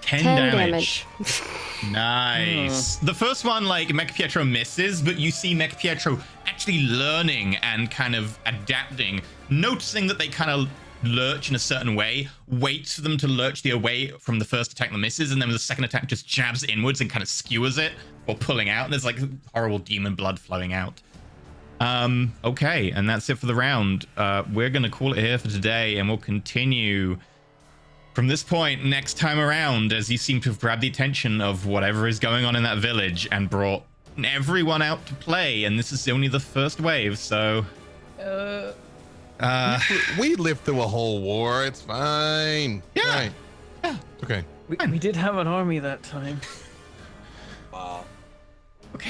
10 10 damage. Nice. The first one, like, Mecha Pietro misses, but you see Mecha Pietro actually learning and kind of adapting, noticing that they kind of lurch in a certain way, waits for them to lurch the away from the first attack that misses, and then the second attack just jabs inwards and kind of skewers it or pulling out, and there's like horrible demon blood flowing out. Okay, and that's it for the round. We're gonna call it here for today, and we'll continue from this point next time around, as you seem to have grabbed the attention of whatever is going on in that village and brought everyone out to play, and this is only the first wave, so We lived through a whole war. It's fine. Yeah. Right. Yeah. Okay. We did have an army that time.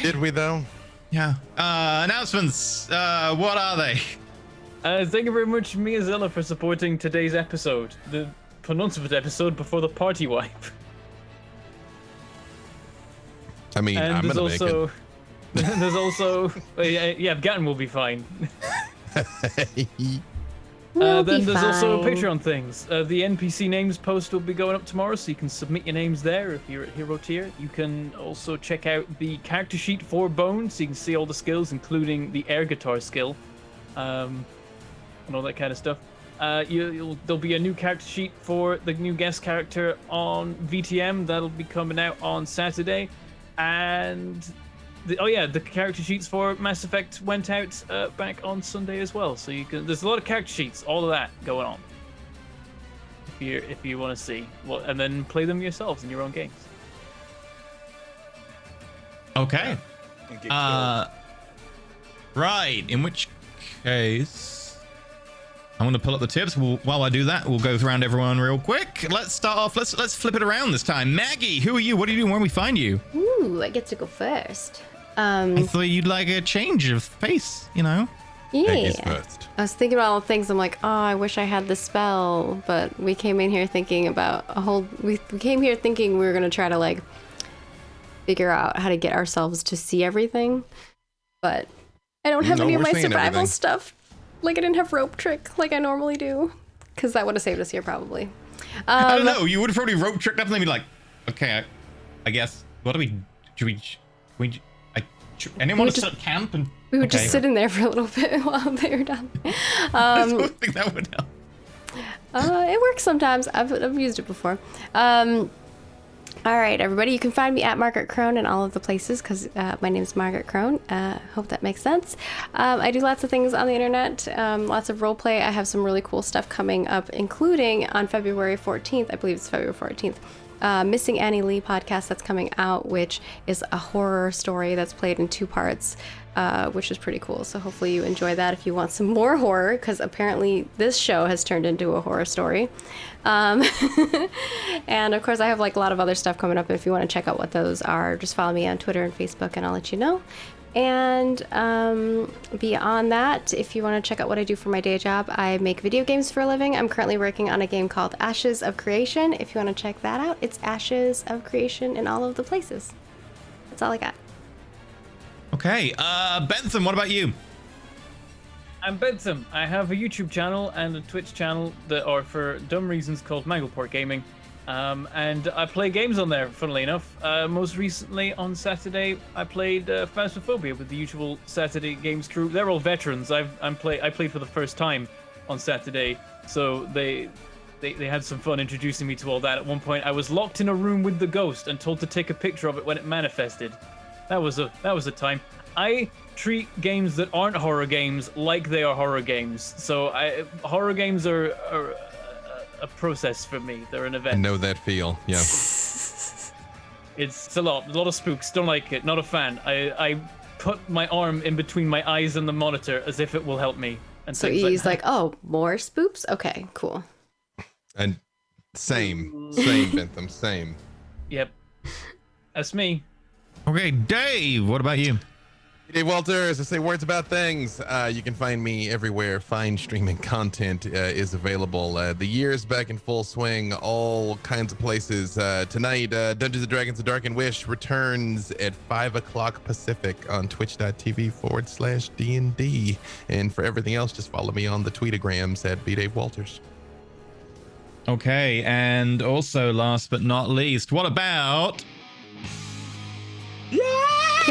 Did we though? yeah. Announcements. What are they? Thank you very much, Miyazilla, for supporting today's episode, the penultimate episode before the party wipe. I mean, And I'm there's gonna make also it. There's also yeah, Gatton will be fine. Then there's also Patreon things. The NPC names post will be going up tomorrow, so you can submit your names there if you're at Hero Tier. You can also check out the character sheet for Bone, so you can see all the skills, including the air guitar skill, and all that kind of stuff. There'll be a new character sheet for the new guest character on VTM. That'll be coming out on Saturday, and the character sheets for Mass Effect went out back on Sunday as well. So there's a lot of character sheets, all of that going on. If you want to see, and then play them yourselves in your own games. Okay. Right. In which case, I'm going to pull up the tips. While I do that, we'll go around everyone real quick. Let's start off. Let's flip it around this time. Maggie, who are you? What are you doing? Where do we find you? Ooh, I get to go first. I thought you'd like a change of pace, you know? Yeah. First. I was thinking about all the things. I'm like, oh, I wish I had the spell, but we came in here thinking about we came here thinking we were gonna try to like figure out how to get ourselves to see everything, but I don't have any of my survival stuff. Like I didn't have rope trick like I normally do, because that would have saved us here probably. I don't know. You would have probably rope tricked up and then be like, okay, I guess. What do we? Anyone want to set up camp and we would just sit in there for a little bit while they were done. I don't think that would help. It works sometimes. I've used it before. All right, everybody. You can find me at Margaret Crone in all of the places because my name's Margaret Crone. Hope that makes sense. I do lots of things on the internet, lots of roleplay. I have some really cool stuff coming up, including on February 14th. I believe it's February 14th. Missing Annie Lee podcast that's coming out, which is a horror story that's played in 2 parts, which is pretty cool. So hopefully you enjoy that if you want some more horror, because apparently this show has turned into a horror story. And of course I have like a lot of other stuff coming up. If you want to check out what those are, just follow me on Twitter and Facebook and I'll let you know. And beyond that, if you want to check out what I do for my day job, I make video games for a living. I'm currently working on a game called Ashes of Creation. If you want to check that out, it's Ashes of Creation in all of the places. That's all I got. Okay, Bentham, what about you? I'm Bentham. I have a YouTube channel and a Twitch channel that are for dumb reasons called Mangleport Gaming. And I play games on there, funnily enough. Most recently on Saturday, I played Phasmophobia with the usual Saturday Games crew. They're all veterans. I played for the first time on Saturday, so they had some fun introducing me to all that. At one point, I was locked in a room with the ghost and told to take a picture of it when it manifested. That was a time. I treat games that aren't horror games like they are horror games. So horror games are a process for me. They're an event. I know that feel. Yeah. It's a lot of spooks. Don't like it. Not a fan. I put my arm in between my eyes and the monitor as if it will help me. And so he's like, oh, more spooks? Okay, cool. And same, Bentham, same. Yep. That's me. Okay, Dave, what about you? Dave Walters, I say words about things. You can find me everywhere. Fine streaming content is available. The year's back in full swing, all kinds of places. Tonight, Dungeons & Dragons: The Dark and Wish returns at 5 o'clock Pacific on twitch.tv/DND. And for everything else, just follow me on the tweetagrams at bdavewalters. Okay, and also last but not least, what about... He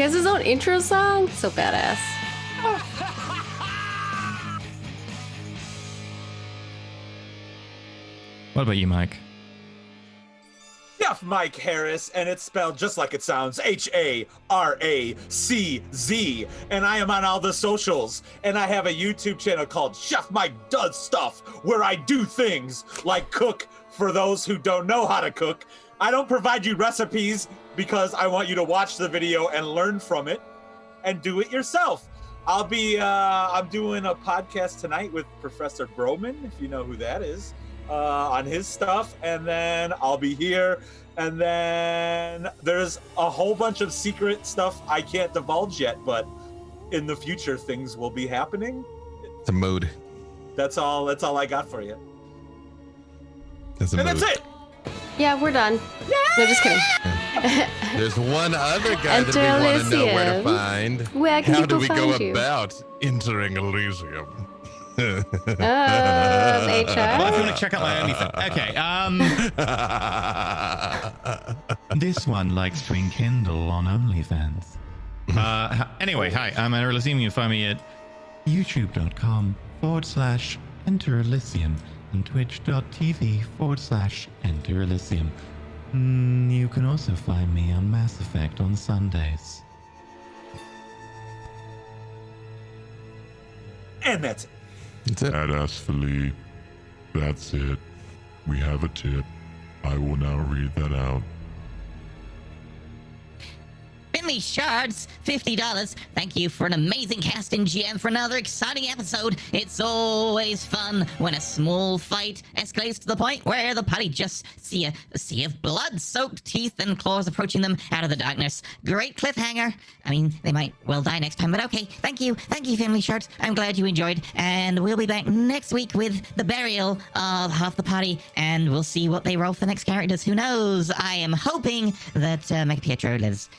has his own intro song? So badass. What about you, Mike? Chef Mike Harris, and it's spelled just like it sounds, HARACZ. And I am on all the socials, and I have a YouTube channel called Chef Mike Does Stuff, where I do things like cook for those who don't know how to cook. I don't provide you recipes because I want you to watch the video and learn from it and do it yourself. I'm doing a podcast tonight with Professor Broman, if you know who that is, on his stuff. And then I'll be here. And then there's a whole bunch of secret stuff I can't divulge yet, but in the future things will be happening. It's a mood. That's all I got for you. That's a mood. That's it. Yeah, we're done. No, just kidding. There's one other guy that we want to know where to Elysium. find. Where can How do people we go find you? about entering Elysium? Well, if you HR? want to check out my OnlyFans. Okay, this one likes to enkindle on OnlyFans. Anyway, hi, I'm Enter Elysium. You can find me at youtube.com/Enter Elysium and twitch.tv/Enter Elysium. You can also find me on Mass Effect on Sundays. And that's it. That's it. At us, Philippe. That's it. We have a tip. I will now read that out. Finley Shards, $50. Thank you for an amazing cast and GM for another exciting episode. It's always fun when a small fight escalates to the point where the party just see a sea of blood-soaked teeth and claws approaching them out of the darkness. Great cliffhanger. I mean, they might well die next time, but okay. Thank you, Finley Shards. I'm glad you enjoyed, and we'll be back next week with the burial of half the party, and we'll see what they roll for the next characters. Who knows? I am hoping that Mega Pietro lives.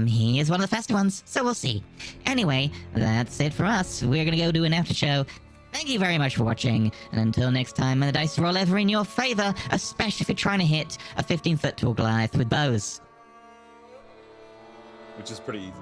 He is one of the faster ones, so we'll see. Anyway, that's it for us. We're gonna go do an after show. Thank you very much for watching, and until next time, may the dice roll ever in your favor, especially if you're trying to hit a 15-foot tall Goliath with bows. Which is pretty easy.